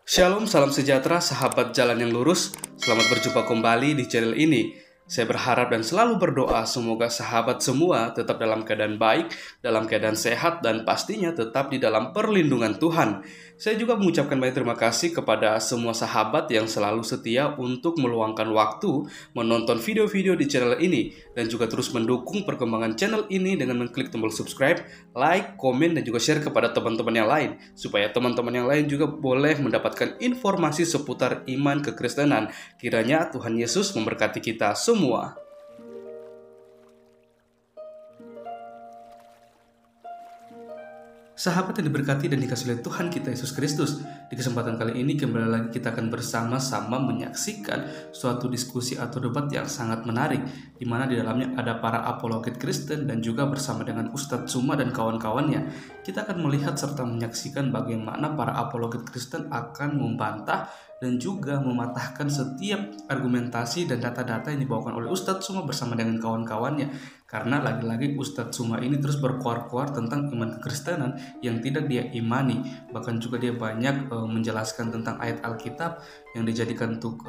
Shalom, salam sejahtera, sahabat jalan yang lurus. Selamat berjumpa kembali di channel ini. Saya berharap dan selalu berdoa semoga sahabat semua tetap dalam keadaan baik, dalam keadaan sehat, dan pastinya tetap di dalam perlindungan Tuhan. Saya juga mengucapkan banyak terima kasih kepada semua sahabat yang selalu setia untuk meluangkan waktu menonton video-video di channel ini dan juga terus mendukung perkembangan channel ini dengan mengklik tombol subscribe, like, komen, dan juga share kepada teman-teman yang lain supaya teman-teman yang lain juga boleh mendapatkan informasi seputar iman kekristenan. Kiranya Tuhan Yesus memberkati kita semua. Sahabat yang diberkati dan dikasihi oleh Tuhan kita Yesus Kristus, di kesempatan kali ini kembali lagi kita akan bersama-sama menyaksikan suatu diskusi atau debat yang sangat menarik, di mana di dalamnya ada para apologet Kristen dan juga bersama dengan Ustadz Tsuma dan kawan-kawannya. Kita akan melihat serta menyaksikan bagaimana para apologet Kristen akan membantah dan juga mematahkan setiap argumentasi dan data-data yang dibawakan oleh Ustadz Tsuma bersama dengan kawan-kawannya. Karena lagi-lagi Ustadz Tsuma ini terus berkuar-kuar tentang iman kekristenan yang tidak dia imani. Bahkan juga dia banyak menjelaskan tentang ayat Alkitab yang dijadikan untuk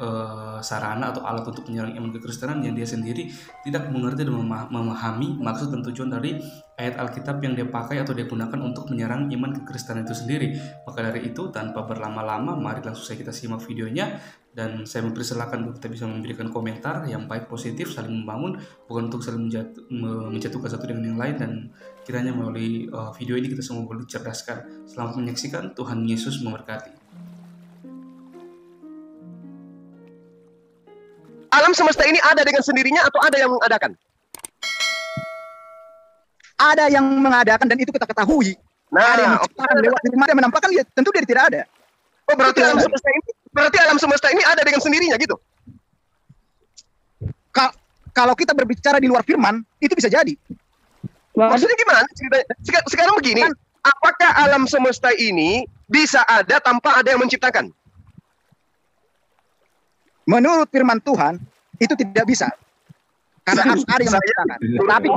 sarana atau alat untuk menyerang iman kekristenan yang dia sendiri tidak mengerti dan memahami maksud dan tujuan dari ayat Alkitab yang dia pakai atau dia gunakan untuk menyerang iman kekristenan itu sendiri. Maka dari itu, tanpa berlama-lama, mari langsung saja kita simak videonya. Dan saya mempersilahkan untuk kita bisa memberikan komentar yang baik, positif, saling membangun, bukan untuk saling menjatuhkan satu dengan yang lain. Dan kiranya melalui video ini kita semua boleh dicerdaskan. Selamat menyaksikan, Tuhan Yesus memberkati. Alam semesta ini ada dengan sendirinya atau ada yang mengadakan? Ada yang mengadakan dan itu kita ketahui. Ada yang menciptakan lewat firman yang menampakkan ya, tentu dia tidak ada. Oh, berarti alam semesta ini ada dengan sendirinya gitu. Kalau kita berbicara di luar firman, itu bisa jadi. Maksudnya gimana? Sekarang begini, apakah alam semesta ini bisa ada tanpa ada yang menciptakan? Menurut firman Tuhan, itu tidak bisa. Karena harus ada yang menciptakan. Tapi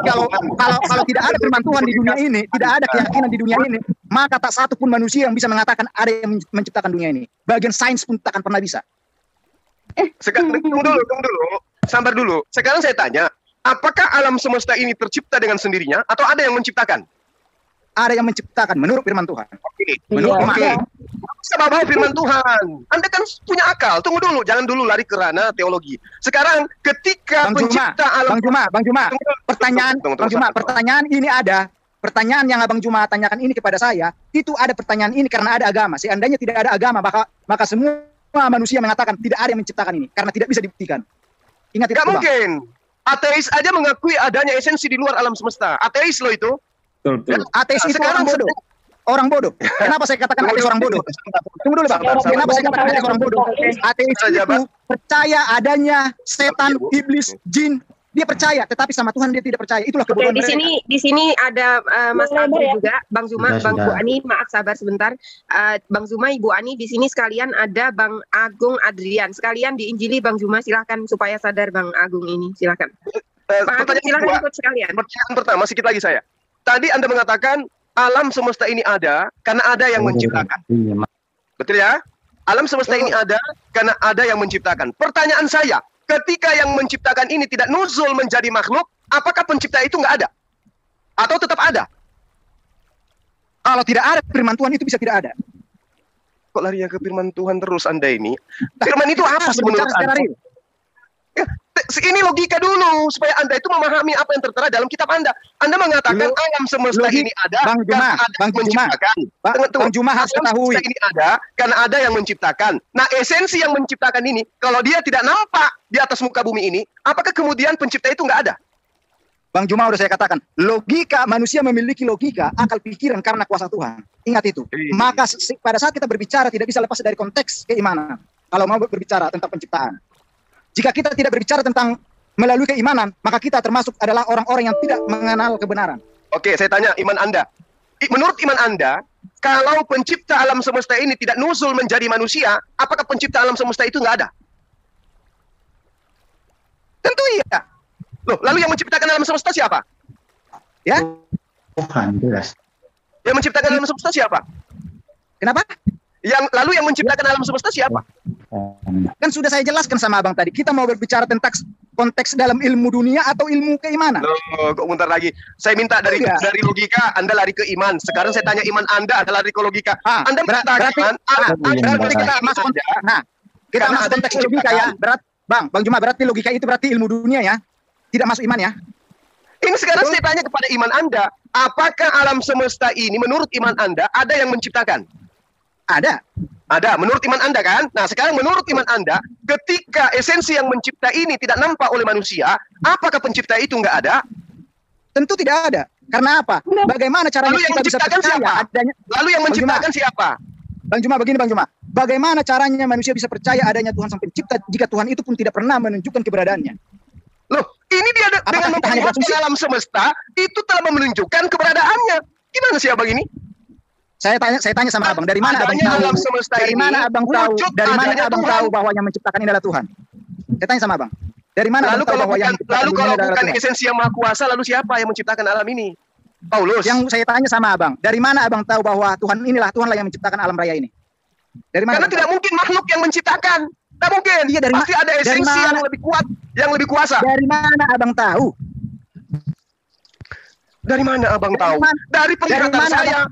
kalau tidak ada firman Tuhan di dunia ini, tidak ada keyakinan di dunia ini, maka tak satu pun manusia yang bisa mengatakan ada yang menciptakan dunia ini. Bagian sains pun tak akan pernah bisa. Sekarang tunggu dulu, sabar dulu. Sekarang saya tanya, apakah alam semesta ini tercipta dengan sendirinya atau ada yang menciptakan? Ada yang menciptakan menurut firman Tuhan. Oke. Bawa firman Tuhan. Anda kan punya akal. Tunggu dulu, jangan dulu lari ke ranah teologi. Sekarang ketika pencipta alam Bang Juma, pertanyaan ini ada. Pertanyaan yang Abang Juma tanyakan ini kepada saya, itu ada pertanyaan ini karena ada agama. Seandainya tidak ada agama, maka semua manusia mengatakan tidak ada yang menciptakan ini karena tidak bisa dibuktikan. Ingat itu, Bang. Mungkin. Ateis aja mengakui adanya esensi di luar alam semesta. Ateis loh itu. Betul. Ateis itu orang bodoh. Orang bodoh. Kenapa saya katakan ateis orang bodoh? Tunggu dulu, Bang. Kenapa saya katakan ateis orang bodoh? Ateis itu percaya adanya setan, iblis, jin. Dia percaya, tetapi sama Tuhan dia tidak percaya. Itulah kebodohan mereka. Di sini ada Mas Agung juga, Bang Zuma, Bang Bu Ani. Maaf, sabar sebentar. Bang Zuma, Ibu Ani, di sini sekalian ada Bang Agung Adrian. Sekalian diinjili Bang Zuma, silahkan supaya sadar Bang Agung ini. Silahkan. Silahkan ikut sekalian. Pertanyaan pertama, sedikit lagi saya. Tadi Anda mengatakan alam semesta ini ada karena ada yang menciptakan. Betul ya? Alam semesta ini ada karena ada yang menciptakan. Pertanyaan saya, ketika yang menciptakan ini tidak nuzul menjadi makhluk, apakah pencipta itu nggak ada? Atau tetap ada? Kalau tidak ada firman Tuhan itu bisa tidak ada. Kok larinya ke firman Tuhan terus Anda ini? Firman itu apa sebenarnya? Ini logika dulu supaya Anda itu memahami apa yang tertera dalam kitab Anda. Anda mengatakan alam semesta ini ada karena ada yang menciptakan. Bang Juma harus ketahui ini ada karena ada yang menciptakan. Nah, esensi yang menciptakan ini, kalau dia tidak nampak di atas muka bumi ini, apakah kemudian pencipta itu nggak ada? Bang Juma udah saya katakan, logika manusia memiliki logika, akal pikiran karena kuasa Tuhan. Ingat itu. Maka pada saat kita berbicara tidak bisa lepas dari konteks keimanan. Kalau mau berbicara tentang penciptaan. Jika kita tidak berbicara tentang melalui keimanan, maka kita termasuk adalah orang-orang yang tidak mengenal kebenaran. Oke, saya tanya iman Anda. Menurut iman Anda, kalau pencipta alam semesta ini tidak nuzul menjadi manusia, apakah pencipta alam semesta itu nggak ada? Tentu iya. Loh, lalu yang menciptakan alam semesta siapa? Ya? Tuhan, jelas. Yang menciptakan alam semesta siapa? Kenapa? Lalu yang menciptakan alam semesta siapa? Kan sudah saya jelaskan sama abang tadi. Kita mau berbicara tentang konteks dalam ilmu dunia atau ilmu keimanan. Loh, kok bentar lagi. Saya minta dari logika, Anda lari ke iman. Sekarang saya tanya iman Anda, Anda lari ke logika. Anda mengatakan berarti kita masuk kita masuk konteks logika ya. Bang Juma, berarti logika itu berarti ilmu dunia ya. Tidak masuk iman ya. Ini sekarang saya tanya kepada iman Anda, apakah alam semesta ini menurut iman Anda ada yang menciptakan? Ada. Ada, menurut iman Anda kan? Nah, sekarang menurut iman Anda, ketika esensi yang mencipta ini tidak nampak oleh manusia, apakah pencipta itu nggak ada? Tentu tidak ada. Karena apa? Bagaimana caranya Lalu yang kita bisa menciptakan percaya siapa? adanya? Lalu yang menciptakan siapa? Bang Juma, begini Bang Juma. Bagaimana caranya manusia bisa percaya adanya Tuhan Sang Pencipta jika Tuhan itu pun tidak pernah menunjukkan keberadaannya? Loh, ini dia dengan memperlihatkan alam semesta, itu telah menunjukkan keberadaannya. Gimana sih abang ini? Saya tanya sama abang, dari mana abang tahu? Dari mana abang tahu? Dari mana abang tahu bahwa yang menciptakan ini adalah Tuhan? Saya tanya sama abang. Dari mana abang tahu bahwa yang menciptakan ini adalah Tuhan? Lalu kalau bukan esensi yang Maha Kuasa, lalu siapa yang menciptakan alam ini? Paulus. Yang saya tanya sama abang, dari mana abang tahu bahwa Tuhanlah yang menciptakan alam raya ini? Dari mana? Karena tidak mungkin makhluk yang menciptakan. Tidak mungkin. Iya, pasti ada esensi yang lebih kuat, yang lebih kuasa. Dari mana abang tahu? Dari mana abang tahu? Dari penglihatan saya.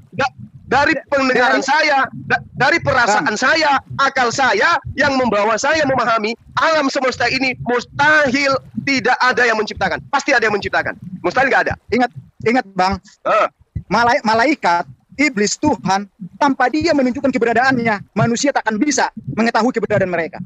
Dari pendengaran saya, dari perasaan saya, akal saya yang membawa saya memahami alam semesta ini mustahil tidak ada yang menciptakan. Pasti ada yang menciptakan. Mustahil nggak ada. Ingat Bang, malaikat, iblis, Tuhan, tanpa dia menunjukkan keberadaannya, manusia tak akan bisa mengetahui keberadaan mereka.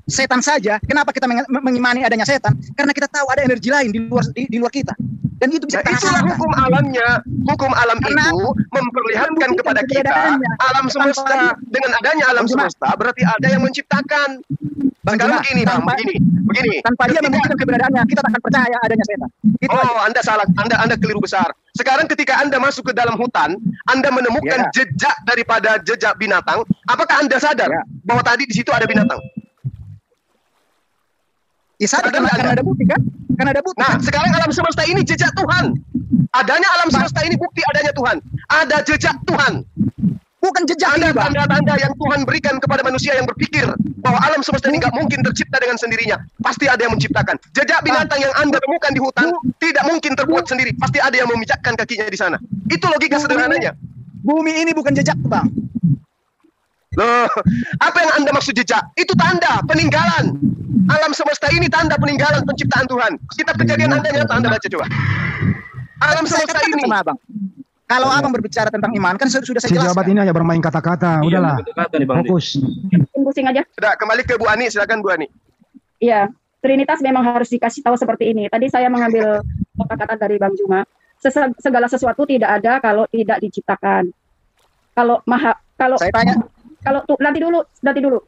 Setan saja, kenapa kita mengimani adanya setan? Karena kita tahu ada energi lain di luar kita. Dan itu bisa itulah hukum alamnya. Hukum alam itu memperlihatkan kepada kita alam semesta. Dengan adanya alam semesta berarti ada yang menciptakan. Sekarang begini. Tanpa dia menunjukkan keberadaannya, kita tak akan percaya adanya setan. Anda salah, Anda keliru besar. Sekarang ketika Anda masuk ke dalam hutan, Anda menemukan jejak daripada jejak binatang. Apakah Anda sadar bahwa tadi di situ ada binatang? Karena ada bukti kan? Karena ada bukti. Nah, sekarang alam semesta ini jejak Tuhan. Adanya alam semesta ini bukti adanya Tuhan. Ada jejak Tuhan. Bukan jejak ada tanda-tanda yang Tuhan berikan kepada manusia yang berpikir bahwa alam semesta ini nggak mungkin tercipta dengan sendirinya. Pasti ada yang menciptakan. Jejak binatang yang Anda temukan di hutan tidak mungkin terbuat sendiri. Pasti ada yang memijakkan kakinya di sana. Itu logika sederhananya. Bumi ini bukan jejak, Bang. Loh, apa yang Anda maksud jejak? Itu tanda peninggalan. Alam semesta ini tanda peninggalan penciptaan Tuhan. Kitab Kejadian Anda baca coba. Alam semesta ini. Abang. Kalau abang berbicara tentang iman, kan sudah saya jelaskan. Jawaban ini hanya bermain kata-kata. Udahlah, fokus. Pusing aja. Sudah, kembali ke Bu Ani. Silakan Bu Ani. Iya, Trinitas memang harus dikasih tahu seperti ini. Tadi saya mengambil kata-kata dari Bang Juma. Segala sesuatu tidak ada kalau tidak diciptakan. Nanti dulu.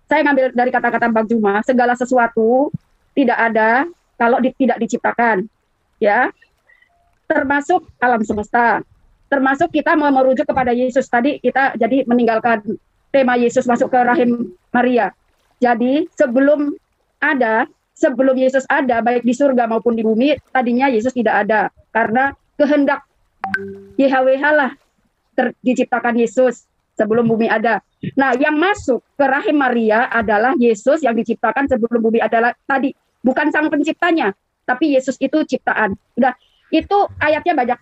Saya ngambil dari kata-kata Bang Juma, segala sesuatu tidak ada kalau tidak diciptakan. Ya. Termasuk alam semesta. Termasuk kita mau merujuk kepada Yesus. Tadi kita jadi meninggalkan tema Yesus masuk ke rahim Maria. Jadi sebelum Yesus ada, baik di surga maupun di bumi, tadinya Yesus tidak ada. Karena kehendak YHWH lah diciptakan Yesus sebelum bumi ada. Nah, yang masuk ke rahim Maria adalah Yesus yang diciptakan sebelum bumi adalah tadi. Bukan sang penciptanya, tapi Yesus itu ciptaan. Udah, itu ayatnya banyak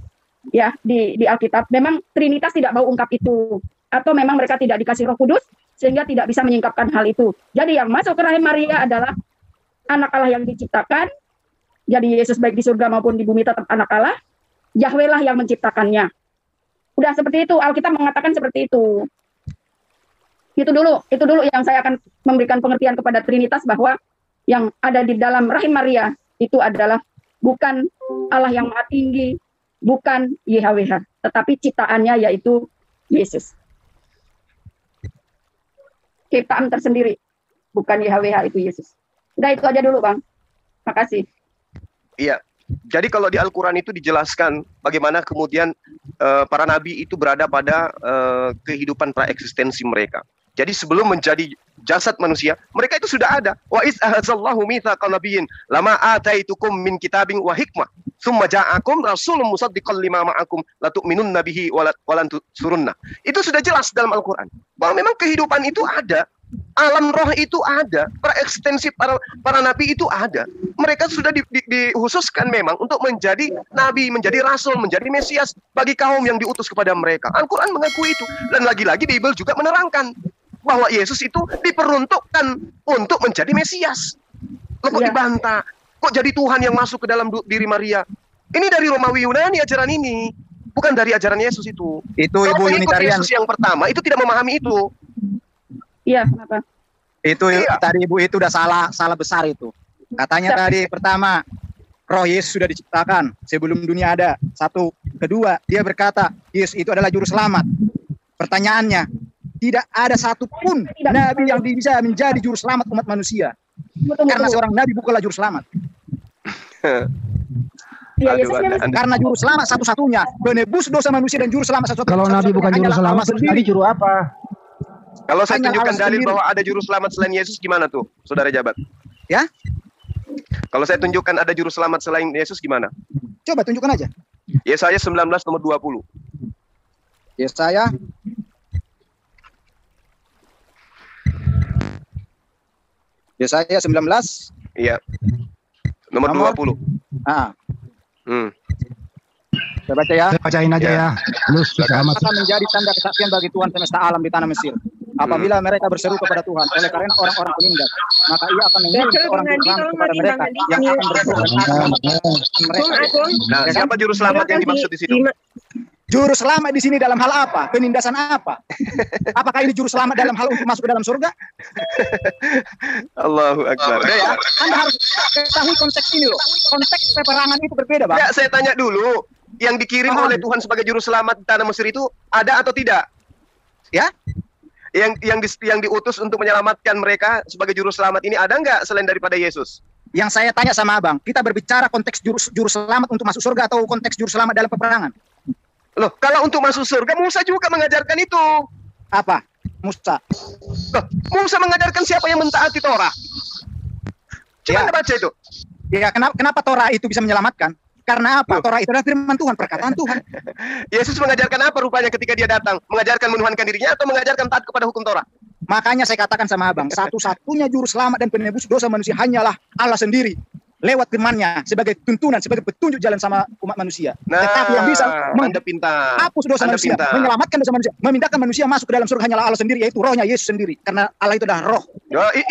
ya di Alkitab. Memang Trinitas tidak mau ungkap itu. Atau memang mereka tidak dikasih Roh Kudus sehingga tidak bisa menyingkapkan hal itu. Jadi yang masuk ke rahim Maria adalah anak Allah yang diciptakan. Jadi Yesus baik di surga maupun di bumi tetap anak Allah. Yahweh lah yang menciptakannya. Udah seperti itu, Alkitab mengatakan seperti itu. Itu dulu yang saya akan memberikan pengertian kepada Trinitas bahwa yang ada di dalam rahim Maria itu adalah bukan Allah yang Maha Tinggi, bukan YHWH, tetapi ciptaannya yaitu Yesus. Ciptaan tersendiri, bukan YHWH, itu Yesus. Udah itu aja dulu, Bang. Makasih. Iya. Jadi kalau di Al-Quran itu dijelaskan bagaimana kemudian para nabi itu berada pada kehidupan praeksistensi mereka. Jadi sebelum menjadi jasad manusia, mereka itu sudah ada. Wa iz ahadzallahu mitsaqan nabiyyin lama ataitukum min kitabin wa hikmah. Summa ja'akum rasulun musaddiqan lima ma'akum la tu'minunna bihi wa lan tusurunna. Itu sudah jelas dalam Al-Qur'an bahwa memang kehidupan itu ada, alam roh itu ada, para ekstensi para nabi itu ada. Mereka sudah dikhususkan memang untuk menjadi nabi, menjadi rasul, menjadi mesias bagi kaum yang diutus kepada mereka. Al-Qur'an mengakui itu, dan lagi-lagi Bible juga menerangkan bahwa Yesus itu diperuntukkan untuk menjadi mesias. Kok dibantah? Kok jadi Tuhan yang masuk ke dalam diri Maria? Ini dari Romawi Yunani ajaran ini, bukan dari ajaran Yesus itu. Itu Ibu Unitarian. Yesus yang pertama itu tidak memahami itu. Iya, kenapa? Itu tadi Ibu itu udah salah besar itu. Katanya tadi pertama, roh Yesus sudah diciptakan sebelum dunia ada. Satu. Kedua, dia berkata Yesus itu adalah juru selamat. Pertanyaannya, tidak ada satupun nabi yang bisa menjadi juru selamat umat manusia. Karena seorang nabi bukanlah juru selamat. Ya, karena juru selamat satu-satunya, penebus dosa manusia dan juru selamat satu-satunya. Kalau nabi bukan juru selamat, terus nabi juru apa? Kalau saya tunjukkan dalil bahwa ada juru selamat selain Yesus, gimana tuh, Saudara Jabat? Ya? Kalau saya tunjukkan ada juru selamat selain Yesus, gimana? Coba tunjukkan aja. Yesaya 19 nomor 20. Yesaya Yesaya 19. Iya. Nomor 20. Ah. Saya baca ya. Saya bacain aja ya. Lus akan menjadi tanda kesaksian bagi Tuhan semesta alam di tanah Mesir. Apabila mereka berseru kepada Tuhan, oleh karena orang-orang penindas, maka Ia akan mengirim seorang juru selamat kepada mereka yang akan berseru mereka. Nah, siapa juru selamat yang dimaksud di situ? Juru selamat di sini dalam hal apa? Penindasan apa? Apakah ini juru selamat dalam hal untuk masuk ke dalam surga? Allahu Akbar. Ya, Anda harus ketahui konteks ini loh. Konteks peperangan itu berbeda, Bang. Ya, saya tanya dulu, yang dikirim oleh Tuhan sebagai juru selamat di tanah Mesir itu ada atau tidak? Ya? Yang diutus untuk menyelamatkan mereka sebagai juru selamat ini ada nggak selain daripada Yesus? Yang saya tanya sama Abang, kita berbicara konteks juru selamat untuk masuk surga atau konteks juru selamat dalam peperangan? Loh, kalau untuk masuk surga, Musa juga mengajarkan itu. Apa? Musa? Loh, Musa mengajarkan siapa yang mentaati Torah. Coba Anda baca itu. Ya, kenapa Torah itu bisa menyelamatkan? Karena apa? Torah itu adalah firman Tuhan, perkataan Tuhan. Yesus mengajarkan apa rupanya ketika dia datang? Mengajarkan menuhankan dirinya atau mengajarkan taat kepada hukum Torah? Makanya saya katakan sama Abang, satu-satunya juru selamat dan penebus dosa manusia hanyalah Allah sendiri. Lewat firman-Nya sebagai tuntunan, sebagai petunjuk jalan sama umat manusia. Nah, tetapi yang bisa menghapus dosa manusia, menyelamatkan dosa manusia, memindahkan manusia masuk ke dalam surga hanyalah Allah sendiri, yaitu rohnya Yesus sendiri. Karena Allah itu adalah roh.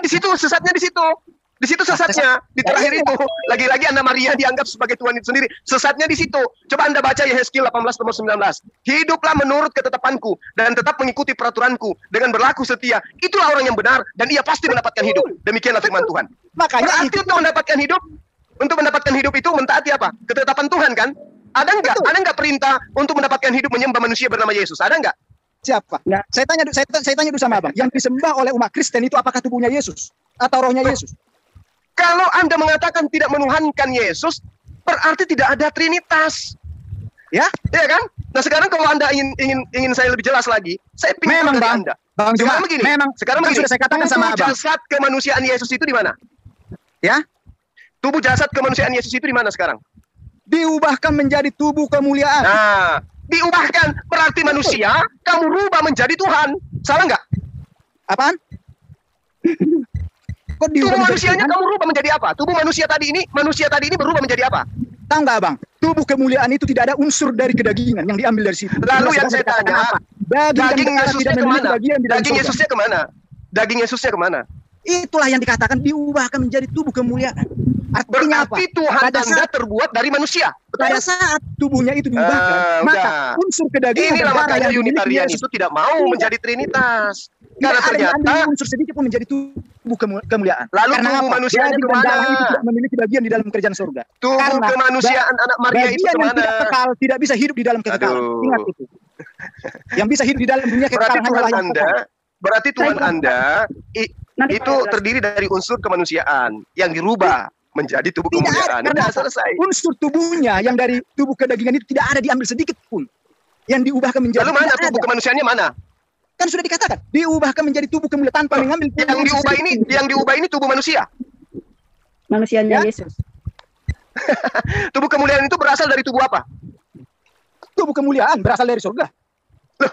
Di situ sesatnya di situ. Di situ sesatnya. Di terakhir itu. Lagi-lagi Anna Maria dianggap sebagai Tuhan itu sendiri. Sesatnya di situ. Coba Anda baca Yehezkiel 18 nomor 19. Hiduplah menurut ketetapanku dan tetap mengikuti peraturanku dengan berlaku setia. Itulah orang yang benar dan ia pasti mendapatkan hidup. Demikianlah firman Tuhan. Makanya berarti untuk mendapatkan hidup itu mentaati apa? Ketetapan Tuhan kan? Ada nggak perintah untuk mendapatkan hidup menyembah manusia bernama Yesus? Ada nggak? Siapa? Nggak. Saya tanya dulu sama Abang. Yang disembah oleh umat Kristen itu apakah tubuhnya Yesus atau rohnya Yesus? Kalau Anda mengatakan tidak menuhankan Yesus, berarti tidak ada Trinitas. Ya kan? Nah, sekarang kalau Anda ingin saya lebih jelas lagi, saya memang Bang, Anda. Bang, sekarang begini. Sudah saya katakan sama Abang. Jasad kemanusiaan Yesus itu di mana? Ya? Tubuh jasad kemanusiaan Yesus itu di mana sekarang? Diubahkan menjadi tubuh kemuliaan. Nah, diubahkan berarti manusia kamu rubah menjadi Tuhan. Salah nggak? Apaan? Kok tubuh manusianya kamu rubah menjadi apa? Tubuh manusia tadi ini berubah menjadi apa? Tahu nggak Bang? Tubuh kemuliaan itu tidak ada unsur dari kedagingan yang diambil dari situ. Lalu yang saya tanya, daging Yesusnya kemana? Daging Yesusnya kemana? Itulah yang dikatakan diubahkan menjadi tubuh kemuliaan. Artinya berarti apa? Tuhan Anda terbuat dari manusia. Pada saat tubuhnya itu diubahkan, maka unsur kedagingan inilah makanya Unitarian itu tidak mau menjadi Trinitas. Karena ternyata unsur sedikit pun menjadi tubuh kemuliaan. Lalu tubuh manusianya kemana? Itu tidak memiliki bagian di dalam kerajaan surga. Tubuh kemanusiaan anak Maria itu kemana? Tidak kekal, tidak bisa hidup di dalam kekekalan. Ingat itu. Yang bisa hidup di dalam dunia kekekalan hanyalah yang kekal. Berarti Tuhan Anda itu terdiri dari unsur kemanusiaan yang dirubah menjadi tubuh kemuliaan. Sudah selesai. Unsur tubuhnya yang dari tubuh kedagingan itu tidak ada diambil sedikit pun. Yang diubahkan menjadi. Lalu mana tubuh kemanusiaannya mana? Kan sudah dikatakan diubahkan menjadi tubuh kemuliaan tanpa mengambil. Yang diubah ini tubuh manusia. Manusianya Yesus. Tubuh kemuliaan itu berasal dari tubuh apa? Tubuh kemuliaan berasal dari surga.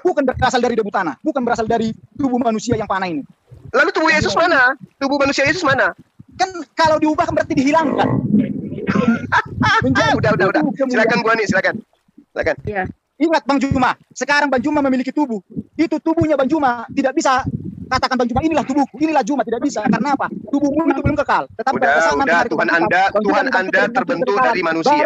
Bukan berasal dari debu tanah. Bukan berasal dari tubuh manusia yang panah ini. Lalu tubuh Yesus mana? Tubuh manusia Yesus mana? Kan kalau diubah kan berarti dihilangkan. Udah. Silakan Bu Ani, silakan. Iya. Ingat Bang Juma, sekarang Bang Juma memiliki tubuh. Itu tubuhnya Bang Juma tidak bisa katakan Bang Juma inilah tubuhku, inilah Juma, tidak bisa. Karena apa? Tubuhmu itu belum kekal. Tetapi Udah, Tuhan Anda terbentuk dari manusia.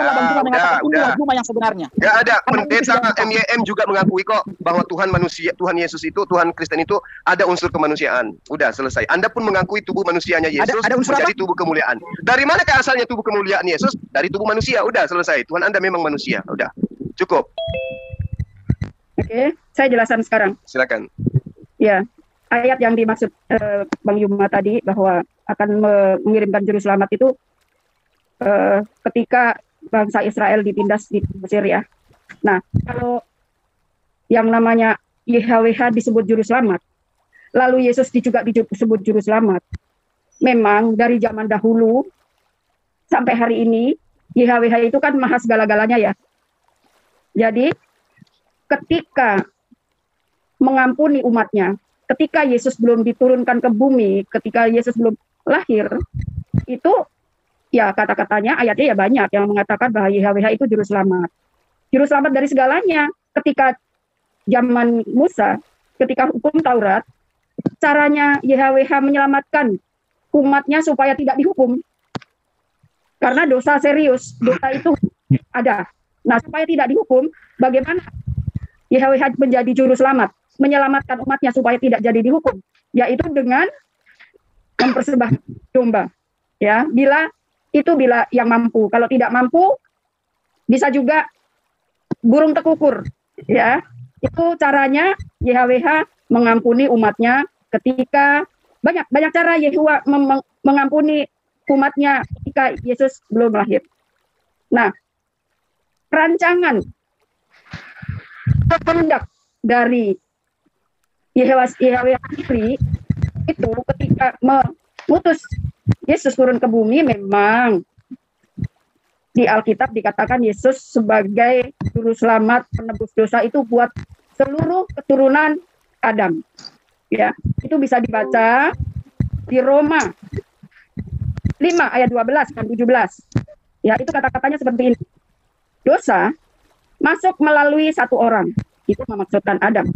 Udah. Juma yang sebenarnya. Gak ada. Pendeta MYM juga mengakui kok bahwa Tuhan manusia, Tuhan Yesus itu, Tuhan Kristen itu ada unsur kemanusiaan. Udah selesai. Anda pun mengakui tubuh manusianya Yesus ada unsur menjadi tubuh kemuliaan. Dari mana asalnya tubuh kemuliaan Yesus? Dari tubuh manusia. Udah selesai. Tuhan Anda memang manusia. Udah. Cukup. Oke, saya jelaskan sekarang. Silakan. Ya, ayat yang dimaksud Bang Yuma tadi bahwa akan mengirimkan juru selamat itu ketika bangsa Israel ditindas di Mesir ya. Nah, kalau yang namanya YHWH disebut juru selamat, lalu Yesus juga disebut juru selamat. Memang dari zaman dahulu sampai hari ini YHWH itu kan maha segala-galanya ya. Jadi ketika mengampuni umatnya, ketika Yesus belum diturunkan ke bumi, ketika Yesus belum lahir, itu ya kata-katanya, ayatnya ya banyak yang mengatakan bahwa YHWH itu juru selamat. Juru selamat dari segalanya. Ketika zaman Musa, ketika hukum Taurat, caranya YHWH menyelamatkan umatnya supaya tidak dihukum. Karena dosa serius, dosa itu ada. Nah, supaya tidak dihukum, bagaimana YHWH menjadi juru selamat, menyelamatkan umatnya supaya tidak jadi dihukum, yaitu dengan mempersembahkan domba. Ya, bila yang mampu, kalau tidak mampu bisa juga burung tekukur. Ya, itu caranya YHWH mengampuni umatnya ketika banyak cara YHWH mengampuni umatnya ketika Yesus belum lahir. Nah, rancangan kehendak dari YHWH sendiri itu ketika mengutus Yesus turun ke bumi, memang di Alkitab dikatakan Yesus sebagai juru selamat penebus dosa itu buat seluruh keturunan Adam. Ya, itu bisa dibaca di Roma 5 ayat 12 dan 17. Ya, itu kata-katanya seperti ini. Dosa masuk melalui satu orang, itu memaksudkan Adam,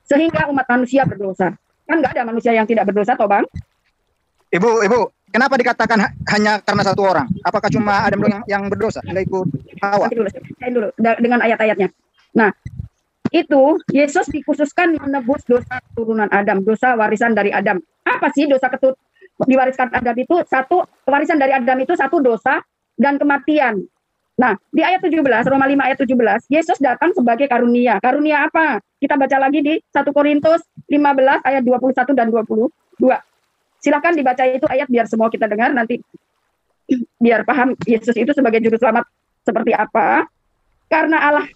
sehingga umat manusia berdosa. Kan nggak ada manusia yang tidak berdosa, toh Bang? Ibu, kenapa dikatakan hanya karena satu orang? Apakah cuma Adam doang yang berdosa, nggak ikut Hawa? Dulu dengan ayat-ayatnya. Nah, itu Yesus dikhususkan menebus dosa keturunan Adam, dosa warisan dari Adam. Apa sih dosa diwariskan Adam itu? Satu, warisan dari Adam itu satu dosa dan kematian. Nah, di ayat 17, Roma 5 ayat 17, Yesus datang sebagai karunia. Karunia apa? Kita baca lagi di 1 Korintus 15 ayat 21 dan 22. Silakan dibaca itu ayat biar semua kita dengar, nanti biar paham Yesus itu sebagai juru selamat seperti apa. Karena Allah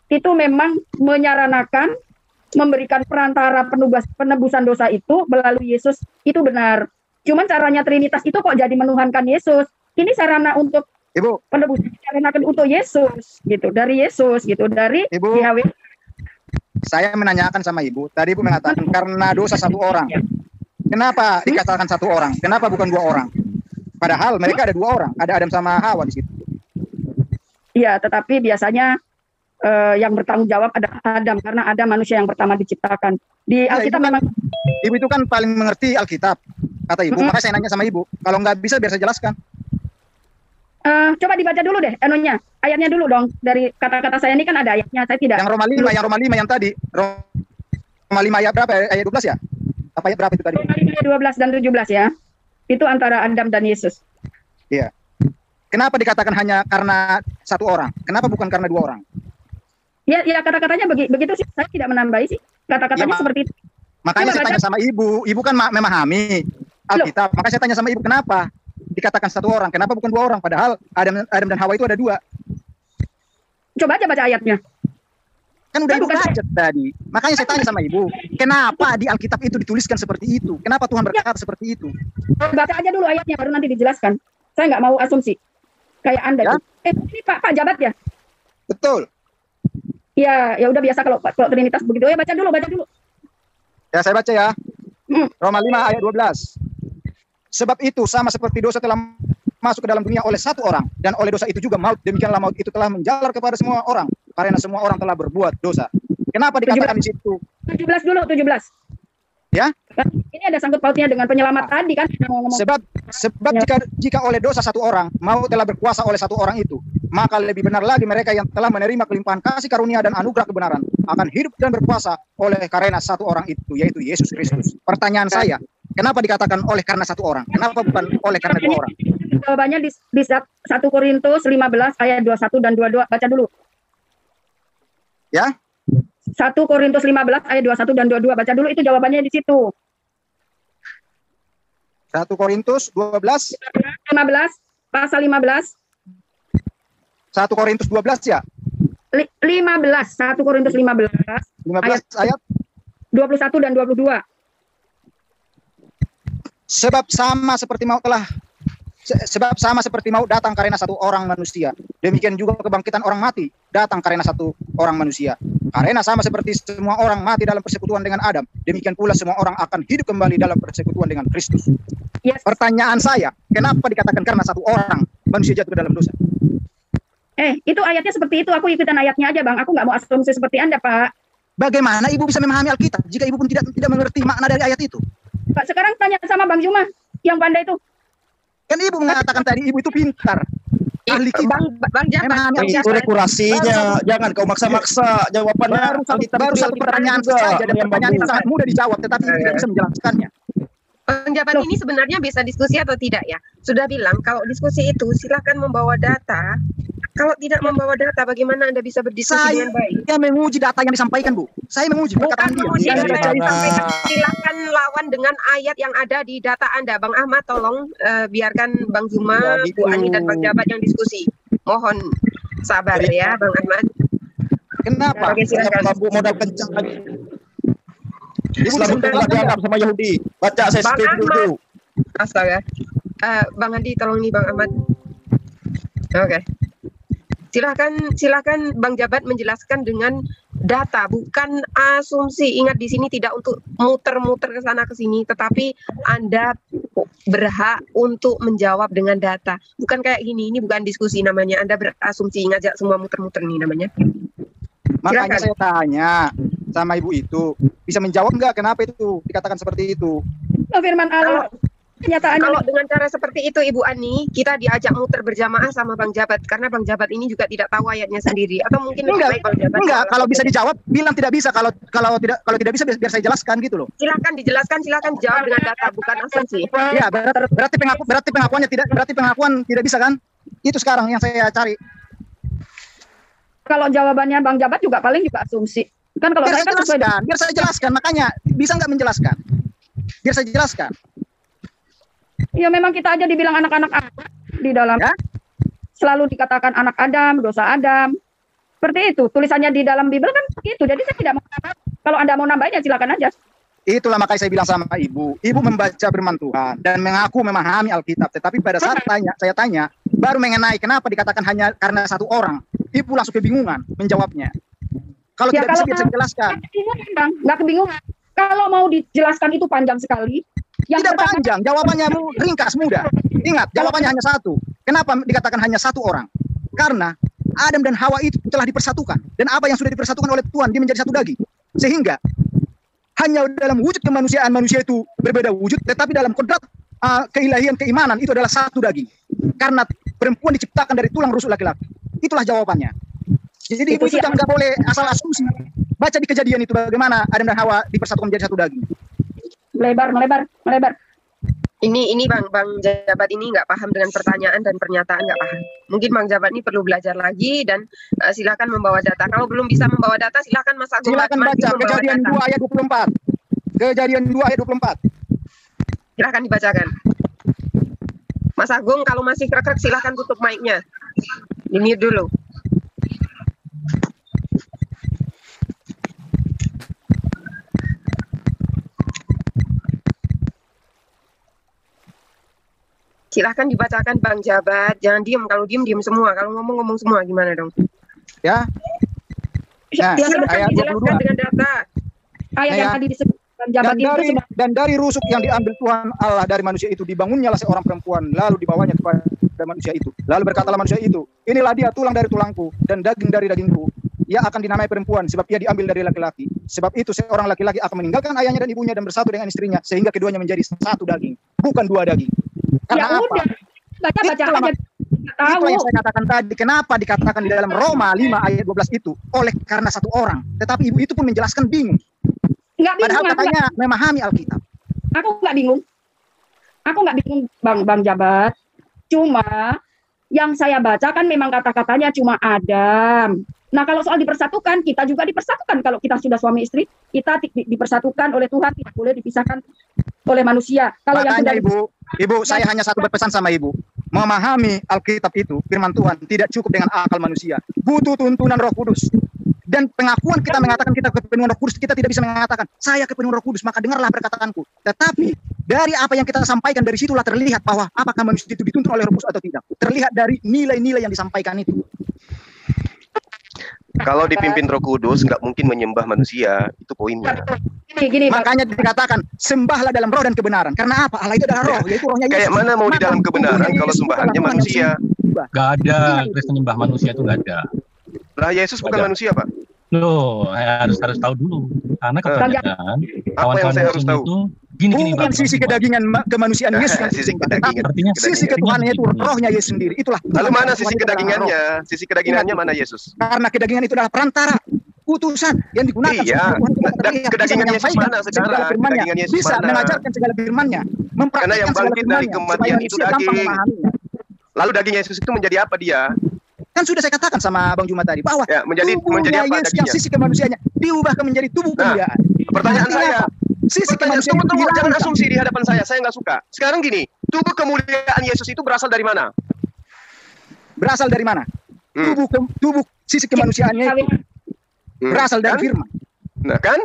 itu memang menyarankan memberikan perantara penebusan dosa itu melalui Yesus, itu benar. Cuman caranya Trinitas itu kok jadi menuhankan Yesus. Ini sarana untuk Ibu, penebusan direncanakan untuk Yesus, gitu, dari Yesus, gitu, dari Ibu, YHWH. Saya menanyakan sama Ibu, tadi Ibu mengatakan karena dosa satu orang. Kenapa dikatakan satu orang? Kenapa bukan dua orang? Padahal mereka ada dua orang, ada Adam sama Hawa di situ. Iya, tetapi biasanya yang bertanggung jawab adalah Adam, karena Adam manusia yang pertama diciptakan. Di Alkitab memang Ibu itu kan paling mengerti Alkitab, kata Ibu. Makanya saya nanya sama Ibu. Kalau nggak bisa biar saya jelaskan. Coba dibaca dulu deh ayatnya dulu dong. Dari kata-kata saya ini kan ada ayatnya, saya tidak. Yang Roma 5 yang tadi. Roma 5 ayat berapa? Ayat 12 ya? Apa ayat berapa itu tadi? Roma 5 ayat 12 dan 17 ya. Itu antara Adam dan Yesus. Iya. Kenapa dikatakan hanya karena satu orang? Kenapa bukan karena dua orang? Ya kata-katanya begitu sih. Saya tidak menambahi sih. Kata-katanya ya, seperti itu. Makanya saya tanya sama Ibu. Ibu kan memahami Alkitab. Makanya saya tanya sama Ibu, kenapa dikatakan satu orang? Kenapa bukan dua orang? Padahal Adam dan Hawa itu ada dua. Coba aja baca ayatnya. Kan udah Ibu baca tadi. Makanya saya tanya sama Ibu, kenapa di Alkitab itu dituliskan seperti itu? Kenapa Tuhan berkata seperti itu? Baca aja dulu ayatnya, baru nanti dijelaskan. Saya nggak mau asumsi. kayak Anda Ya. itu. Ini Pak Jabat ya? Betul. Ya, ya udah biasa kalau Trinitas begitu. Ya baca dulu. Ya, saya baca ya. Hmm. Roma 5 ayat 12. Sebab itu sama seperti dosa telah masuk ke dalam dunia oleh satu orang, dan oleh dosa itu juga maut. Demikianlah maut itu telah menjalar kepada semua orang, karena semua orang telah berbuat dosa. Kenapa dikatakan di situ? 17 dulu, 17. Ya. Ini ada sangkut pautnya dengan penyelamat tadi kan? Sebab jika oleh dosa satu orang, maut telah berkuasa oleh satu orang itu, maka lebih benar lagi mereka yang telah menerima kelimpahan kasih karunia dan anugerah kebenaran akan hidup dan berkuasa oleh karena satu orang itu, yaitu Yesus Kristus. Pertanyaan saya, kenapa dikatakan oleh karena satu orang? Kenapa bukan oleh karena dua orang? Jawabannya di 1 Korintus 15 ayat 21 dan 22. Baca dulu. Ya. 1 Korintus 15 ayat 21 dan 22. Baca dulu, itu jawabannya di situ. 1 Korintus 12, 15, pasal 15. 1 Korintus 12 ya? 15, 1 Korintus 15 ayat 21 dan 22. Sebab sama seperti maut datang karena satu orang manusia, demikian juga kebangkitan orang mati datang karena satu orang manusia. Karena sama seperti semua orang mati dalam persekutuan dengan Adam, demikian pula semua orang akan hidup kembali dalam persekutuan dengan Kristus. Yes. Pertanyaan saya, kenapa dikatakan karena satu orang manusia jatuh ke dalam dosa? Itu ayatnya seperti itu. Aku ikutan ayatnya aja, Bang. Aku nggak mau asumsi seperti Anda, Pak. Bagaimana Ibu bisa memahami Alkitab jika Ibu pun tidak mengerti makna dari ayat itu? Pak, sekarang tanya sama Bang Juma yang pandai itu. Kan Ibu mengatakan tadi Ibu itu pintar. Ahli kitab. Bang Jabat, Itu dekorasinya, jangan kau maksa-maksa jawabannya. Baru satu pertanyaan saja, dan pertanyaan itu sangat mudah dijawab, tetapi Ibu tidak bisa menjelaskannya. Bang Jabat ini sebenarnya bisa diskusi atau tidak ya? Sudah bilang kalau diskusi itu silakan membawa data. Kalau tidak membawa data, bagaimana Anda bisa berdiskusi dengan baik? Saya menguji data yang disampaikan, Bu. Saya menguji perkataan dia. Menguji data yang disampaikan. Silakan lawan dengan ayat yang ada di data Anda. Bang Ahmad, tolong biarkan Bang Zuma, Bu Ani, dan Bang Jabat yang diskusi. Mohon sabar ya, Bang Ahmad. Kenapa? Bambu modal kencang lagi. Islam itu telah dianggap sama Yahudi. Baca saya skrip dulu. Astaga. Bang Andi, tolong nih Bang Ahmad. Oke. Silakan Bang Jabat menjelaskan dengan data, bukan asumsi. Ingat, di sini tidak untuk muter-muter ke sana ke sini, tetapi Anda berhak untuk menjawab dengan data. Bukan kayak gini, ini bukan diskusi namanya. Anda berasumsi, ngajak semua muter-muter nih namanya. Makanya saya tanya sama Ibu itu, bisa menjawab nggak kenapa itu dikatakan seperti itu? Firman Allah. Kenyataannya Kalau dengan cara seperti itu Ibu Ani, kita diajak muter berjamaah sama Bang Jabat, karena Bang Jabat ini juga tidak tahu ayatnya sendiri. Atau mungkin enggak, kalau bisa dijawab, bilang tidak bisa. Kalau tidak bisa, biar saya jelaskan gitu loh. Silakan dijelaskan, silakan dijawab dengan data, bukan asumsi. Ya, berarti pengakuan tidak bisa kan? Itu sekarang yang saya cari. kalau jawabannya Bang Jabat juga paling juga asumsi. Kan kalau saya kan biar saya jelaskan, makanya bisa nggak menjelaskan? Biar saya jelaskan. Ya memang kita aja dibilang anak-anak di dalam Ya? selalu dikatakan anak Adam, dosa Adam. Seperti itu tulisannya di dalam Bible kan begitu. Jadi saya tidak mau, kalau Anda mau nambahin ya silakan aja. Itulah makanya saya bilang sama Ibu membaca firman Tuhan dan mengaku memahami Alkitab. Tetapi pada saat saya tanya, baru mengenai kenapa dikatakan hanya karena satu orang, Ibu langsung kebingungan menjawabnya. Kalau Ya, tidak bisa, kalau bisa jelaskan. Nggak kebingungan. Kalau mau dijelaskan itu panjang sekali. Yang Tidak pertama, panjang, jawabannya ringkas, mudah. Ingat, jawabannya hanya satu. Kenapa dikatakan hanya satu orang? Karena Adam dan Hawa itu telah dipersatukan. Dan apa yang sudah dipersatukan oleh Tuhan, dia menjadi satu daging. Sehingga hanya dalam wujud kemanusiaan, manusia itu berbeda wujud, tetapi dalam kodrat keilahian, keimanan, itu adalah satu daging. Karena perempuan diciptakan dari tulang rusuk laki-laki. Itulah jawabannya. Jadi Ibu itu nggak boleh asal asumsi. Baca di Kejadian itu bagaimana Adam dan Hawa dipersatukan menjadi satu daging. melebar. Ini Bang Jabat ini nggak paham dengan pertanyaan dan pernyataan, nggak paham. Mungkin Bang Jabat ini perlu belajar lagi dan silakan membawa data. Kalau belum bisa membawa data, silakan Mas Agung. Silakan baca Kejadian 2 ayat 24. Kejadian 2 ayat 24. Silakan dibacakan. Mas Agung, kalau masih krek-krek silakan tutup mic-nya. Di-mute dulu. Silahkan dibacakan Bang Jabat. Jangan diem. Kalau diem semua. Kalau ngomong semua gimana dong? Ya. Nah, Silahkan ayat dijelaskan 22. dengan data. Ayat yang tadi disebutkan Jabat itu Dan dari rusuk yang diambil Tuhan Allah dari manusia itu dibangunnyalah seorang perempuan, lalu dibawanya kepada manusia itu. Lalu berkatalah manusia itu, inilah dia tulang dari tulangku dan daging dari dagingku. Ia akan dinamai perempuan sebab ia diambil dari laki-laki. Sebab itu seorang laki-laki akan meninggalkan ayahnya dan ibunya dan bersatu dengan istrinya sehingga keduanya menjadi satu daging, bukan dua daging. Karena ya apa? udah, baca aja. Tahu. Itulah yang saya katakan tadi. Kenapa dikatakan di dalam Roma 5 ayat 12 itu? Oleh karena satu orang. Tetapi ibu itu pun menjelaskan bingung. Nggak bingung. Padahal katanya memahami Alkitab. Aku nggak bingung. Bang Jabat. Cuma yang saya baca kan memang kata-katanya cuma Adam. Nah kalau soal dipersatukan, kita juga dipersatukan. Kalau kita sudah suami istri, kita dipersatukan oleh Tuhan, tidak boleh dipisahkan oleh manusia. Kalau yang sudah Ibu, saya hanya satu berpesan sama Ibu. Memahami Alkitab itu, firman Tuhan, tidak cukup dengan akal manusia. Butuh tuntunan Roh Kudus. Dan pengakuan kita mengatakan kita kepenuhan Roh Kudus, kita tidak bisa mengatakan, saya kepenuhan Roh Kudus, maka dengarlah perkataanku. Tetapi, dari apa yang kita sampaikan, dari situlah terlihat bahwa apakah manusia itu dituntun oleh Roh Kudus atau tidak. Terlihat dari nilai-nilai yang disampaikan itu. Kalau dipimpin Roh Kudus, nggak mungkin menyembah manusia. Itu poinnya. Gini, makanya dikatakan sembahlah dalam roh dan kebenaran. Karena apa? Allah itu adalah roh, yaitu rohnya Yesus. Kayak mana mau di dalam kebenaran kalau sembahannya manusia? Gak ada, Kristen nyembah manusia itu gak ada. Lah Yesus bukan manusia, Pak. Loh, harus tahu dulu. Karena kebanyakan yang saya harus tahu? Itu gini bukan sisi kedagingan kemanusiaan Yesus yang sisi kedagingan. Artinya sisi ketuhanan itu rohnya Yesus sendiri. Itulah. Lalu mana sisi kedagingannya? Sisi kedagingannya mana Yesus? Karena kedagingan itu adalah perantara utusan yang digunakan. Iya. Dan kedagingan Yesus mana sekarang? Kedagingan Yesus bisa mana? Mengajarkan segala firman-Nya, Karena yang bangkit dari kematian itu daging. Lalu daging Yesus itu menjadi apa dia? Kan sudah saya katakan sama Bang Juma tadi bahwa ya, menjadi apa Yesus yang sisi kemanusiaannya diubah menjadi tubuh kemuliaan. Pertanyaan saya, sisi kemanusiaan tunggu, jangan asumsi di hadapan saya nggak suka. Sekarang gini, tubuh kemuliaan Yesus itu berasal dari mana? Berasal dari mana? Tubuh sisi kemanusiaannya itu berasal dari firman. Nah kan,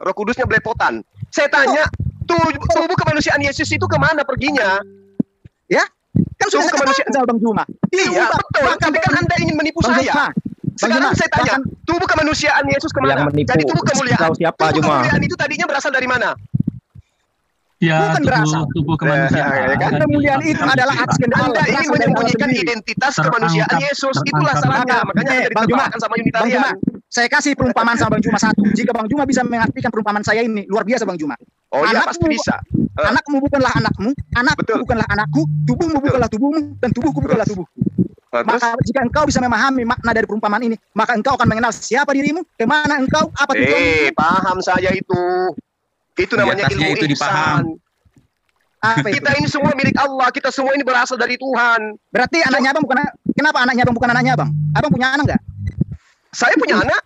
Roh Kudusnya belepotan. Saya tanya, tubuh kemanusiaan Yesus itu kemana perginya? Ya, kan sudah saya katakan sama Bang Juma. Iya, betul. Tapi kan Anda ingin menipu saya. Sekarang saya tanya, tubuh kemanusiaan Yesus kemana? Jadi tubuh kemuliaan. Tubuh kemuliaan itu tadinya berasal dari mana? Ya, bukan berasal. Tubuh kemanusiaan. Kan kemuliaan itu adalah atas kehendak Allah. Anda ingin menyembunyikan identitas kemanusiaan Yesus. Itulah salahnya. Makanya Anda ditentangkan sama Unitarian. Saya kasih perumpamaan sama Bang Juma satu. Jika Bang Juma bisa mengartikan perumpamaan saya ini, luar biasa Bang Juma. Oh iya, pasti bisa. Anakmu bukanlah anakmu, anakku bukanlah anakku, tubuhmu bukanlah tubuhmu, dan tubuhku bukanlah tubuhku. Maka jika engkau bisa memahami makna dari perumpamaan ini, maka engkau akan mengenal siapa dirimu, kemana engkau, apa tujuanmu. Paham saya itu. Itu namanya ilmu ihsan. Kita ini semua milik Allah, kita semua ini berasal dari Tuhan. Berarti anaknya Abang bukan, kenapa anaknya Abang bukan anaknya Abang? Abang punya anak nggak? Saya punya anak.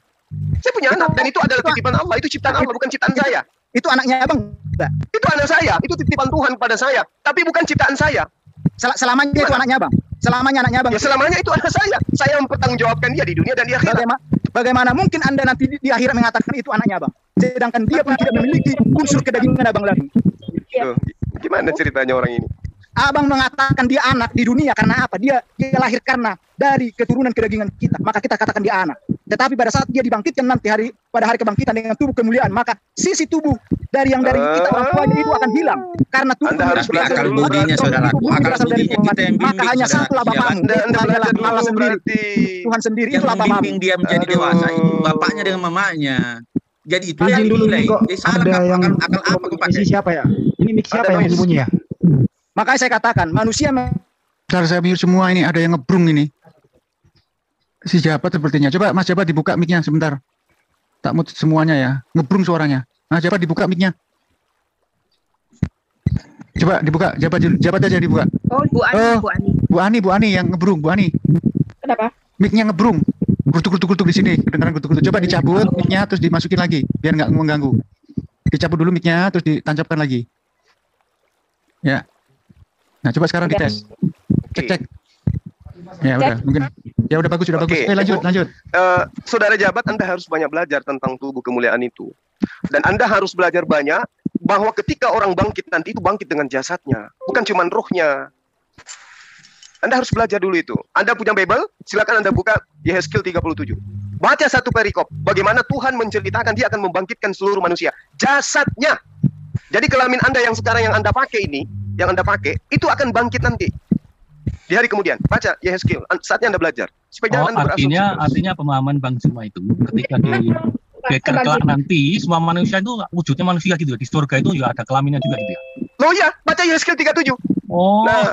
Saya punya anak, dan itu adalah titipan Allah, itu ciptaan Allah, bukan ciptaan saya. Itu anaknya Abang enggak? Itu anak saya, itu titipan Tuhan kepada saya, tapi bukan ciptaan saya. Selamanya itu anaknya Abang. Selamanya anaknya Abang. Ya selamanya itu anak saya. Saya mempertanggungjawabkan dia di dunia dan di akhirat. Bagaimana mungkin Anda nanti di akhirat mengatakan itu anaknya Abang? Sedangkan dia pun tidak memiliki unsur kedagingan Abang lagi. Gimana ceritanya orang ini? Abang mengatakan dia anak di dunia karena apa? Dia lahir karena dari keturunan kedagingan kita. Maka kita katakan dia anak. Tetapi pada saat dia dibangkitkan nanti pada hari kebangkitan dengan tubuh kemuliaan, maka sisi tubuh dari kita orang tuanya itu akan hilang. Karena tubuh Anda harus belajar dulu, saudara. Maka hanya satulah Bapamu. Anda adalah Allah sendiri. Tuhan sendiri itulah Bapamu. Membimbing dia menjadi dewasa itu bapaknya dengan mamanya. Jadi itu yang dulu dinilai. Kok ada yang akal apa kepakai? Siapa ya? Ini mic siapa yang bunyi ya? Makanya saya katakan manusia. Saya mute semua ini, ada yang ngebrung ini. Si Jabat sepertinya. Coba Mas Jabat dibuka mic-nya sebentar. Tak mute semuanya ya. Ngebrung suaranya. Mas Jabat dibuka mic-nya. Coba dibuka, Jabat aja dibuka. Oh, Bu Ani yang ngebrung, Bu Ani. Kenapa? Mic-nya ngebrung. Gutuk-gutuk di sini, kedengaran gutuk-gutuk. Coba dicabut mic-nya terus dimasukin lagi biar nggak mengganggu. Dicabut dulu mic-nya terus ditancapkan lagi. Ya. Nah, coba sekarang dites. Cek. Ya udah, mungkin ya udah bagus. Lanjut. Saudara Jabat, Anda harus banyak belajar tentang tubuh kemuliaan itu. Dan Anda harus belajar banyak bahwa ketika orang bangkit nanti itu bangkit dengan jasadnya, bukan cuma rohnya. Anda harus belajar dulu itu. Anda punya Bible, silakan Anda buka Yehezkiel 37. Baca satu perikop, bagaimana Tuhan menceritakan dia akan membangkitkan seluruh manusia. Jasadnya. Jadi kelamin Anda yang sekarang yang Anda pakai ini, yang Anda pakai, itu akan bangkit nanti. Di hari kemudian. Baca Yehezkiel, saatnya Anda belajar. Supaya jangan Anda artinya pemahaman Bang Zuma itu, ketika di kelak nanti, semua manusia itu wujudnya manusia gitu. Di surga itu juga ada kelaminnya juga gitu ya. Loh ya, baca Yehezkiel 37. Oh, nah.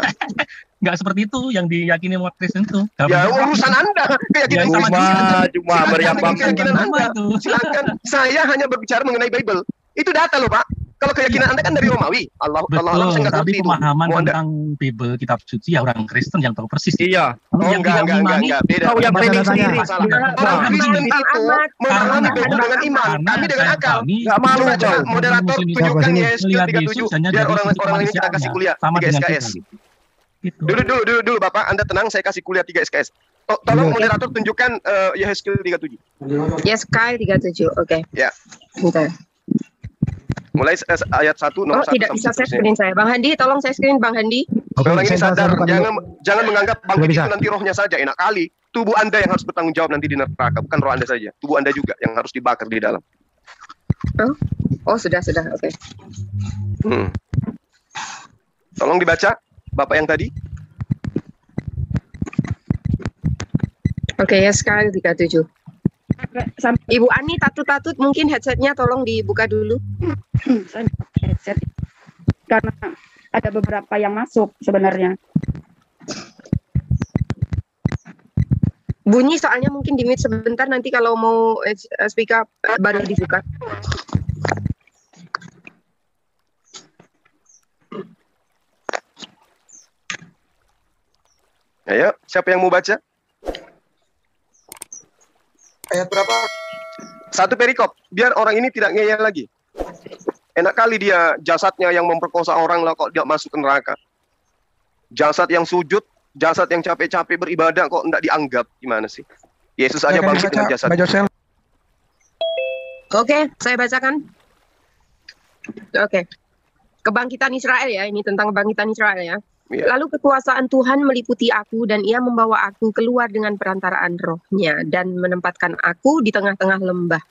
Nggak seperti itu yang diyakini umat Kristen itu. Ya urusan Anda, keyakinan cuma meriam keyakinan Anda. Silakan, saya hanya berbicara mengenai Bible. Itu data loh Pak. Kalau keyakinan Anda kan dari Romawi. Allah saya nggak ngerti pemahaman tentang Bible kitab suci ya orang Kristen yang tahu persis. Iya. Enggak. Beda. Kau yang framing sendiri. Orang Kristen itu memahami Bible dengan iman, kami dengan akal. Nggak malu kau. Moderator tunjukkan Yehezkiel 37 biar orang-orang ini kita kasih kuliah 3 SKS. Dulu Bapak, Anda tenang, saya kasih kuliah 3 SKS. Tolong moderator tunjukkan Yehezkiel 37. Yehezkiel 37, oke. Ya. Bentar. Mulai ayat 1 nomor 1 tidak bisa saya screen saya. Bang Handi, tolong saya screen Bang Handi. Orang ini sadar, jangan menganggap Bang Handi itu nanti rohnya saja, enak kali. Tubuh Anda yang harus bertanggung jawab nanti di neraka, bukan roh Anda saja. Tubuh Anda juga yang harus dibakar di dalam. Oh, sudah, oke. Tolong dibaca, Bapak yang tadi. Oke, Yehezkiel 37. Ibu Ani tatut mungkin headsetnya tolong dibuka dulu. Saya headset karena ada beberapa yang masuk sebenarnya. Bunyi soalnya mungkin di mute sebentar, nanti kalau mau speak up baru dibuka. Ayo, siapa yang mau baca? Ayat berapa? Satu perikop, biar orang ini tidak ngeyel lagi. Enak kali dia jasadnya yang memperkosa orang lah kok dia masuk ke neraka. Jasad yang sujud, jasad yang capek-capek beribadah kok tidak dianggap, gimana sih? Yesus aja bangkit dengan jasad. Oke, saya bacakan. Oke. Kebangkitan Israel ya, ini tentang kebangkitan Israel ya. Lalu kekuasaan Tuhan meliputi aku dan ia membawa aku keluar dengan perantaraan rohnya dan menempatkan aku di tengah-tengah lembah.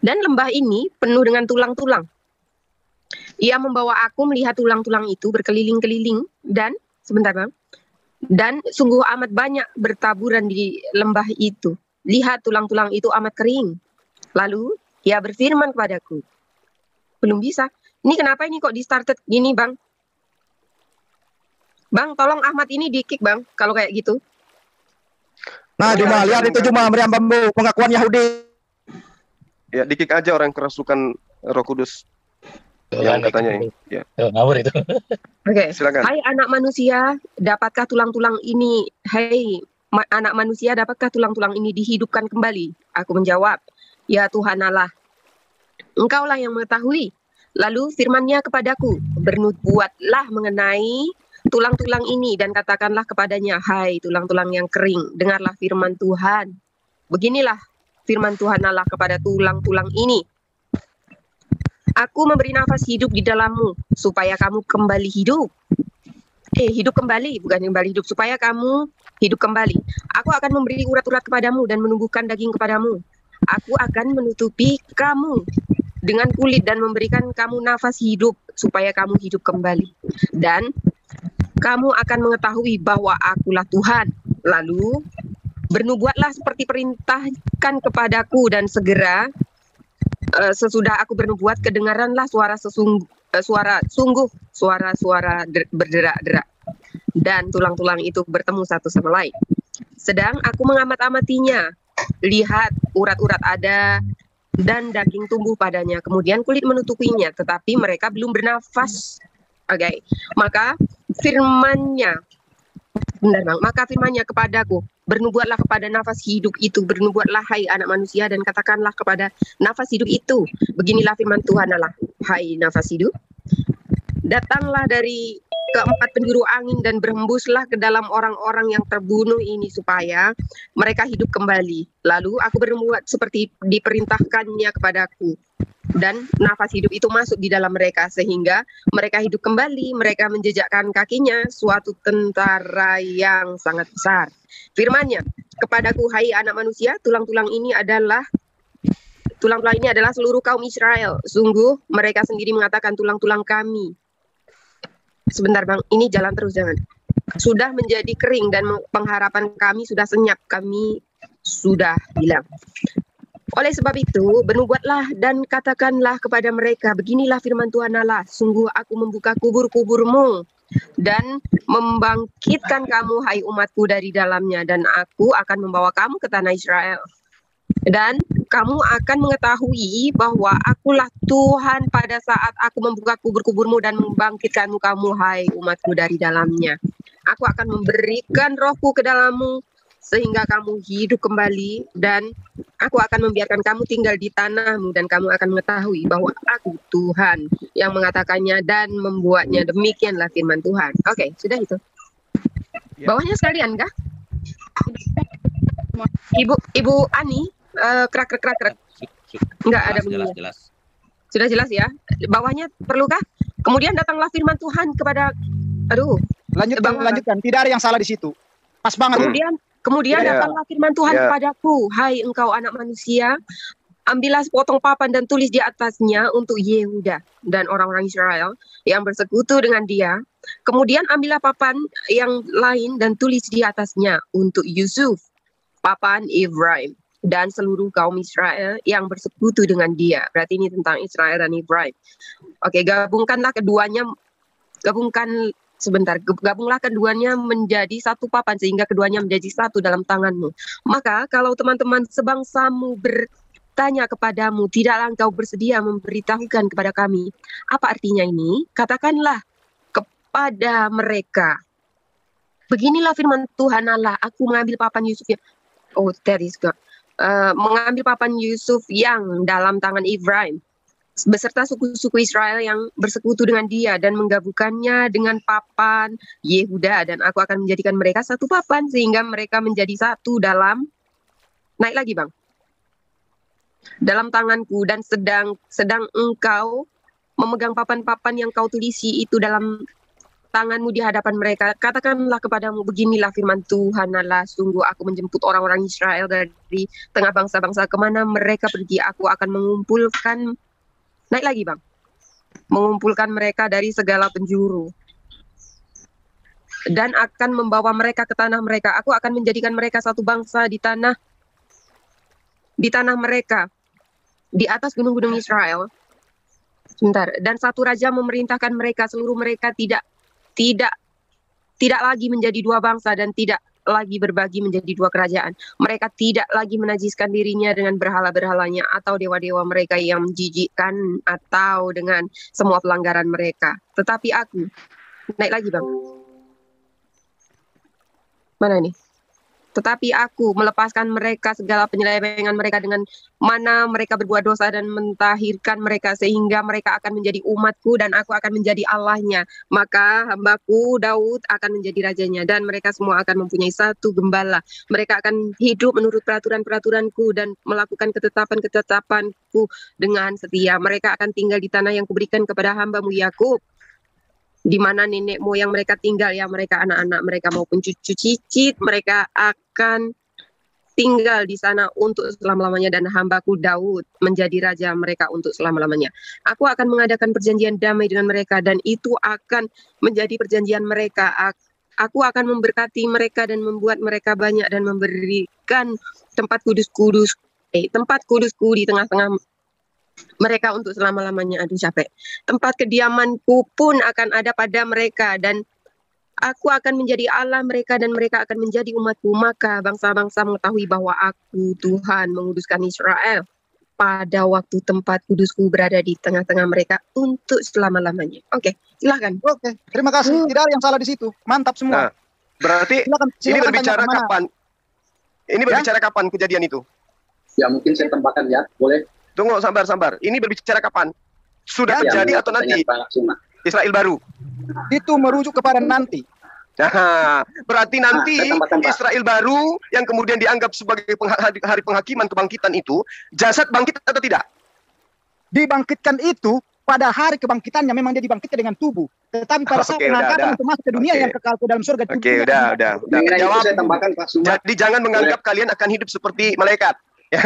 Dan lembah ini penuh dengan tulang-tulang. Ia membawa aku melihat tulang-tulang itu berkeliling-keliling dan, sebentar Bang, dan sungguh amat banyak bertaburan di lembah itu. Lihat tulang-tulang itu amat kering. Lalu ia berfirman kepadaku. Belum bisa. Ini kenapa ini kok di-started gini Bang? Bang, tolong Ahmad ini di-kick Bang, kalau kayak gitu. Nah, Juma, lihat itu Juma, meriam bambu, pengakuan Yahudi. Ya, di-kick aja orang kerasukan Roh Kudus. Yang katanya ini. Ya. Ngawur itu. Oke. Silakan. Hai anak manusia, dapatkah tulang-tulang ini? Hai anak manusia, dapatkah tulang-tulang ini dihidupkan kembali? Aku menjawab, ya Tuhan Allah. Engkaulah yang mengetahui. Lalu firman-Nya kepadaku, bernubuatlah mengenai tulang-tulang ini dan katakanlah kepadanya, hai tulang-tulang yang kering, dengarlah firman Tuhan. Beginilah firman Tuhan Allah kepada tulang-tulang ini. Aku memberi nafas hidup di dalammu, supaya kamu kembali hidup. Hidup kembali, bukan kembali hidup, supaya kamu hidup kembali. Aku akan memberi urat-urat kepadamu dan menumbuhkan daging kepadamu. Aku akan menutupi kamu dengan kulit dan memberikan kamu nafas hidup, supaya kamu hidup kembali. Dan kamu akan mengetahui bahwa akulah Tuhan. Lalu bernubuatlah seperti perintahkan kepadaku dan segera sesudah aku bernubuat kedengaranlah suara berderak-derak dan tulang-tulang itu bertemu satu sama lain. Sedang aku mengamat-amatinya, lihat urat-urat ada dan daging tumbuh padanya, kemudian kulit menutupinya, tetapi mereka belum bernafas. Oke, maka firman-Nya, maka firman-Nya kepadaku, bernubuatlah kepada nafas hidup itu, bernubuatlah hai anak manusia dan katakanlah kepada nafas hidup itu, beginilah firman Tuhan Allah, hai nafas hidup, datanglah dari keempat penjuru angin dan berhembuslah ke dalam orang-orang yang terbunuh ini supaya mereka hidup kembali. Lalu aku berbuat seperti diperintahkannya kepadaku. Dan nafas hidup itu masuk di dalam mereka sehingga mereka hidup kembali, mereka menjejakkan kakinya suatu tentara yang sangat besar. Firman-Nya, kepadaku hai anak manusia, tulang-tulang ini adalah seluruh kaum Israel. Sungguh mereka sendiri mengatakan tulang-tulang kami. Sebentar Bang, ini jalan terus jangan. Sudah menjadi kering dan pengharapan kami sudah senyap, kami sudah hilang. Oleh sebab itu, bernubuatlah dan katakanlah kepada mereka, beginilah firman Tuhan Allah, sungguh aku membuka kubur-kuburmu dan membangkitkan kamu, hai umatku, dari dalamnya, dan aku akan membawa kamu ke tanah Israel. Dan kamu akan mengetahui bahwa akulah Tuhan pada saat aku membuka kubur-kuburmu dan membangkitkanmu kamu, hai umatku, dari dalamnya. Aku akan memberikan rohku ke dalammu, sehingga kamu hidup kembali, dan aku akan membiarkan kamu tinggal di tanahmu, dan kamu akan mengetahui bahwa aku Tuhan yang mengatakannya dan membuatnya. Demikianlah firman Tuhan. Oke, sudah itu. Bawahnya sekalian kah? Ibu Ani, krak. Enggak ada bunyinya. Jelas. Sudah jelas ya? Bawahnya perlukah? Kemudian datanglah firman Tuhan kepada, lanjutkan. Tidak ada yang salah di situ. Pas banget. Kemudian datanglah firman Tuhan kepadaku, hai engkau anak manusia, ambillah sepotong papan dan tulis di atasnya untuk Yehuda dan orang-orang Israel yang bersekutu dengan dia. Kemudian ambillah papan yang lain dan tulis di atasnya untuk Yusuf, papan Efraim, dan seluruh kaum Israel yang bersekutu dengan dia. Berarti ini tentang Israel dan Efraim. Oke, gabunglah keduanya menjadi satu papan sehingga keduanya menjadi satu dalam tanganmu. Maka kalau teman-teman sebangsamu bertanya kepadamu, tidaklah engkau bersedia memberitahukan kepada kami apa artinya ini? Katakanlah kepada mereka, beginilah firman Tuhan Allah, aku mengambil papan Yusuf mengambil papan Yusuf yang dalam tangan Efraim beserta suku-suku Israel yang bersekutu dengan dia dan menggabungkannya dengan papan Yehuda, dan aku akan menjadikan mereka satu papan sehingga mereka menjadi satu dalam, naik lagi Bang, dalam tanganku, dan sedang engkau memegang papan-papan yang kau tulisi itu dalam tanganmu di hadapan mereka. Katakanlah kepadamu, beginilah firman Tuhan Allah, sungguh aku menjemput orang-orang Israel dari tengah bangsa-bangsa kemana mereka pergi, aku akan mengumpulkan, naik lagi Bang, mengumpulkan mereka dari segala penjuru dan akan membawa mereka ke tanah mereka. Aku akan menjadikan mereka satu bangsa di tanah mereka, di atas gunung-gunung Israel. Sebentar. Dan satu raja memerintahkan mereka, seluruh mereka tidak lagi menjadi dua bangsa dan tidak lagi berbagi menjadi dua kerajaan. Mereka tidak lagi menajiskan dirinya dengan berhala-berhalanya atau dewa-dewa mereka yang menjijikkan atau dengan semua pelanggaran mereka. Tetapi aku, naik lagi Bang. Mana nih? Tetapi aku melepaskan mereka segala penyelewengan mereka dengan mana mereka berbuat dosa dan mentahirkan mereka sehingga mereka akan menjadi umatku dan aku akan menjadi Allahnya. Maka hambaku Daud akan menjadi rajanya dan mereka semua akan mempunyai satu gembala. Mereka akan hidup menurut peraturan-peraturanku dan melakukan ketetapan-ketetapanku dengan setia. Mereka akan tinggal di tanah yang kuberikan kepada hambamu Yakub, di mana nenek moyang mereka tinggal, ya mereka anak-anak mereka maupun cucu cicit mereka akan tinggal di sana untuk selama-lamanya, dan hambaku Daud menjadi raja mereka untuk selama-lamanya. Aku akan mengadakan perjanjian damai dengan mereka dan itu akan menjadi perjanjian mereka. Aku akan memberkati mereka dan membuat mereka banyak dan memberikan tempat kudusku di tengah-tengah mereka untuk selama-lamanya. Aduh capek. Tempat kediamanku pun akan ada pada mereka dan aku akan menjadi Allah mereka dan mereka akan menjadi umatku. Maka bangsa-bangsa mengetahui bahwa aku Tuhan menguduskan Israel pada waktu tempat kudusku berada di tengah-tengah mereka untuk selama-lamanya. Oke, silakan. Oke, terima kasih. Tidak ada yang salah di situ. Mantap semua. Nah, berarti ini berbicara kapan? Ini berbicara kapan kejadian itu? Ya mungkin saya tambahkan ya, boleh. Tunggu, sabar. Ini berbicara kapan? Sudah terjadi atau nanti? Israel baru. Itu merujuk kepada nanti. Nah, berarti nanti saya tambahkan, Pak. Israel baru yang kemudian dianggap sebagai hari penghakiman kebangkitan itu, jasad bangkit atau tidak? Dibangkitkan itu pada hari kebangkitannya memang dia dibangkitkan dengan tubuh. Tetapi pada saat pengangkatan untuk masuk ke dunia yang kekal ke dalam surga. Oke, udah. Jawab. Saya tambahkan, Pak Suma. Jadi jangan menganggap kalian akan hidup seperti malaikat. Ya,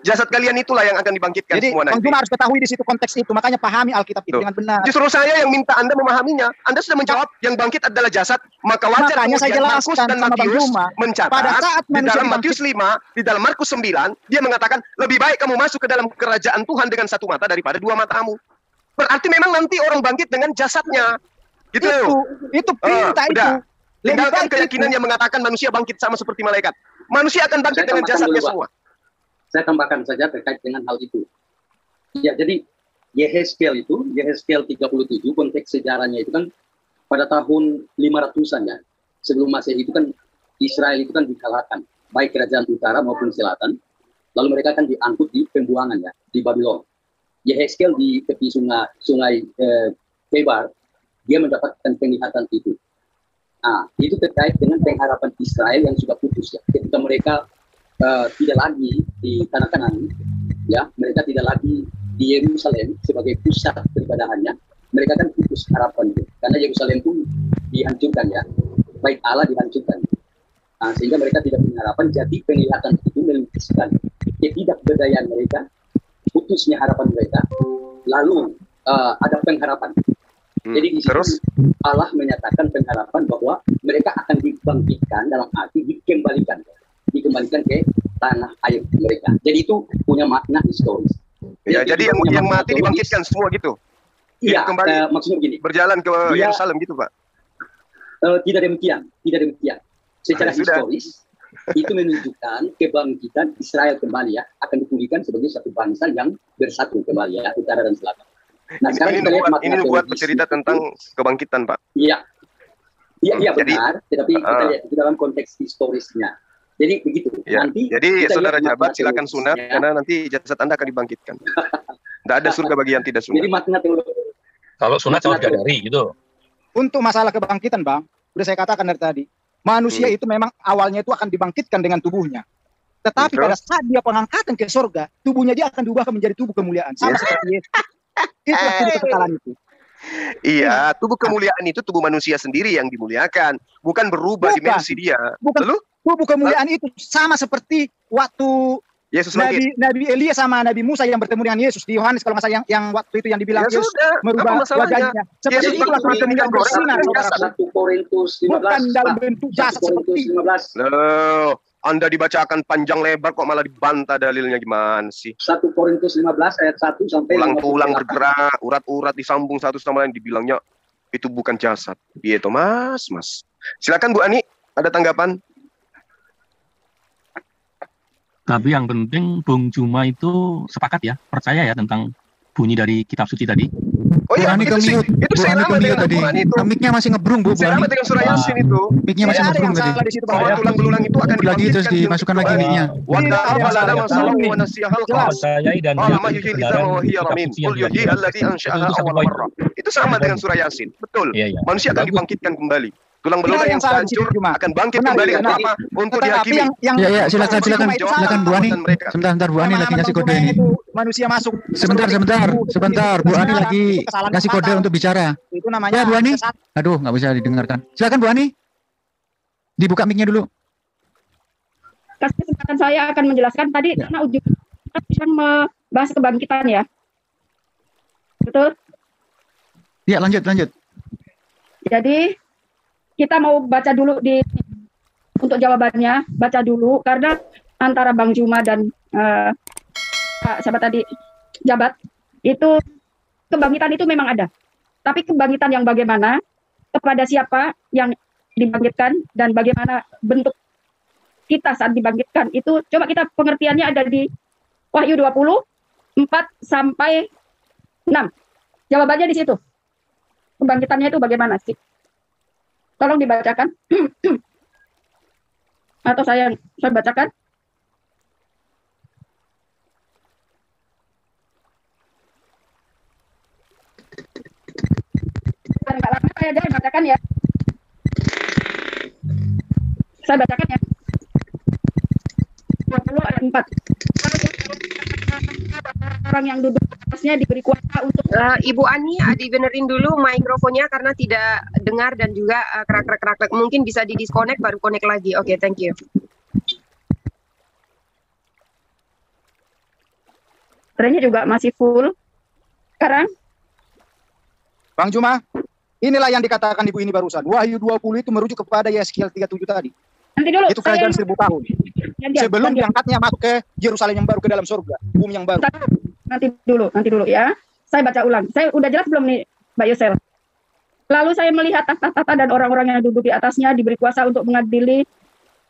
jasad kalian itulah yang akan dibangkitkan Jadi, semua nanti. Bang Juma harus ketahui di situ konteks itu. Makanya pahami Alkitab itu dengan benar. Justru saya yang minta Anda memahaminya. Anda sudah menjawab yang bangkit adalah jasad. Maka wajar Makanya saya kemudian Markus jelaskan dan sama Bang Matius Juma, mencatat pada saat di manusia dalam dibangkit- Matius 5, di dalam Markus 9, dia mengatakan lebih baik kamu masuk ke dalam kerajaan Tuhan dengan satu mata daripada dua matamu. Berarti memang nanti orang bangkit dengan jasadnya. Gitu. Itu perintah itu. Udah. Tinggalkan Lebih baik keyakinan itu. yang mengatakan manusia bangkit sama seperti malaikat. Manusia akan bangkit Saya dengan tambahkan jasadnya dulu, Pak. semua. Saya tambahkan saja terkait dengan hal itu. Ya, jadi Yehezkiel 37 konteks sejarahnya itu kan pada tahun 500-an ya. Sebelum Masehi itu kan Israel itu kan dikalahkan, baik kerajaan utara maupun selatan. Lalu mereka kan diangkut di pembuangan ya, di Babylon. Yehezkiel di tepi sungai Kebar, dia mendapatkan penglihatan itu. Nah, itu terkait dengan pengharapan Israel yang sudah putus ya. Ketika mereka tidak lagi di tanah Kanaan, ya, mereka tidak lagi di Yerusalem sebagai pusat peribadahannya, mereka kan putus harapan itu. Karena Yerusalem pun dihancurkan ya, baik Allah dihancurkan. Nah, sehingga mereka tidak punya harapan, jadi penglihatan itu melukiskan ketidakberdayaan mereka, putusnya harapan mereka, lalu ada pengharapan. Jadi di situ Allah menyatakan pengharapan bahwa mereka akan dibangkitkan dalam arti dikembalikan ke tanah air mereka. Jadi itu punya makna historis. Ya, jadi yang mati dibangkitkan semua gitu. Iya, kembali maksudnya begini. Berjalan ke Yerusalem gitu, Pak. Tidak demikian. Secara historis itu menunjukkan kebangkitan Israel kembali ya, akan dipulihkan sebagai satu bangsa yang bersatu kembali ya, utara dan selatan. Nah, sekarang kita lihat ini buat bercerita tentang kebangkitan, Pak. Iya. Iya benar, tetapi kita lihat itu dalam konteks historisnya. Jadi begitu. Ya. Nanti jadi saudara Jabat silakan sunat karena nanti jasad Anda akan dibangkitkan. Tidak ada surga bagi yang tidak sunat. Jadi makna teologi. Kalau sunat harus dari gitu. Untuk masalah kebangkitan, Bang, sudah saya katakan dari tadi, manusia itu memang awalnya itu akan dibangkitkan dengan tubuhnya. Tetapi pada saat dia pengangkatan ke surga, tubuhnya dia akan diubah menjadi tubuh kemuliaan, sama seperti Yesus. Itulah tubuh kekekalan itu. Iya, tubuh kemuliaan itu tubuh manusia sendiri yang dimuliakan, bukan berubah dimensi dia. Bukan. Tubuh kemuliaan itu sama seperti waktu Yesus Nabi Elia sama Nabi Musa yang bertemu dengan Yesus di Yohanes kalau nggak salah yang waktu itu yang dibilang Yesus merubah wajahnya. Seperti itu tubuh kemuliaan bersinar. 1 Korintus 15. Bukan dalam bentuk jasad seperti itu. Loh, Anda dibacakan panjang lebar kok malah dibantah dalilnya gimana sih? 1 Korintus 15 ayat 1 sampai tulang bergerak, urat-urat disambung satu sama lain dibilangnya itu bukan jasad. Iya, Mas. Silakan Bu Ani, ada tanggapan? Tapi yang penting Bung Juma itu sepakat ya, percaya ya tentang bunyi dari kitab suci tadi. Oh iya, itu saya sama dengan tadi. Mic-nya masih ngebrung, Bu. Saya sama dengan surah Yasin itu. Mic-nya masih ngebrung tadi. Tulang belulang itu akan lagi terus dimasukkan lagi mic-nya. Itu sama dengan surah Yasin. Betul. Manusia akan dibangkitkan kembali. Tulang belulang yang hancur akan bangkit kembali untuk apa? Untuk dihakimi. Ya, silakan Bu Ani. Sebentar Bu Ani lagi ngasih kode ini. Manusia masuk. Sebentar Bu Ani lagi ngasih kode untuk bicara. Itu namanya. Ya Bu Ani. Aduh, nggak bisa didengarkan. Silakan Bu Ani. Dibuka mic-nya dulu. Kesempatan saya akan menjelaskan tadi karena ujung bisa membahas kebangkitan ya. Betul? Ya, lanjut. Jadi kita mau baca dulu untuk jawabannya, baca dulu karena antara Bang Juma dan siapa tadi Jabat itu kebangkitan itu memang ada. Tapi kebangkitan yang bagaimana, kepada siapa yang dibangkitkan dan bagaimana bentuk kita saat dibangkitkan itu coba kita pengertiannya ada di Wahyu 20 4 sampai 6. Jawabannya di situ. Kebangkitannya itu bagaimana sih? Tolong dibacakan. Atau saya bacakan. Saya aja bacakan ya. Saya bacakan ya. 20 ayat 4. Orang yang duduk atasnya diberi kuasa untuk Ibu Ani, dibenerin dulu mikrofonnya karena tidak dengar dan juga kerak-kerak. Mungkin bisa di-disconnect baru connect lagi. Oke, thank you. Trennya juga masih full. Sekarang Bang Juma, inilah yang dikatakan Ibu ini barusan. Wahyu 20 itu merujuk kepada Yeskiel 37 tadi. Nanti dulu. Itu kerajaan 1000 tahun. Sebelum diangkatnya masuk ke Yerusalem yang baru, ke dalam surga, bumi yang baru. Nanti dulu ya. Saya baca ulang. Saya udah jelas belum nih, Mbak Yosel? Lalu saya melihat tahta-tahta dan orang-orang yang duduk di atasnya diberi kuasa untuk mengadili.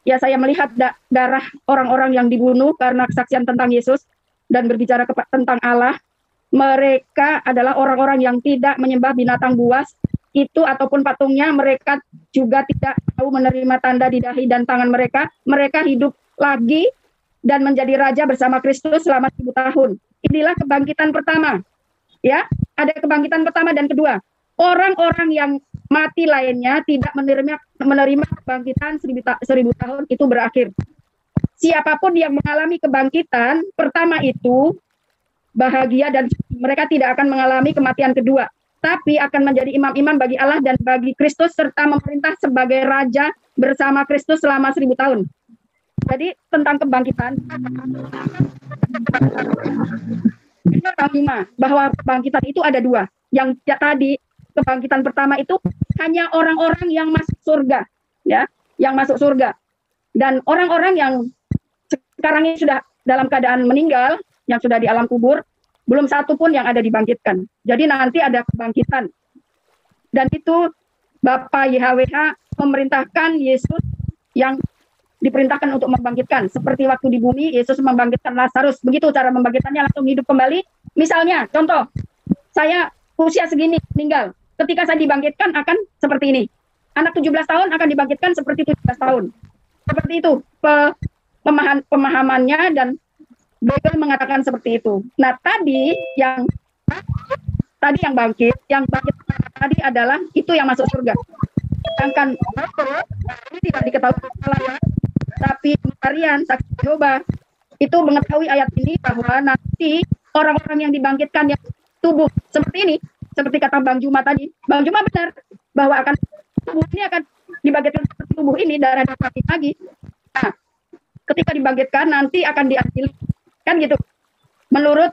Ya, saya melihat darah orang-orang yang dibunuh karena kesaksian tentang Yesus dan berbicara tentang Allah. Mereka adalah orang-orang yang tidak menyembah binatang buas itu ataupun patungnya. Mereka juga tidak mau menerima tanda di dahi dan tangan mereka. Mereka hidup lagi dan menjadi raja bersama Kristus selama 1000 tahun. Inilah kebangkitan pertama. Ya, ada kebangkitan pertama dan kedua. Orang-orang yang mati lainnya tidak menerima kebangkitan 1000 tahun itu berakhir. Siapapun yang mengalami kebangkitan pertama itu bahagia dan mereka tidak akan mengalami kematian kedua, tapi akan menjadi imam-imam bagi Allah dan bagi Kristus serta memerintah sebagai raja bersama Kristus selama 1000 tahun. Jadi tentang kebangkitan, bahwa kebangkitan itu ada dua. Yang tadi kebangkitan pertama itu hanya orang-orang yang masuk surga, ya, yang masuk surga. Dan orang-orang yang sekarang ini sudah dalam keadaan meninggal, yang sudah di alam kubur, belum satu pun yang ada dibangkitkan. Jadi nanti ada kebangkitan. Dan itu Bapak YHWH memerintahkan Yesus yang diperintahkan untuk membangkitkan. Seperti waktu di bumi, Yesus membangkitkan Lazarus. Begitu cara membangkitkannya, langsung hidup kembali. Misalnya, contoh, saya usia segini meninggal. Ketika saya dibangkitkan akan seperti ini. Anak 17 tahun akan dibangkitkan seperti 17 tahun. Seperti itu pemahamannya dan Bible mengatakan seperti itu. Nah, tadi yang bangkit tadi adalah itu yang masuk surga. Sedangkan ini tidak diketahui tapi Marian saksi Yehova itu mengetahui ayat ini bahwa nanti orang-orang yang dibangkitkan yang tubuh seperti ini, seperti kata Bang Juma tadi. Bang Juma benar bahwa tubuh ini akan dibangkitkan seperti tubuh ini, darah lagi. Nah, ketika dibangkitkan nanti akan diadili, kan gitu. Menurut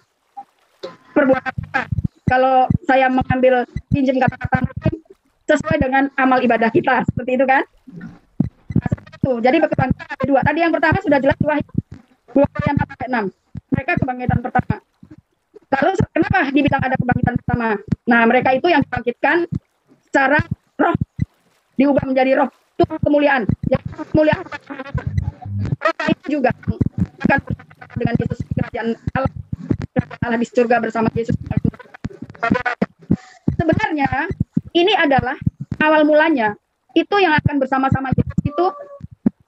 perbuatan kita. Kalau saya mengambil pinjam kata-kata sesuai dengan amal ibadah kita, seperti itu kan? Jadi kebangkitan kedua. Tadi yang pertama sudah jelas Wahyu 2:4-6. Mereka kebangkitan pertama. Lalu kenapa dibilang ada kebangkitan pertama? Nah, mereka itu yang dibangkitkan secara roh, diubah menjadi roh, itu kemuliaan. Yang kemuliaan itu juga akan dengan Yesus di kerajaan Allah di surga bersama Yesus. Sebenarnya ini adalah awal mulanya. Itu yang akan bersama-sama Yesus itu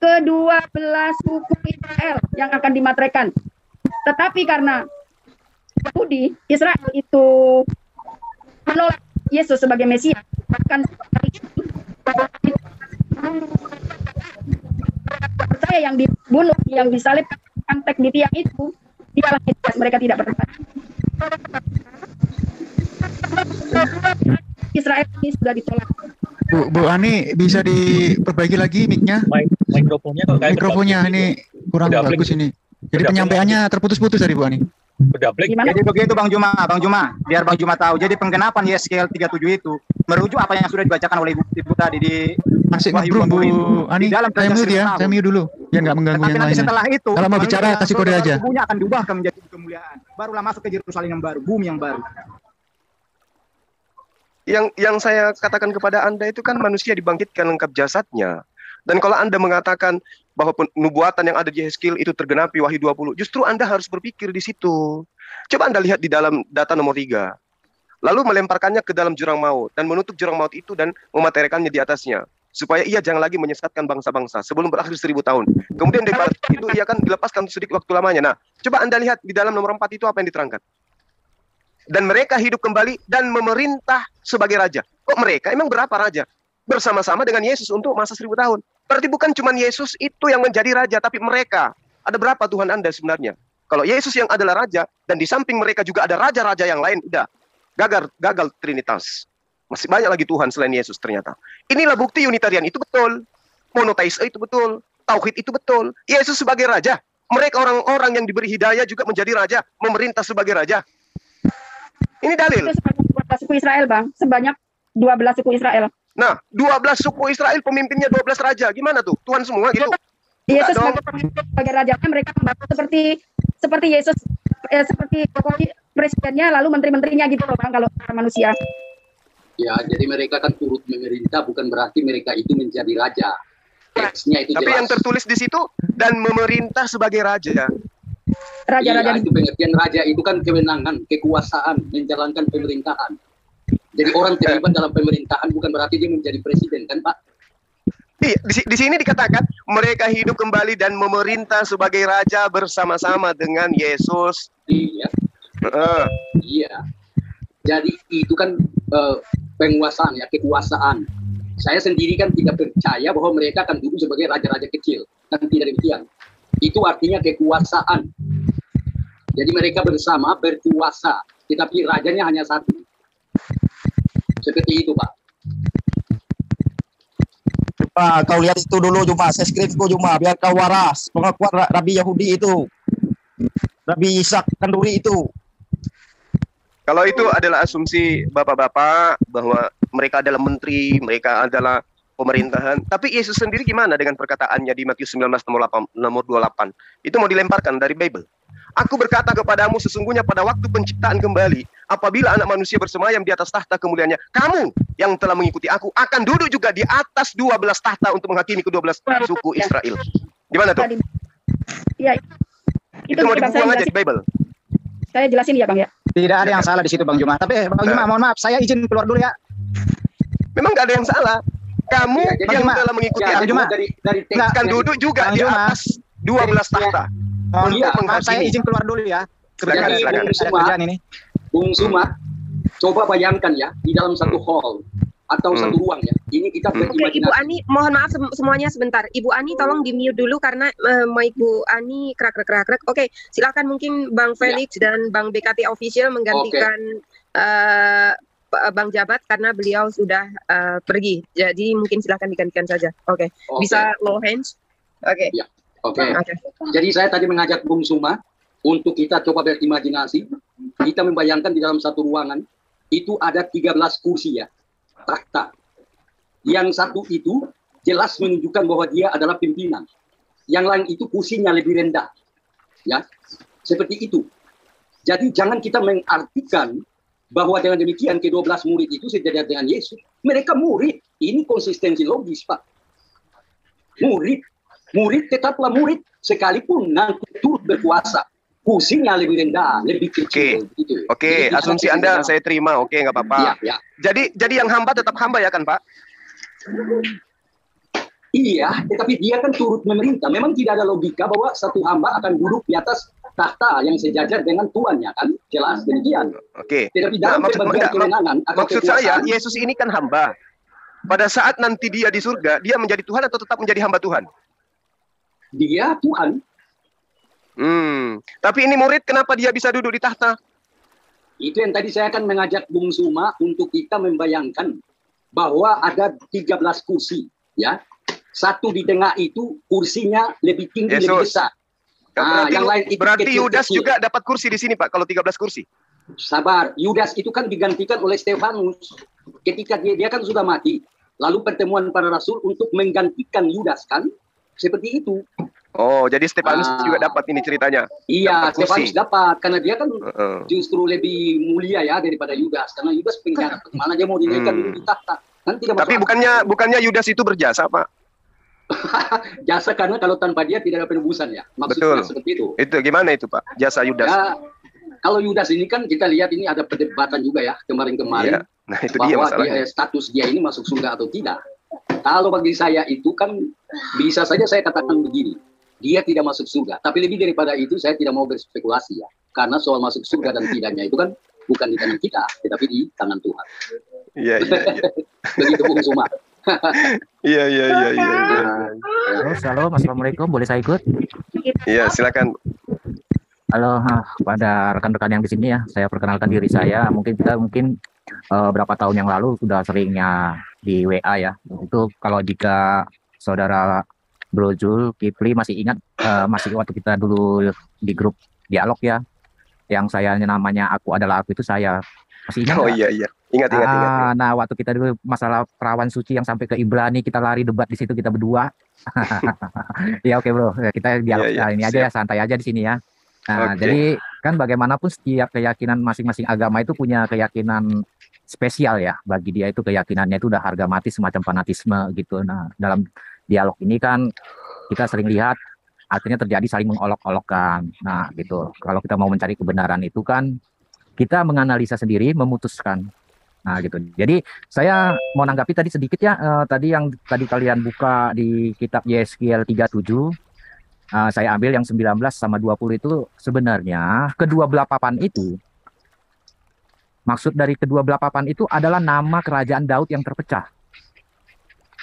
ke-12 suku Israel yang akan dimateraikan. Tetapi karena Yahudi, Israel itu menolak Yesus sebagai Mesias, bahkan percaya yang dibunuh, yang disalibkan, antek di tiang itu, dialah Mesias, mereka tidak percaya. Israel ini sudah ditolak. Bu Ani, bisa diperbaiki lagi mic-nya? Mikrofonnya ini kurang bagus ini. Jadi penyampaiannya terputus-putus dari Bu Ani. Jadi begitu Bang Juma, biar Bang Juma tahu. Jadi penggenapan Yeskiel 37 itu merujuk apa yang sudah dibacakan oleh Ibu tadi di masih ngobrol Bu Ani. Saya mute dulu, biar nggak mengganggu yang lainnya. Setelah itu, kalau mau bicara kasih kode aja. Tubuhnya akan diubahkan menjadi kemuliaan. Barulah masuk ke Yerusalem yang baru, bumi yang baru. Yang saya katakan kepada Anda itu kan manusia dibangkitkan lengkap jasadnya. Dan kalau Anda mengatakan bahwa nubuatan yang ada di Yeskiel itu tergenapi Wahyu 20, justru Anda harus berpikir di situ. Coba Anda lihat di dalam data nomor 3. Lalu melemparkannya ke dalam jurang maut dan menutup jurang maut itu dan mematerikannya di atasnya. Supaya ia jangan lagi menyesatkan bangsa-bangsa sebelum berakhir 1000 tahun. Kemudian dari barat itu ia akan dilepaskan sedikit waktu lamanya. Nah, coba Anda lihat di dalam nomor 4 itu apa yang diterangkan. dan mereka hidup kembali dan memerintah sebagai raja. Kok mereka? Emang berapa raja? Bersama-sama dengan Yesus untuk masa 1000 tahun. Berarti bukan cuma Yesus itu yang menjadi raja, tapi mereka. Ada berapa Tuhan Anda sebenarnya? Kalau Yesus yang adalah raja, dan di samping mereka juga ada raja-raja yang lain, udah. Gagal Trinitas. Masih banyak lagi Tuhan selain Yesus ternyata. Inilah bukti Unitarian itu betul. Monoteisme itu betul. Tauhid itu betul. Yesus sebagai raja. Mereka orang-orang yang diberi hidayah juga menjadi raja. Memerintah sebagai raja. Ini dalil. Itu sebanyak 12 suku Israel, Bang. Sebanyak 12 suku Israel. Nah, 12 suku Israel pemimpinnya 12 raja. Gimana tuh? Tuhan semua gitu? Yesus sebagai raja, mereka membantu seperti Yesus, seperti pokoknya presidennya lalu menteri-menterinya gitu loh, Bang, kalau manusia. Ya, jadi mereka kan turut memerintah, bukan berarti mereka itu menjadi raja. Teksnya itu tapi jelas. Yang tertulis di situ dan memerintah sebagai raja. Raja-raja itu pengertian raja itu kan kewenangan, kekuasaan, menjalankan pemerintahan. Jadi orang terlibat dalam pemerintahan bukan berarti dia menjadi presiden, kan Pak? Iya, di sini dikatakan mereka hidup kembali dan memerintah sebagai raja bersama-sama dengan Yesus. Iya. Iya. Jadi itu kan penguasaan ya, kekuasaan. Saya sendiri kan tidak percaya bahwa mereka akan duduk sebagai raja-raja kecil. Kan tidak demikian. Itu artinya kekuasaan. Jadi mereka bersama berkuasa, tetapi rajanya hanya satu. Seperti itu, Pak. Pak, kau lihat itu dulu cuma, saya skripku cuma, biar kau waras. Pengakuan Rabi Yahudi itu. Rabi Ishak Kanduri itu. Kalau itu adalah asumsi bapak-bapak bahwa mereka adalah menteri, mereka adalah pemerintahan. Tapi Yesus sendiri gimana dengan perkataannya di Matius 19 nomor 28? Itu mau dilemparkan dari Bible. Aku berkata kepadamu sesungguhnya pada waktu penciptaan kembali, apabila anak manusia bersemayam di atas tahta kemuliaannya, kamu yang telah mengikuti aku akan duduk juga di atas 12 tahta untuk menghakimi ke-12 suku Israel. Gimana tuh? Iya. Itu mau dibuang aja di Bible. Saya jelasin ya, Bang ya. Tidak ada yang salah di situ, Bang Juma. Tapi Bang Juma, mohon maaf, saya izin keluar dulu ya. Memang nggak ada yang salah. Kamu yang telah mengikuti aku dari akan duduk juga di atas 12 tahta. Maaf, saya izin keluar dulu ya. Silakan. Bung Suma, coba bayangkan ya, di dalam satu hall atau satu ruang ya. Ini kita berimajinasi. Ibu Ani, mohon maaf semuanya sebentar. Ibu Ani tolong di mute dulu karena mic Bu Ani krak. Oke, silakan mungkin Bang Felix dan Bang BKT Official menggantikan Bang Jabat karena beliau sudah pergi. Jadi mungkin silakan digantikan saja. Oke. Bisa low hands. Oke. Ya. Oke. Jadi saya tadi mengajak Bung Suma untuk kita coba berimajinasi. Kita membayangkan di dalam satu ruangan itu ada 13 kursi ya, takhta. Yang satu itu jelas menunjukkan bahwa dia adalah pimpinan. Yang lain itu kursinya lebih rendah. Ya. Seperti itu. Jadi jangan kita mengartikan bahwa dengan demikian ke-12 murid itu sejajar dengan Yesus. Mereka murid. Ini konsistensi logis, Pak. Murid tetaplah murid sekalipun nanti turut berkuasa. Kursinya lebih rendah, lebih kecil. Oke, asumsi Anda saya terima. Oke, nggak apa-apa. Ya. Jadi yang hamba tetap hamba ya kan, Pak? Iya, tetapi dia kan turut memerintah. Memang tidak ada logika bahwa satu hamba akan duduk di atas tahta yang sejajar dengan tuannya, kan? Jelas demikian. Oke. Tetapi dalam pembagian kewenangan maksud saya, Yesus ini kan hamba. Pada saat nanti dia di surga, dia menjadi Tuhan atau tetap menjadi hamba Tuhan? Dia Tuhan. Tapi ini murid, kenapa dia bisa duduk di tahta? Itu yang tadi saya akan mengajak Bung Suma untuk kita membayangkan bahwa ada 13 kursi, ya. Satu di tengah itu kursinya lebih tinggi, lebih besar. Yang lain itu berarti Yudas juga dapat kursi di sini, Pak, kalau 13 kursi. Sabar, Yudas itu kan digantikan oleh Stefanus. Ketika dia kan sudah mati, lalu pertemuan para rasul untuk menggantikan Yudas, kan? Seperti itu. Oh, jadi Stefanus juga dapat ini ceritanya. Iya, Stefanus dapat karena dia kan justru lebih mulia ya daripada Yudas, karena Yudas pengkhianat. Mana dia mau dinaikkan dulu di tahta? Kan tidak. Tapi bukannya Yudas itu berjasa, Pak? Jasa karena kalau tanpa dia tidak ada penebusan ya. Maksudnya seperti itu. Itu gimana itu, Pak? Jasa Yudas. Ya, kalau Yudas ini kan kita lihat ini ada perdebatan juga ya kemarin-kemarin. Iya. Nah, itu bahwa dia status dia ini masuk surga atau tidak. Kalau bagi saya itu kan bisa saja saya katakan begini. Dia tidak masuk surga. Tapi lebih daripada itu saya tidak mau berspekulasi ya. Karena soal masuk surga dan tidaknya itu kan bukan di tangan kita, tetapi di tangan Tuhan. Iya, iya, iya. Begitu Bung Zuma. Iya, iya, iya, iya. Halo, Assalamualaikum, boleh saya ikut? Iya, silakan. Halo, pada rekan-rekan yang di sini ya, saya perkenalkan diri saya. Mungkin kita berapa tahun yang lalu sudah seringnya di WA ya. Itu kalau jika saudara Bro Jul, Kipli masih ingat, masih waktu kita dulu di grup dialog ya, yang saya namanya Aku Adalah Aku itu saya masih ingat. Oh iya, iya. Ingat. Nah, waktu kita dulu masalah perawan suci yang sampai ke Ibrani, kita lari debat di situ kita berdua. Ya oke bro, kita dialog ini aja ya, santai aja di sini ya. Nah, jadi kan bagaimanapun setiap keyakinan masing-masing agama itu punya keyakinan spesial ya. Bagi dia itu keyakinannya itu udah harga mati, semacam fanatisme gitu. Nah, dalam dialog ini kan kita sering lihat akhirnya terjadi saling mengolok-olokkan. Nah, gitu. Kalau kita mau mencari kebenaran itu kan kita menganalisa sendiri, memutuskan. Nah, gitu. Jadi saya mau nanggapi tadi sedikit ya. Tadi yang tadi kalian buka di kitab Yeskiel 37. Saya ambil yang 19 sama 20 itu sebenarnya kedua belah papan itu, maksud dari kedua belah papan itu adalah nama kerajaan Daud yang terpecah.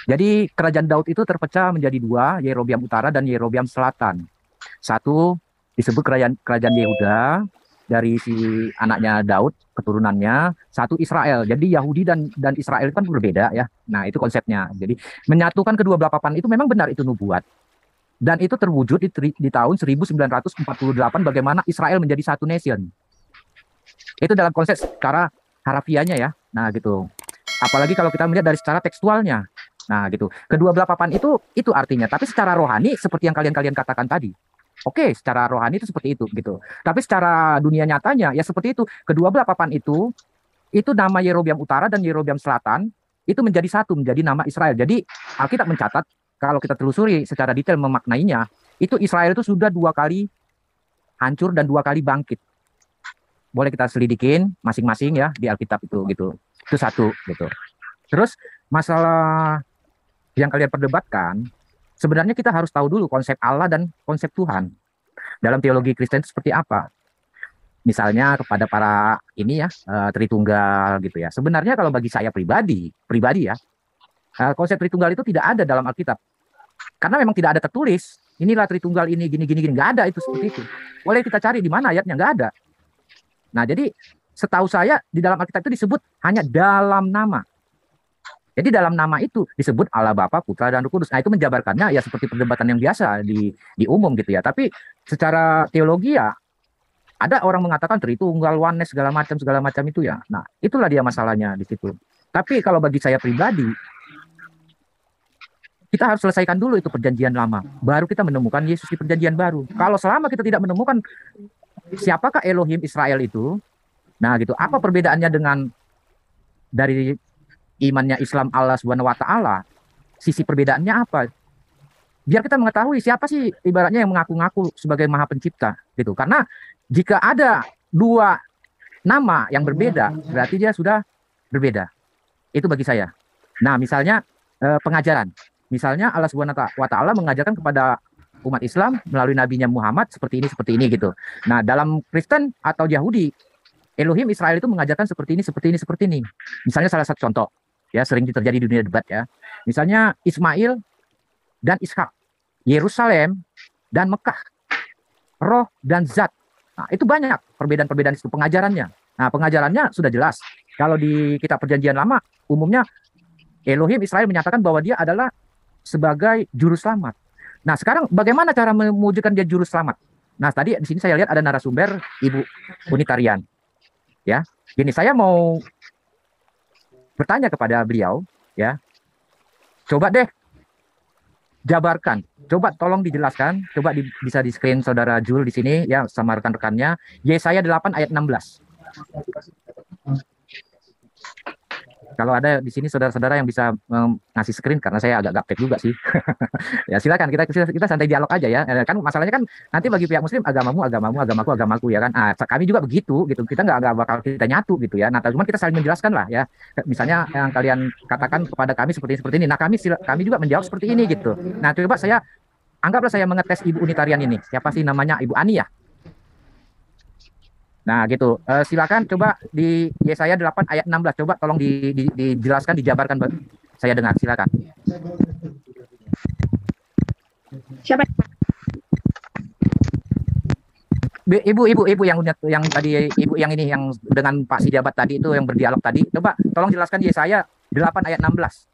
Jadi kerajaan Daud itu terpecah menjadi dua, Yerobeam Utara dan Yerobeam Selatan. Satu disebut kerajaan Yehuda dari si anaknya Daud, keturunannya. Satu Israel. Jadi Yahudi dan Israel kan berbeda ya. Nah itu konsepnya. Jadi menyatukan kedua belah papan itu memang benar itu nubuat. Dan itu terwujud di tahun 1948 bagaimana Israel menjadi satu nation. Itu dalam konsep secara harafiahnya ya. Nah gitu. Apalagi kalau kita melihat dari secara tekstualnya. Nah gitu. Kedua belah papan itu artinya. Tapi secara rohani seperti yang kalian katakan tadi. Oke, secara rohani itu seperti itu gitu. Tapi secara dunia nyatanya ya seperti itu. Kedua belah papan itu nama Yerobeam Utara dan Yerobeam Selatan itu menjadi satu, menjadi nama Israel. Jadi Alkitab mencatat kalau kita telusuri secara detail memaknainya, itu Israel itu sudah 2 kali hancur dan 2 kali bangkit. Boleh kita selidikin masing-masing ya di Alkitab itu gitu. Itu satu gitu. Terus masalah yang kalian perdebatkan, sebenarnya kita harus tahu dulu konsep Allah dan konsep Tuhan. Dalam teologi Kristen itu seperti apa? Misalnya kepada para ini ya, Tritunggal gitu ya. Sebenarnya kalau bagi saya pribadi ya, konsep Tritunggal itu tidak ada dalam Alkitab. Karena memang tidak ada tertulis, inilah Tritunggal ini, gini, nggak ada itu seperti itu. Boleh kita cari di mana ayatnya, nggak ada. Nah, jadi setahu saya di dalam Alkitab itu disebut hanya dalam nama. Jadi dalam nama itu disebut Allah Bapa, Putra, dan Roh Kudus. Nah, itu menjabarkannya ya seperti perdebatan yang biasa di umum gitu ya. Tapi secara teologi ya, ada orang mengatakan Tritunggal, oneness, segala macam itu ya. Nah, itulah dia masalahnya di situ. Tapi kalau bagi saya pribadi, kita harus selesaikan dulu itu perjanjian lama. Baru kita menemukan Yesus di perjanjian baru. Kalau selama kita tidak menemukan siapakah Elohim Israel itu, nah gitu, apa perbedaannya dengan dari imannya Islam Allah Subhanahu wa taala? Sisi perbedaannya apa? Biar kita mengetahui siapa sih ibaratnya yang mengaku-ngaku sebagai Maha Pencipta gitu. Karena jika ada 2 nama yang berbeda, berarti dia sudah berbeda. Itu bagi saya. Nah, misalnya pengajaran. Misalnya Allah Subhanahu wa taala mengajarkan kepada umat Islam melalui nabinya Muhammad seperti ini gitu. Nah, dalam Kristen atau Yahudi, Elohim Israel itu mengajarkan seperti ini. Misalnya salah satu contoh ya, sering terjadi di dunia debat ya. Misalnya Ismail dan Ishak, Yerusalem dan Mekah, roh dan zat. Nah, itu banyak perbedaan-perbedaan itu pengajarannya. Nah, pengajarannya sudah jelas. Kalau di kitab perjanjian lama umumnya Elohim Israel menyatakan bahwa dia adalah sebagai juru selamat. Nah, sekarang bagaimana cara mewujudkan dia juru selamat? Nah, tadi di sini saya lihat ada narasumber Ibu Unitarian. Ya. Gini, saya mau bertanya kepada beliau, ya. Coba deh jabarkan. Coba tolong dijelaskan, coba bisa di screen saudara Jul di sini ya sama rekan-rekannya. Yesaya 8 ayat 16. Kalau ada di sini saudara-saudara yang bisa ngasih screen, karena saya agak gaptek juga sih. Ya silakan, kita santai dialog aja ya. Kan masalahnya kan nanti bagi pihak Muslim agamamu, agamaku ya kan. Kami juga begitu gitu. Kita nggak bakal kita nyatu gitu ya. Nah, cuman kita saling menjelaskan lah ya. Misalnya yang kalian katakan kepada kami seperti ini. Nah, kami juga menjawab seperti ini gitu. Nah, coba anggaplah saya mengetes Ibu Unitarian ini. Siapa sih namanya? Ibu Ani ya? Nah, gitu. Silakan coba di Yesaya 8 ayat 16. Coba tolong dijelaskan, dijabarkan. Saya dengar, silakan. Siapa? Ibu yang tadi, ibu yang ini yang dengan Pak Sijabat tadi itu yang berdialog tadi. Coba tolong jelaskan Yesaya 8 ayat 16.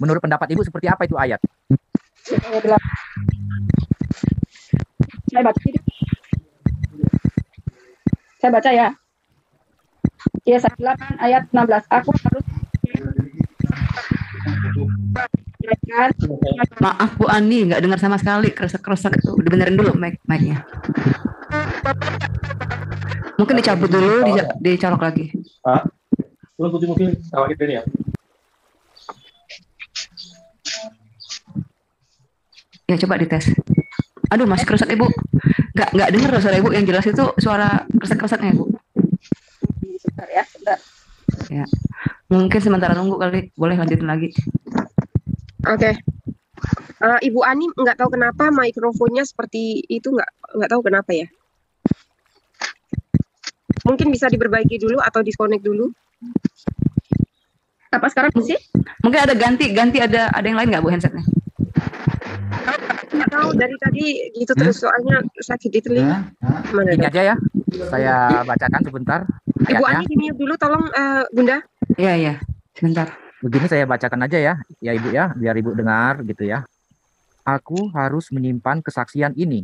Menurut pendapat Ibu seperti apa itu ayat? Saya baca. Saya baca ya. Yesaya 8 ayat 16. Aku harus Maaf Bu Ani, nggak dengar sama sekali, keresek-keresek itu. Dibenerin dulu mic-nya. Mungkin dicabut dulu, dicolok lagi. Belum putih mungkin awak ini ya. Ya coba dites. Aduh masih keresek Ibu. Nggak dengar loh suara Ibu, yang jelas itu suara keresek-kereseknya Ibu. Sebentar ya, sebentar. Ya. Mungkin sementara nunggu kali, boleh lanjutin lagi. Oke. Ibu Ani nggak tahu kenapa mikrofonnya seperti itu, nggak tahu kenapa ya. Mungkin bisa diperbaiki dulu atau disconnect dulu. Apa sekarang sih? Mungkin ada ganti ada yang lain nggak Bu handsetnya? Nggak tahu dari tadi gitu terus, soalnya sakit di telinga. Mana Ini aja ya. Saya bacakan sebentar. Ibu ayatnya. Ani di-mute dulu tolong, Bunda. Iya, sebentar. Begini saya bacakan aja ya Ibu ya, biar Ibu dengar gitu ya. Aku harus menyimpan kesaksian ini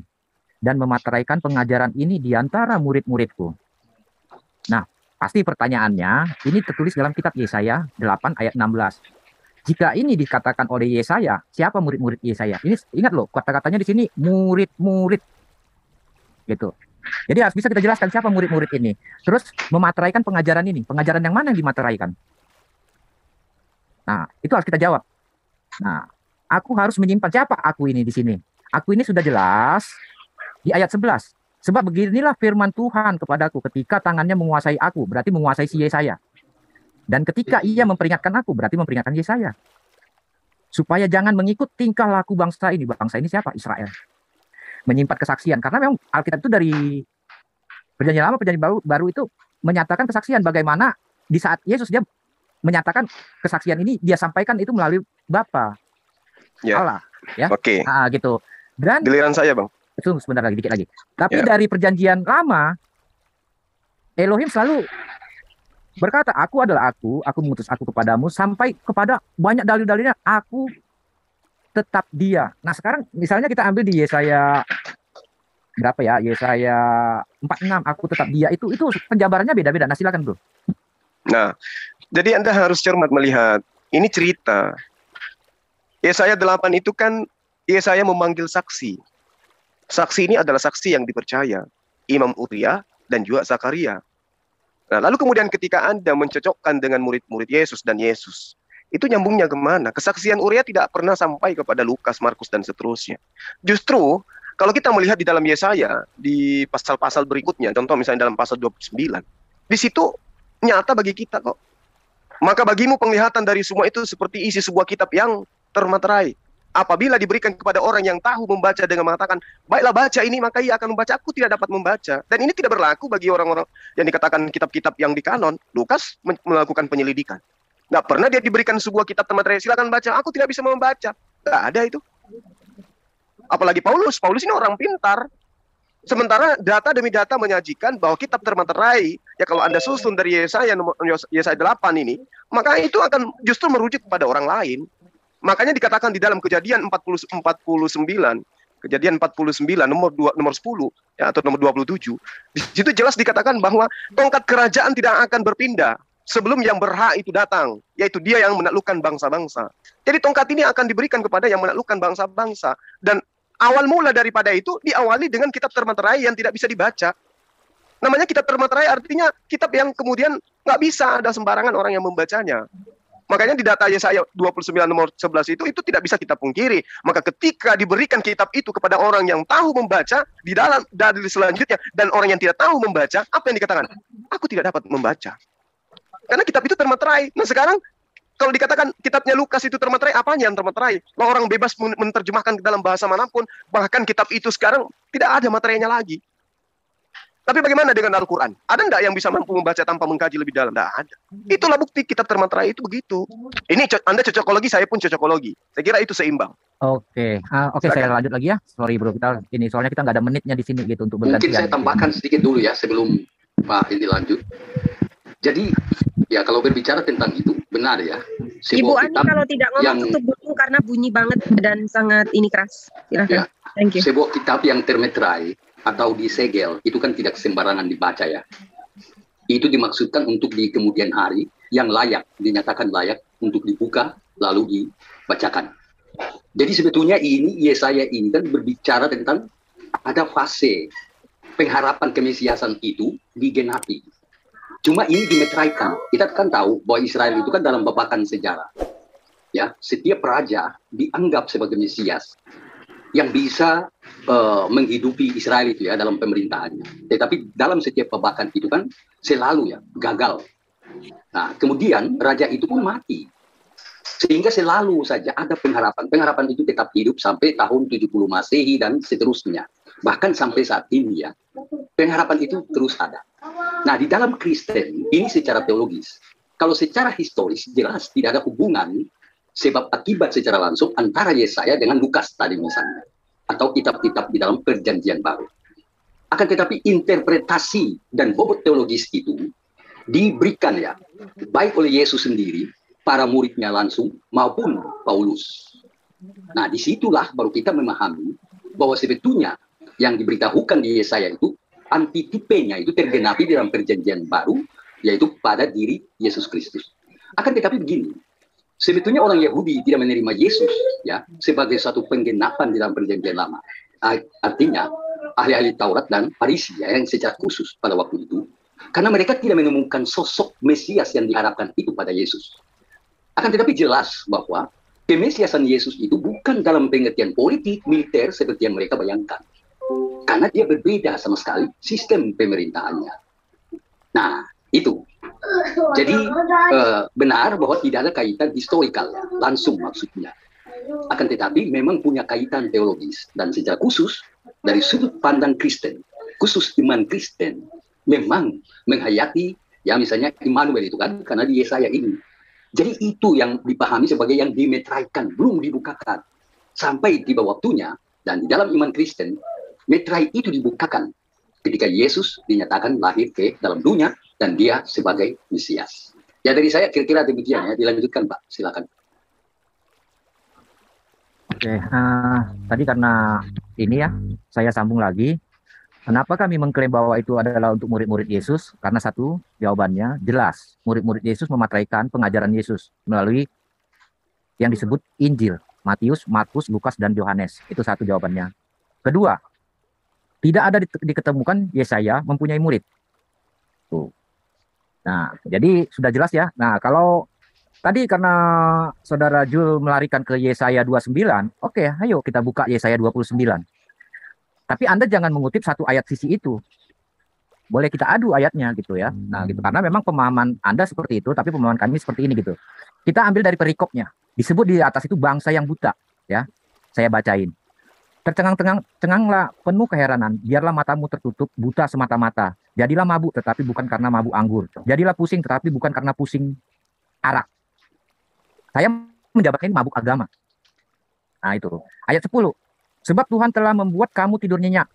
dan memateraikan pengajaran ini di antara murid-muridku. Nah, pasti pertanyaannya, ini tertulis dalam kitab Yesaya 8 ayat 16. Jika ini dikatakan oleh Yesaya, siapa murid-murid Yesaya? Ini ingat loh, kata-katanya di sini murid-murid. Gitu. Jadi harus bisa kita jelaskan siapa murid-murid ini. Terus memateraikan pengajaran ini. Pengajaran yang mana yang dimateraikan? Nah, itu harus kita jawab. Nah, aku harus menyimpan siapa aku ini di sini. Aku ini sudah jelas di ayat 11. Sebab beginilah firman Tuhan kepadaku ketika tangannya menguasai aku, berarti menguasai si Yesaya. Dan ketika ia memperingatkan aku, berarti memperingatkan Yesaya. Supaya jangan mengikut tingkah laku bangsa ini. Bangsa ini siapa? Israel. Menyimpan kesaksian. Karena memang Alkitab itu dari Perjanjian Lama, Perjanjian Baru itu menyatakan kesaksian bagaimana di saat Yesus dia menyatakan kesaksian ini dia sampaikan itu melalui Bapa Allah, ya. Oke. Nah, gitu. Dan giliran saya, Bang. Itu sebentar lagi, dikit lagi. Tapi dari Perjanjian Lama, Elohim selalu berkata, aku adalah aku mengutus aku kepadamu, sampai kepada banyak dalil-dalilnya, aku tetap dia. Nah, sekarang misalnya kita ambil di Yesaya berapa ya? Yesaya 46, aku tetap dia, itu penjabarannya beda-beda. Nah, silakan, Bro. Nah, jadi Anda harus cermat melihat, ini cerita. Yesaya 8 itu kan Yesaya memanggil saksi. Saksi ini adalah saksi yang dipercaya. Imam Uria dan juga Zakaria. Nah, lalu kemudian ketika Anda mencocokkan dengan murid-murid Yesus dan Yesus, itu nyambungnya kemana? Kesaksian Uria tidak pernah sampai kepada Lukas, Markus, dan seterusnya. Justru, kalau kita melihat di dalam Yesaya, di pasal-pasal berikutnya, contoh misalnya dalam pasal 29, di situ nyata bagi kita kok. Maka bagimu penglihatan dari semua itu seperti isi sebuah kitab yang termaterai. Apabila diberikan kepada orang yang tahu membaca dengan mengatakan, baiklah baca ini, maka ia akan membaca. Aku tidak dapat membaca. Dan ini tidak berlaku bagi orang-orang yang dikatakan kitab-kitab yang di kanon. Lukas melakukan penyelidikan. Nggak pernah dia diberikan sebuah kitab termaterai, silakan baca. Aku tidak bisa membaca. Nggak ada itu. Apalagi Paulus. Paulus ini orang pintar. Sementara data demi data menyajikan bahwa kitab termaterai, ya kalau Anda susun dari Yesaya 8 ini, maka itu akan justru merujuk kepada orang lain. Makanya dikatakan di dalam Kejadian 49, Kejadian 49 nomor 10 ya, atau nomor 27. Di situ jelas dikatakan bahwa tongkat kerajaan tidak akan berpindah sebelum yang berhak itu datang, yaitu dia yang menaklukkan bangsa-bangsa. Jadi tongkat ini akan diberikan kepada yang menaklukkan bangsa-bangsa. Dan awal mula daripada itu diawali dengan kitab termaterai yang tidak bisa dibaca. Namanya kitab termaterai artinya kitab yang kemudian nggak bisa ada sembarangan orang yang membacanya. Makanya di data Yesaya 29 nomor 11 itu tidak bisa kita pungkiri. Maka ketika diberikan kitab itu kepada orang yang tahu membaca, di dalam dalil selanjutnya, dan orang yang tidak tahu membaca, apa yang dikatakan? Aku tidak dapat membaca. Karena kitab itu termaterai. Nah sekarang, kalau dikatakan kitabnya Lukas itu termaterai, apanya yang termaterai? Orang bebas menerjemahkan ke dalam bahasa manapun, bahkan kitab itu sekarang tidak ada materinya lagi. Tapi bagaimana dengan Al-Quran? Ada enggak yang bisa mampu membaca tanpa mengkaji lebih dalam? Enggak ada. Itulah bukti kitab termaterai itu begitu. Ini Anda cocokologi, saya pun cocokologi. Saya kira itu seimbang. Oke, saya lanjut lagi ya. Sorry bro, soalnya kita nggak ada menitnya di sini gitu untuk bergantian. Mungkin saya tambahkan sedikit dulu ya sebelum Pak ini lanjut. Jadi ya kalau berbicara tentang itu benar ya. Ibu Ani kalau tidak ngomong tutup dulu karena bunyi banget dan sangat ini keras. Silakan. Ya, thank you. Sebuah kitab yang termeterai atau disegel itu kan tidak sembarangan dibaca ya. Itu dimaksudkan untuk di kemudian hari yang layak, dinyatakan layak untuk dibuka lalu dibacakan. Jadi sebetulnya ini Yesaya ini kan berbicara tentang ada fase pengharapan kemesiasan itu digenapi. Cuma ini dimeteraikan. Kita kan tahu bahwa Israel itu kan dalam babakan sejarah. Ya, setiap raja dianggap sebagai Mesias yang bisa menghidupi Israel itu ya dalam pemerintahannya. Tetapi dalam setiap babakan itu kan selalu ya gagal. Nah, kemudian raja itu pun mati. Sehingga selalu saja ada pengharapan. Pengharapan itu tetap hidup sampai tahun 70 Masehi dan seterusnya. Bahkan sampai saat ini ya. Pengharapan itu terus ada. Nah, di dalam Kristen ini secara teologis. Kalau secara historis jelas tidak ada hubungan sebab akibat secara langsung antara Yesaya dengan Lukas tadi misalnya. Atau kitab-kitab di dalam Perjanjian Baru. Akan tetapi interpretasi dan bobot teologis itu diberikan ya, baik oleh Yesus sendiri, para muridnya langsung, maupun Paulus. Nah, disitulah baru kita memahami bahwa sebetulnya yang diberitahukan di Yesaya itu, antitipenya itu tergenapi dalam Perjanjian Baru, yaitu pada diri Yesus Kristus. Akan tetapi begini, sebetulnya orang Yahudi tidak menerima Yesus ya sebagai satu penggenapan di dalam Perjanjian Lama. Artinya ahli-ahli Taurat dan Farisi ya, yang secara khusus pada waktu itu, karena mereka tidak menemukan sosok Mesias yang diharapkan itu pada Yesus. Akan tetapi jelas bahwa kemesiasan Yesus itu bukan dalam pengertian politik, militer seperti yang mereka bayangkan. Karena dia berbeda sama sekali sistem pemerintahannya. Nah, itu. Jadi benar bahwa tidak ada kaitan historikal, langsung maksudnya. Akan tetapi memang punya kaitan teologis. Dan secara khusus, dari sudut pandang Kristen, khusus iman Kristen, memang menghayati, ya misalnya Immanuel itu kan, karena di Yesaya ini. Jadi itu yang dipahami sebagai yang dimeteraikan, belum dibukakan. Sampai tiba waktunya, dan di dalam iman Kristen, meterai itu dibukakan ketika Yesus dinyatakan lahir ke dalam dunia, dan dia sebagai Mesias. Ya dari saya kira-kira demikian ya, dilanjutkan Pak, silakan. Oke, tadi karena ini ya, saya sambung lagi. Kenapa kami mengklaim bahwa itu adalah untuk murid-murid Yesus? Karena satu, jawabannya jelas. Murid-murid Yesus mematraikan pengajaran Yesus melalui yang disebut Injil. Matius, Markus, Lukas, dan Yohanes. Itu satu jawabannya. Kedua, tidak ada diketemukan Yesaya mempunyai murid. Tuh. Nah, jadi sudah jelas ya. Nah, kalau tadi karena Saudara Jul melarikan ke Yesaya 29, oke, ayo kita buka Yesaya 29. Tapi Anda jangan mengutip satu ayat sisi itu. Boleh kita adu ayatnya gitu ya. Nah, gitu. Karena memang pemahaman Anda seperti itu, tapi pemahaman kami seperti ini gitu. Kita ambil dari perikopnya. Disebut di atas itu bangsa yang buta, ya. Saya bacain. Tercengang-cenganglah penuh keheranan, biarlah matamu tertutup, buta semata-mata. Jadilah mabuk tetapi bukan karena mabuk anggur. Jadilah pusing tetapi bukan karena pusing arak. Saya menjabarkan ini mabuk agama. Nah, itu. Ayat 10. Sebab Tuhan telah membuat kamu tidur nyenyak.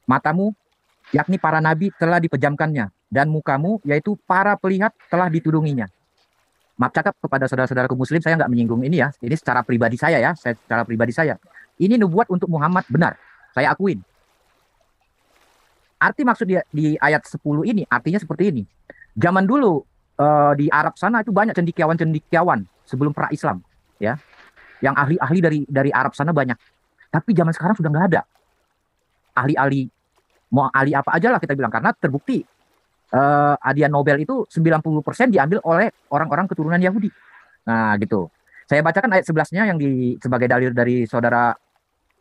Matamu, yakni para nabi, telah dipejamkannya. Dan mukamu, yaitu para pelihat, telah ditudunginya. Maaf cakap kepada saudara-saudaraku muslim, saya nggak menyinggung ini ya. Ini secara pribadi saya ya. Secara pribadi saya. Ini nubuat untuk Muhammad benar. Saya akuin. Arti maksud di ayat 10 ini, artinya seperti ini. Zaman dulu, di Arab sana itu banyak cendekiawan sebelum pra-Islam. Ya. Yang ahli-ahli dari Arab sana banyak. Tapi zaman sekarang sudah nggak ada. Ahli-ahli, mau ahli apa aja lah kita bilang. Karena terbukti hadiah Nobel itu 90% diambil oleh orang-orang keturunan Yahudi. Nah gitu. Saya bacakan ayat 11-nya yang sebagai dalil dari Saudara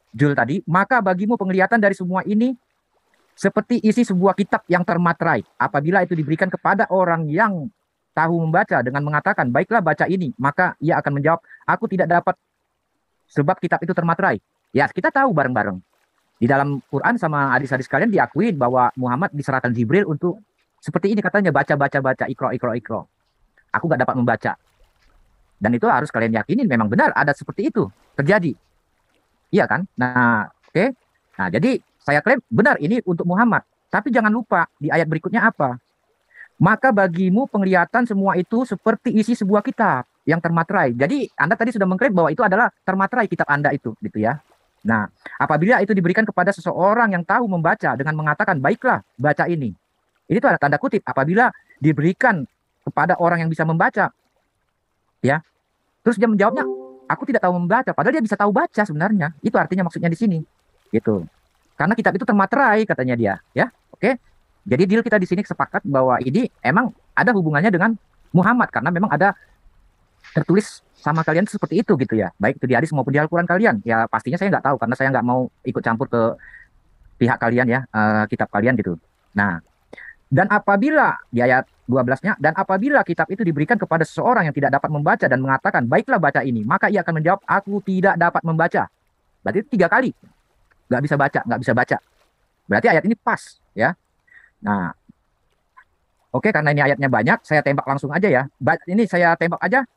Jul tadi. Maka bagimu penglihatan dari semua ini seperti isi sebuah kitab yang termaterai. Apabila itu diberikan kepada orang yang tahu membaca dengan mengatakan, baiklah baca ini. Maka ia akan menjawab, aku tidak dapat sebab kitab itu termaterai. Ya, kita tahu bareng-bareng. Di dalam Quran sama hadis-hadis kalian diakui bahwa Muhammad diserahkan Jibril untuk seperti ini katanya, baca, ikro. Aku nggak dapat membaca. Dan itu harus kalian yakinin memang benar ada seperti itu terjadi. Iya kan? Nah, oke. Nah, jadi saya klaim benar ini untuk Muhammad. Tapi jangan lupa di ayat berikutnya apa? Maka bagimu penglihatan semua itu seperti isi sebuah kitab yang termaterai. Jadi Anda tadi sudah mengklaim bahwa itu adalah termaterai kitab Anda itu, gitu ya. Nah, apabila itu diberikan kepada seseorang yang tahu membaca dengan mengatakan, baiklah, baca ini. Ini tuh ada tanda kutip, apabila diberikan kepada orang yang bisa membaca. Ya. Terus dia menjawabnya, aku tidak tahu membaca, padahal dia bisa tahu baca sebenarnya. Itu artinya maksudnya di sini. Gitu. Karena kitab itu termaterai katanya dia, ya. Oke. Jadi deal kita di sini sepakat bahwa ini emang ada hubungannya dengan Muhammad karena memang ada tertulis sama kalian seperti itu gitu ya, baik itu di hadis maupun di Al-Quran kalian. Ya pastinya saya nggak tahu karena saya nggak mau ikut campur ke pihak kalian ya, kitab kalian gitu. Nah, dan apabila di ayat 12-nya, dan apabila kitab itu diberikan kepada seseorang yang tidak dapat membaca dan mengatakan, baiklah baca ini, maka ia akan menjawab, aku tidak dapat membaca. Berarti 3 kali nggak bisa baca. Berarti ayat ini pas ya. Nah, oke, karena ini ayatnya banyak, saya tembak langsung aja ya. Ini saya tembak aja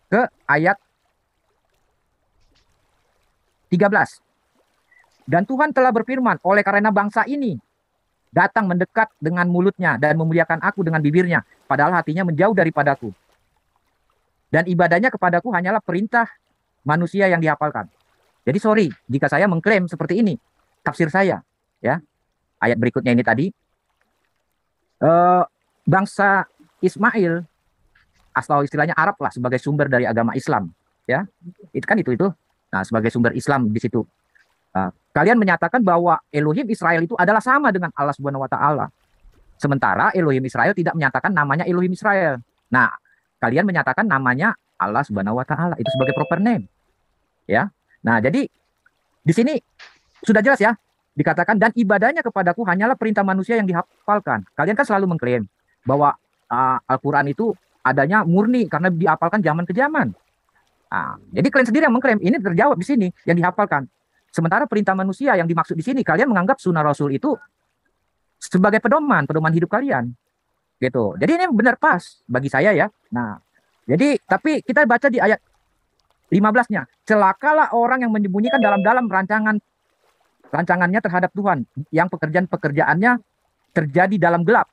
ke ayat 13. Dan Tuhan telah berfirman, oleh karena bangsa ini datang mendekat dengan mulutnya dan memuliakan aku dengan bibirnya, padahal hatinya menjauh daripadaku. Dan ibadahnya kepadaku hanyalah perintah manusia yang dihafalkan. Jadi sorry, jika saya mengklaim seperti ini, tafsir saya. Ya, ayat berikutnya ini tadi, bangsa Ismail, atau istilahnya Arab lah sebagai sumber dari agama Islam, ya itu kan itu. Nah, sebagai sumber Islam di situ, kalian menyatakan bahwa Elohim Israel itu adalah sama dengan Allah Subhanahu Wa Taala, sementara Elohim Israel tidak menyatakan namanya Elohim Israel. Nah, kalian menyatakan namanya Allah Subhanahu Wa Taala itu sebagai proper name, ya. Nah, jadi di sini sudah jelas ya, dikatakan dan ibadahnya kepadaku hanyalah perintah manusia yang dihafalkan. Kalian kan selalu mengklaim bahwa Al-Quran itu adanya murni karena dihafalkan zaman ke zaman. Nah, jadi kalian sendiri yang mengklaim ini terjawab di sini yang dihafalkan. Sementara perintah manusia yang dimaksud di sini kalian menganggap sunnah Rasul itu sebagai pedoman hidup kalian. Gitu. Jadi ini benar pas bagi saya ya. Nah, jadi tapi kita baca di ayat 15-nya, celakalah orang yang menyembunyikan dalam rancangannya terhadap Tuhan, yang pekerjaannya terjadi dalam gelap.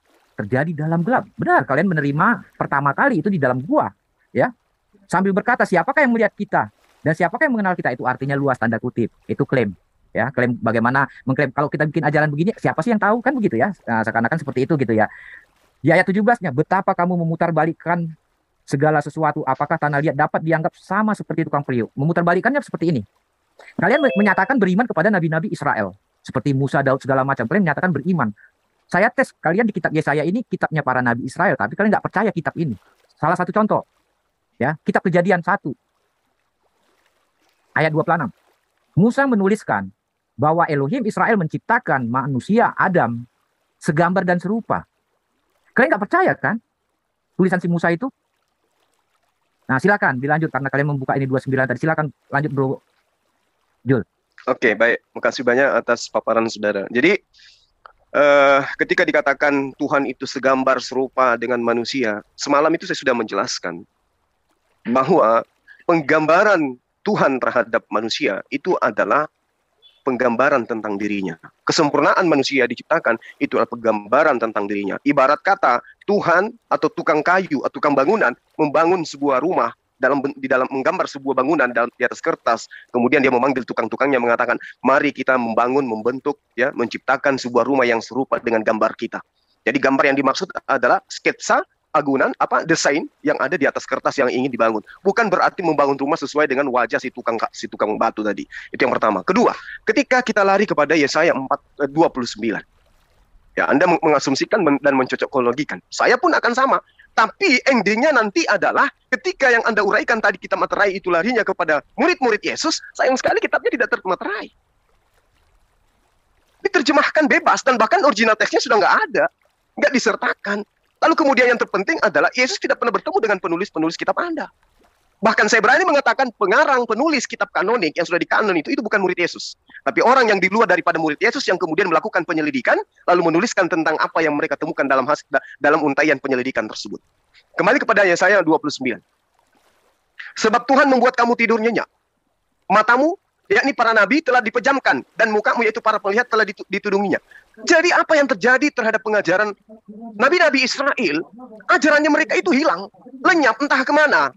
Benar, kalian menerima pertama kali itu di dalam gua, ya. Sambil berkata, siapakah yang melihat kita dan siapakah yang mengenal kita, itu artinya luas tanda kutip. Itu klaim, ya. Klaim bagaimana mengklaim kalau kita bikin ajaran begini, siapa sih yang tahu kan begitu ya? Nah, seakan-akan seperti itu gitu ya. Di ayat 17-nya, betapa kamu memutarbalikkan segala sesuatu, apakah tanah liat dapat dianggap sama seperti tukang periuk? Memutarbalikkannya seperti ini. Kalian menyatakan beriman kepada nabi-nabi Israel seperti Musa, Daud, segala macam. Kalian menyatakan beriman. Saya tes kalian di kitab Yesaya ini kitabnya para nabi Israel, tapi kalian nggak percaya kitab ini. Salah satu contoh, ya, kitab Kejadian 1 ayat 26. Musa menuliskan bahwa Elohim Israel menciptakan manusia Adam segambar dan serupa. Kalian nggak percaya kan tulisan si Musa itu? Nah, silakan dilanjut karena kalian membuka ini 29 tadi. Silakan lanjut, Bro Jul. Oke, baik. Makasih banyak atas paparan saudara. Jadi ketika dikatakan Tuhan itu segambar serupa dengan manusia, semalam itu saya sudah menjelaskan bahwa penggambaran Tuhan terhadap manusia itu adalah penggambaran tentang dirinya. Kesempurnaan manusia diciptakan itu adalah penggambaran tentang dirinya. Ibarat kata Tuhan atau tukang kayu atau tukang bangunan membangun sebuah rumah di dalam menggambar sebuah bangunan di atas kertas, kemudian dia memanggil tukang-tukangnya mengatakan, mari kita membangun, membentuk, ya, menciptakan sebuah rumah yang serupa dengan gambar kita. Jadi gambar yang dimaksud adalah sketsa, agunan, desain yang ada di atas kertas yang ingin dibangun. Bukan berarti membangun rumah sesuai dengan wajah si tukang batu tadi. Itu yang pertama. Kedua, ketika kita lari kepada Yesaya 4:29, ya, Anda mengasumsikan dan mencocokologikan. Saya pun akan sama. Tapi endingnya nanti adalah ketika yang Anda uraikan tadi kitab materai itu larinya kepada murid-murid Yesus, sayang sekali kitabnya tidak termaterai. Diterjemahkan bebas dan bahkan original teksnya sudah nggak ada, nggak disertakan. Lalu kemudian yang terpenting adalah Yesus tidak pernah bertemu dengan penulis-penulis kitab Anda. Bahkan saya berani mengatakan pengarang, penulis kitab kanonik yang sudah dikanon itu bukan murid Yesus. Tapi orang yang di luar daripada murid Yesus yang kemudian melakukan penyelidikan, lalu menuliskan tentang apa yang mereka temukan dalam untaian penyelidikan tersebut. Kembali kepada Yesaya 29. Sebab Tuhan membuat kamu tidur nyenyak. Matamu, yakni para nabi, telah dipejamkan, dan mukamu, yaitu para penglihat, telah ditudunginya. Jadi apa yang terjadi terhadap pengajaran nabi-nabi Israel, ajarannya mereka itu hilang, lenyap, entah kemana.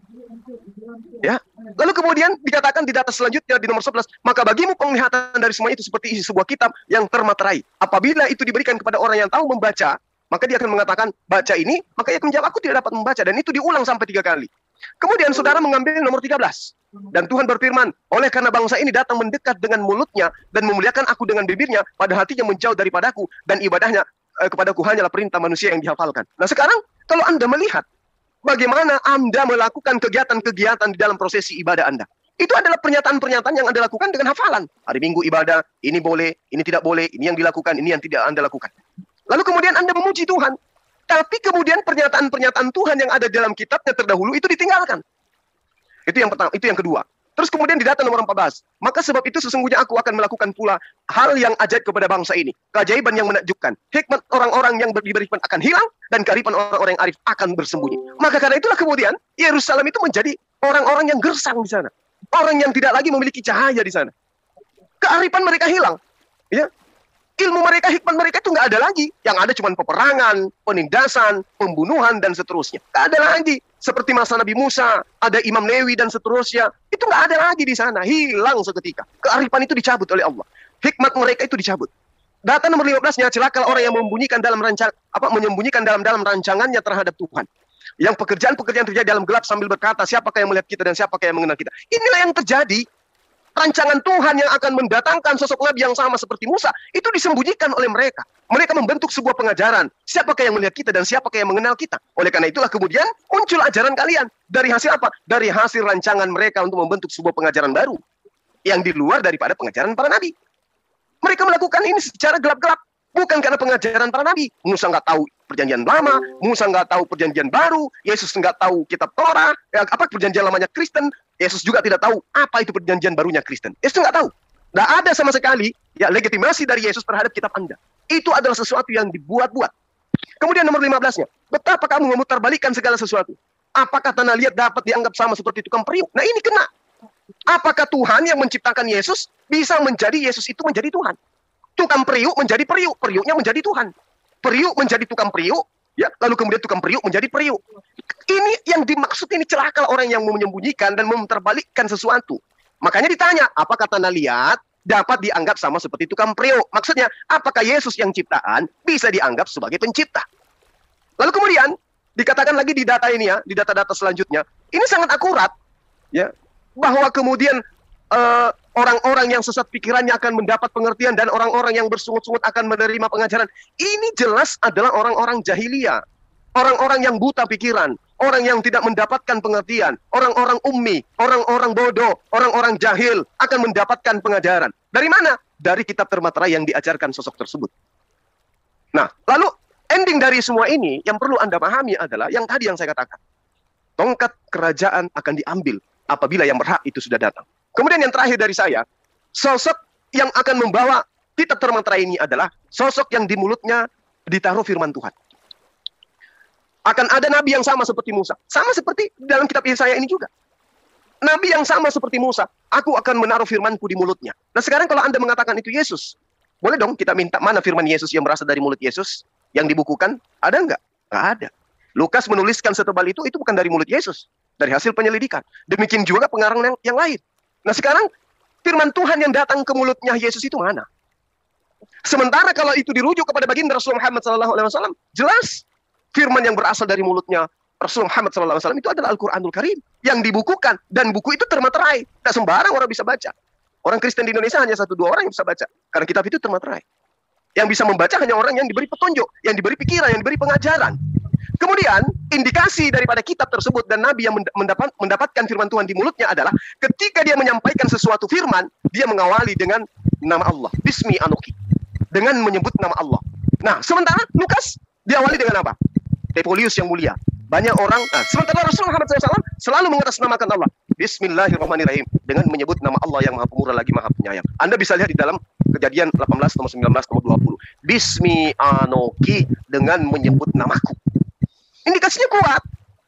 Ya, lalu kemudian dikatakan di data selanjutnya di nomor 11, maka bagimu penglihatan dari semua itu seperti isi sebuah kitab yang termaterai. Apabila itu diberikan kepada orang yang tahu membaca, maka dia akan mengatakan, baca ini, maka ia akan menjawab, aku tidak dapat membaca. Dan itu diulang sampai 3 kali. Kemudian saudara mengambil nomor 13. Dan Tuhan berfirman, oleh karena bangsa ini datang mendekat dengan mulutnya dan memuliakan aku dengan bibirnya, pada hatinya menjauh daripadaku, dan ibadahnya kepadaku hanyalah perintah manusia yang dihafalkan. Nah sekarang, kalau Anda melihat bagaimana Anda melakukan kegiatan-kegiatan di dalam prosesi ibadah Anda, itu adalah pernyataan-pernyataan yang Anda lakukan dengan hafalan. Hari Minggu ibadah, ini boleh, ini tidak boleh, ini yang dilakukan, ini yang tidak Anda lakukan. Lalu kemudian Anda memuji Tuhan. Tapi kemudian pernyataan-pernyataan Tuhan yang ada dalam kitabnya terdahulu itu ditinggalkan. Itu yang pertama, itu yang kedua. Terus kemudian di data nomor 14. Maka sebab itu sesungguhnya aku akan melakukan pula hal yang ajaib kepada bangsa ini. Keajaiban yang menakjubkan. Hikmat orang-orang yang diberi hikmat akan hilang, dan kearifan orang-orang yang arif akan bersembunyi. Maka karena itulah kemudian Yerusalem itu menjadi orang-orang yang gersang di sana. Orang yang tidak lagi memiliki cahaya di sana. Kearifan mereka hilang. Ya. Ilmu mereka, hikmat mereka itu nggak ada lagi. Yang ada cuma peperangan, penindasan, pembunuhan, dan seterusnya. Nggak ada lagi. Seperti masa Nabi Musa, ada Imam Lewi, dan seterusnya. Itu nggak ada lagi di sana. Hilang seketika. Kearifan itu dicabut oleh Allah. Hikmat mereka itu dicabut. Data nomor 15-nya, celaka orang yang menyembunyikan dalam rancangannya terhadap Tuhan. Yang pekerjaan-pekerjaan terjadi dalam gelap sambil berkata, siapakah yang melihat kita dan siapakah yang mengenal kita. Inilah yang terjadi. Rancangan Tuhan yang akan mendatangkan sosok Nabi yang sama seperti Musa, itu disembunyikan oleh mereka. Mereka membentuk sebuah pengajaran. Siapakah yang melihat kita dan siapakah yang mengenal kita. Oleh karena itulah kemudian muncul ajaran kalian. Dari hasil apa? Dari hasil rancangan mereka untuk membentuk sebuah pengajaran baru. Yang di luar daripada pengajaran para nabi. Mereka melakukan ini secara gelap-gelap. Bukan karena pengajaran para nabi. Musa nggak tahu perjanjian lama, Musa nggak tahu perjanjian baru, Yesus nggak tahu kitab Torah, apa perjanjian lamanya Kristen, Yesus juga tidak tahu apa itu perjanjian barunya Kristen. Yesus nggak tahu. Nggak ada sama sekali ya legitimasi dari Yesus terhadap kitab Anda. Itu adalah sesuatu yang dibuat-buat. Kemudian nomor 15-nya, betapa kamu memutarbalikkan segala sesuatu. Apakah tanah liat dapat dianggap sama seperti tukang periuk? Nah ini kena. Apakah Tuhan yang menciptakan Yesus bisa menjadi Yesus itu menjadi Tuhan? Tukang periuk menjadi periuk, periuknya menjadi Tuhan. Periuk menjadi tukang periuk, ya, lalu kemudian tukang periuk menjadi periuk. Ini yang dimaksud, ini celaka orang yang menyembunyikan dan memutarbalikkan sesuatu. Makanya ditanya, apakah tanah liat dapat dianggap sama seperti tukang periuk? Maksudnya, apakah Yesus yang ciptaan bisa dianggap sebagai pencipta? Lalu kemudian dikatakan lagi di data ini ya, di data-data selanjutnya, ini sangat akurat, ya, bahwa kemudian orang-orang yang sesat pikirannya akan mendapat pengertian dan orang-orang yang bersungut-sungut akan menerima pengajaran. Ini jelas adalah orang-orang jahiliyah, orang-orang yang buta pikiran, orang yang tidak mendapatkan pengertian, orang-orang ummi, orang-orang bodoh, orang-orang jahil akan mendapatkan pengajaran. Dari mana? Dari kitab termaterai yang diajarkan sosok tersebut. Nah, lalu ending dari semua ini yang perlu Anda pahami adalah yang tadi yang saya katakan. Tongkat kerajaan akan diambil apabila yang berhak itu sudah datang. Kemudian yang terakhir dari saya, sosok yang akan membawa kitab termaterai ini adalah sosok yang di mulutnya ditaruh firman Tuhan. Akan ada nabi yang sama seperti Musa. Sama seperti dalam kitab Yesaya ini juga. Nabi yang sama seperti Musa. Aku akan menaruh firmanku di mulutnya. Nah sekarang kalau Anda mengatakan itu Yesus, boleh dong kita minta mana firman Yesus yang berasal dari mulut Yesus? Yang dibukukan, ada nggak? Nggak ada. Lukas menuliskan setebal itu bukan dari mulut Yesus. Dari hasil penyelidikan. Demikian juga pengarang yang lain. Nah sekarang firman Tuhan yang datang ke mulutnya Yesus itu mana? Sementara kalau itu dirujuk kepada baginda Rasulullah Muhammad SAW, jelas firman yang berasal dari mulutnya Rasulullah Muhammad SAW itu adalah Al-Quranul Karim yang dibukukan, dan buku itu termaterai. Tidak sembarang orang bisa baca. Orang Kristen di Indonesia hanya 1-2 orang yang bisa baca, karena kitab itu termaterai. Yang bisa membaca hanya orang yang diberi petunjuk, yang diberi pikiran, yang diberi pengajaran. Kemudian indikasi daripada kitab tersebut dan Nabi yang mendapatkan firman Tuhan di mulutnya adalah ketika dia menyampaikan sesuatu firman, dia mengawali dengan nama Allah, Bismi Anoki, dengan menyebut nama Allah. Nah, sementara Lukas diawali dengan apa? Tepolius yang mulia, Banyak orang, sementara Rasulullah Muhammad SAW selalu mengatasnamakan Allah. Bismillahirrahmanirrahim. Dengan menyebut nama Allah yang maha pemurah lagi maha penyayang. Anda bisa lihat di dalam Kejadian 18, nomor 19, nomor 20. Bismi anoki, dengan menyebut namaku. Indikasinya kuat.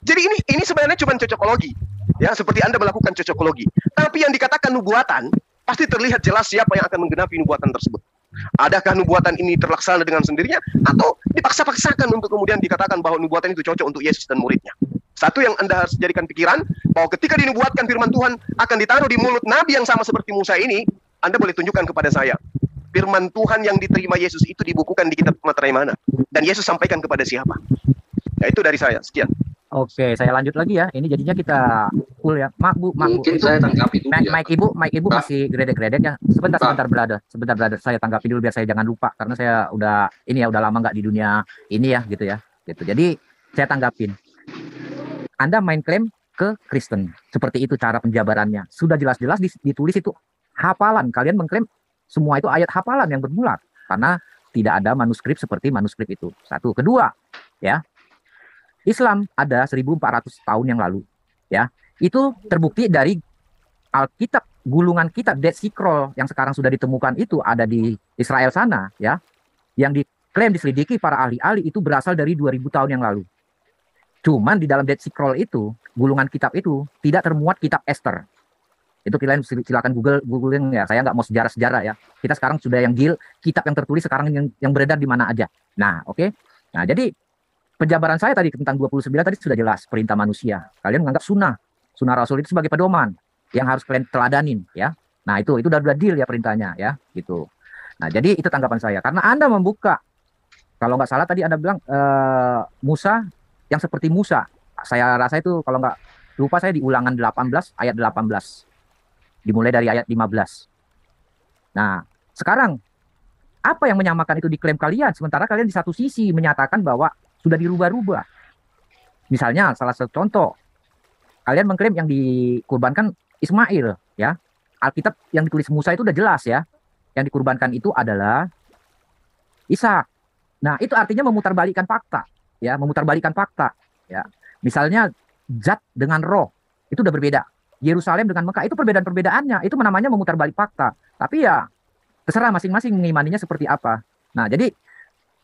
Jadi ini sebenarnya cuma cocokologi. Ya, seperti Anda melakukan cocokologi. Tapi yang dikatakan nubuatan, pasti terlihat jelas siapa yang akan menggenapi nubuatan tersebut. Adakah nubuatan ini terlaksana dengan sendirinya atau dipaksa-paksakan untuk kemudian dikatakan bahwa nubuatan itu cocok untuk Yesus dan muridnya? Satu yang Anda harus jadikan pikiran, bahwa ketika dinubuatkan firman Tuhan akan ditaruh di mulut Nabi yang sama seperti Musa ini, Anda boleh tunjukkan kepada saya. Firman Tuhan yang diterima Yesus itu dibukukan di kitab materai mana? Dan Yesus sampaikan kepada siapa? Ya, itu dari saya. Sekian. Oke, saya lanjut lagi ya. Ini jadinya kita full ya. Maaf Bu. Mungkin saya tanggapi dulu ya. Mic Ibu masih gredek-gredek ya. Sebentar brother. Saya tanggapi dulu biar saya jangan lupa karena saya udah lama nggak di dunia ini ya gitu ya. Gitu. Jadi saya tanggapin. Anda main klaim ke Kristen. Seperti itu cara penjabarannya. Sudah jelas-jelas ditulis itu hafalan. Kalian mengklaim semua itu ayat hafalan yang bermulat karena tidak ada manuskrip seperti manuskrip itu. Satu, kedua, ya. Islam ada 1400 tahun yang lalu, ya. Itu terbukti dari Alkitab, gulungan kitab Dead Sea Scroll yang sekarang sudah ditemukan itu ada di Israel sana, ya. Yang diklaim diselidiki para ahli-ahli itu berasal dari 2000 tahun yang lalu. Cuman di dalam Dead Sea Scroll itu, gulungan kitab itu tidak termuat kitab Esther. Itu kalian silakan googling ya. Saya nggak mau sejarah-sejarah ya. Kita sekarang sudah yang deal kitab yang tertulis sekarang yang beredar di mana aja. Nah, oke. Nah, jadi penjabaran saya tadi tentang 29 tadi sudah jelas perintah manusia. Kalian menganggap sunnah Rasul itu sebagai pedoman yang harus kalian teladanin ya. Nah, itu udah deal ya perintahnya ya, gitu. Nah, jadi itu tanggapan saya. Karena Anda membuka, kalau nggak salah tadi Anda bilang Musa yang seperti Musa. Saya rasa itu kalau nggak lupa saya di Ulangan 18 ayat 18. Dimulai dari ayat 15. Nah, sekarang apa yang menyamakan itu diklaim kalian? Sementara kalian di satu sisi menyatakan bahwa sudah dirubah-rubah. Misalnya salah satu contoh, kalian mengklaim yang dikurbankan Ismail, ya. Alkitab yang ditulis Musa itu udah jelas ya. Yang dikurbankan itu adalah Ishak. Nah, itu artinya memutarbalikkan fakta, ya, memutarbalikkan fakta, ya. Misalnya zat dengan roh itu udah berbeda. Yerusalem dengan Mekah itu perbedaan-perbedaannya, itu namanya memutarbalik fakta. Tapi ya terserah masing-masing mengimaninya seperti apa. Nah, jadi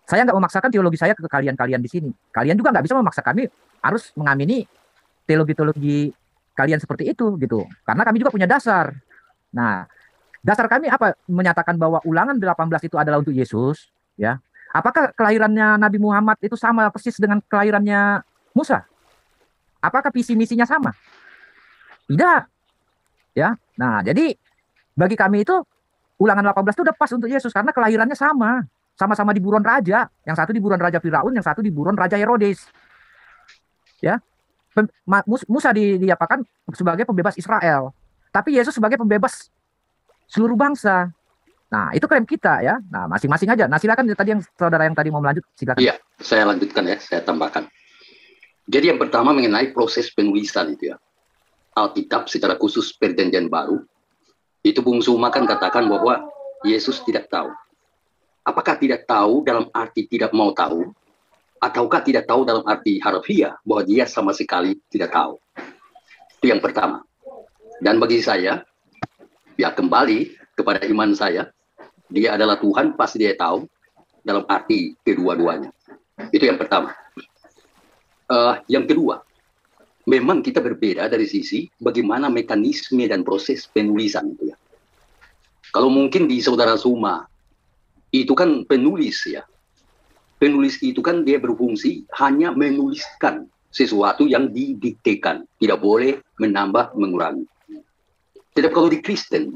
saya nggak memaksakan teologi saya ke kalian-kalian di sini. Kalian juga nggak bisa memaksa kami harus mengamini teologi-teologi kalian seperti itu gitu. Karena kami juga punya dasar. Nah, dasar kami apa? Menyatakan bahwa Ulangan 18 itu adalah untuk Yesus, ya. Apakah kelahirannya Nabi Muhammad itu sama persis dengan kelahirannya Musa? Apakah visi misinya sama? Tidak. Ya. Nah, jadi bagi kami itu Ulangan 18 itu udah pas untuk Yesus karena kelahirannya sama. Sama-sama di buruan raja. Yang satu di buruan Raja Firaun, yang satu di buruan Raja Herodes. Ya. Musa diapakan sebagai pembebas Israel. Tapi Yesus sebagai pembebas seluruh bangsa. Nah, itu klaim kita ya. Nah, masing-masing aja. Nah, silakan tadi yang saudara yang tadi mau melanjut, silakan. Iya, saya lanjutkan ya, saya tambahkan. Jadi yang pertama mengenai proses penulisan itu ya. Alkitab secara khusus Perjanjian Baru, itu Bung Zuma kan katakan bahwa Yesus tidak tahu. Apakah tidak tahu dalam arti tidak mau tahu? Ataukah tidak tahu dalam arti harfiah bahwa dia sama sekali tidak tahu? Itu yang pertama. Dan bagi saya, ya kembali kepada iman saya, dia adalah Tuhan, pasti dia tahu dalam arti kedua-duanya. Itu yang pertama. Yang kedua, memang kita berbeda dari sisi bagaimana mekanisme dan proses penulisan itu ya. Kalau mungkin di saudara Zuma itu kan penulis ya. Penulis itu kan dia berfungsi hanya menuliskan sesuatu yang didiktekan, tidak boleh menambah mengurangi. Tetapi kalau di Kristen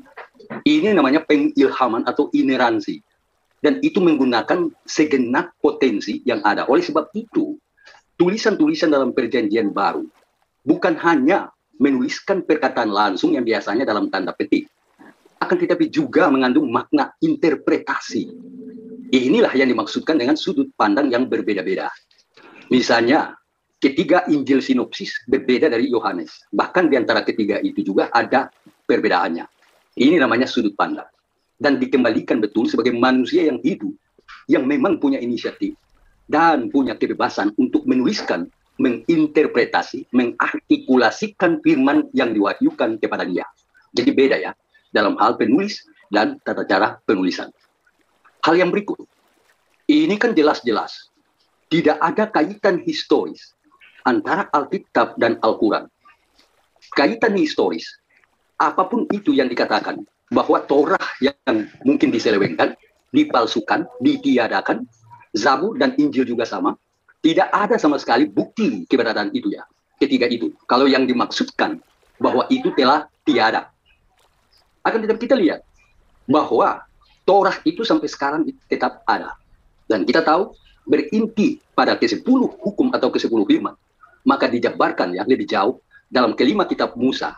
ini namanya pengilhaman atau ineransi, dan itu menggunakan segenap potensi yang ada. Oleh sebab itu tulisan-tulisan dalam Perjanjian Baru bukan hanya menuliskan perkataan langsung yang biasanya dalam tanda petik, akan tetapi juga mengandung makna interpretasi. Inilah yang dimaksudkan dengan sudut pandang yang berbeda-beda. Misalnya, ketiga Injil sinopsis berbeda dari Yohanes. Bahkan di antara ketiga itu juga ada perbedaannya. Ini namanya sudut pandang. Dan dikembalikan betul sebagai manusia yang hidup, yang memang punya inisiatif, dan punya kebebasan untuk menuliskan menginterpretasi, mengartikulasikan firman yang diwahyukan kepada dia. Jadi beda ya, dalam hal penulis dan tata cara penulisan. Hal yang berikut, ini kan jelas-jelas tidak ada kaitan historis antara Alkitab dan Al-Quran. Kaitan historis, apapun itu yang dikatakan, bahwa Torah yang mungkin diselewengkan, dipalsukan, ditiadakan, Zabur dan Injil juga sama, tidak ada sama sekali bukti keberadaan itu ya. Ketiga itu, kalau yang dimaksudkan bahwa itu telah tiada. Akan tetapi kita lihat bahwa Torah itu sampai sekarang tetap ada. Dan kita tahu berinti pada ke-10 hukum atau ke-10 firman. Maka dijabarkan ya lebih jauh dalam kelima kitab Musa.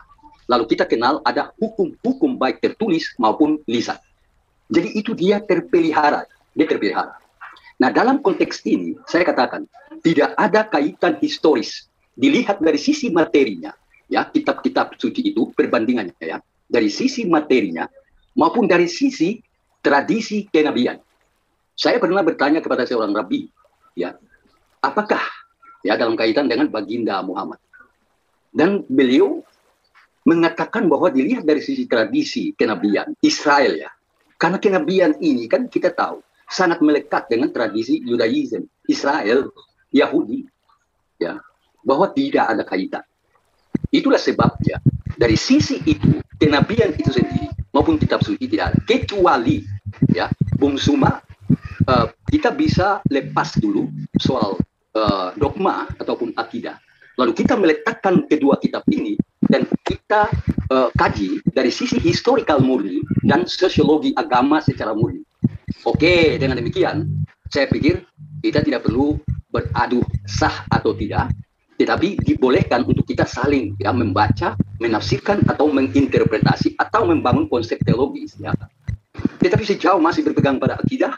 Lalu kita kenal ada hukum-hukum baik tertulis maupun lisan. Jadi itu dia terpelihara. Dia terpelihara. Nah dalam konteks ini saya katakan tidak ada kaitan historis. Dilihat dari sisi materinya. Ya, kitab-kitab suci itu perbandingannya ya. Dari sisi materinya maupun dari sisi tradisi kenabian. Saya pernah bertanya kepada seorang rabi, ya, apakah ya dalam kaitan dengan baginda Muhammad. Dan beliau mengatakan bahwa dilihat dari sisi tradisi kenabian Israel ya. Karena kenabian ini kan kita tahu sangat melekat dengan tradisi Yudaism, Israel, Yahudi, ya, bahwa tidak ada kaitan. Itulah sebabnya dari sisi itu kenabian itu sendiri maupun kitab suci tidak ada, kecuali ya Bung Suma kita bisa lepas dulu soal dogma ataupun akidah, lalu kita meletakkan kedua kitab ini dan kita kaji dari sisi historical murni dan sosiologi agama secara murni. Oke, dengan demikian saya pikir kita tidak perlu beradu sah atau tidak, tetapi dibolehkan untuk kita saling ya membaca, menafsirkan atau menginterpretasi atau membangun konsep teologis ya. Tetapi sejauh masih berpegang pada akidah,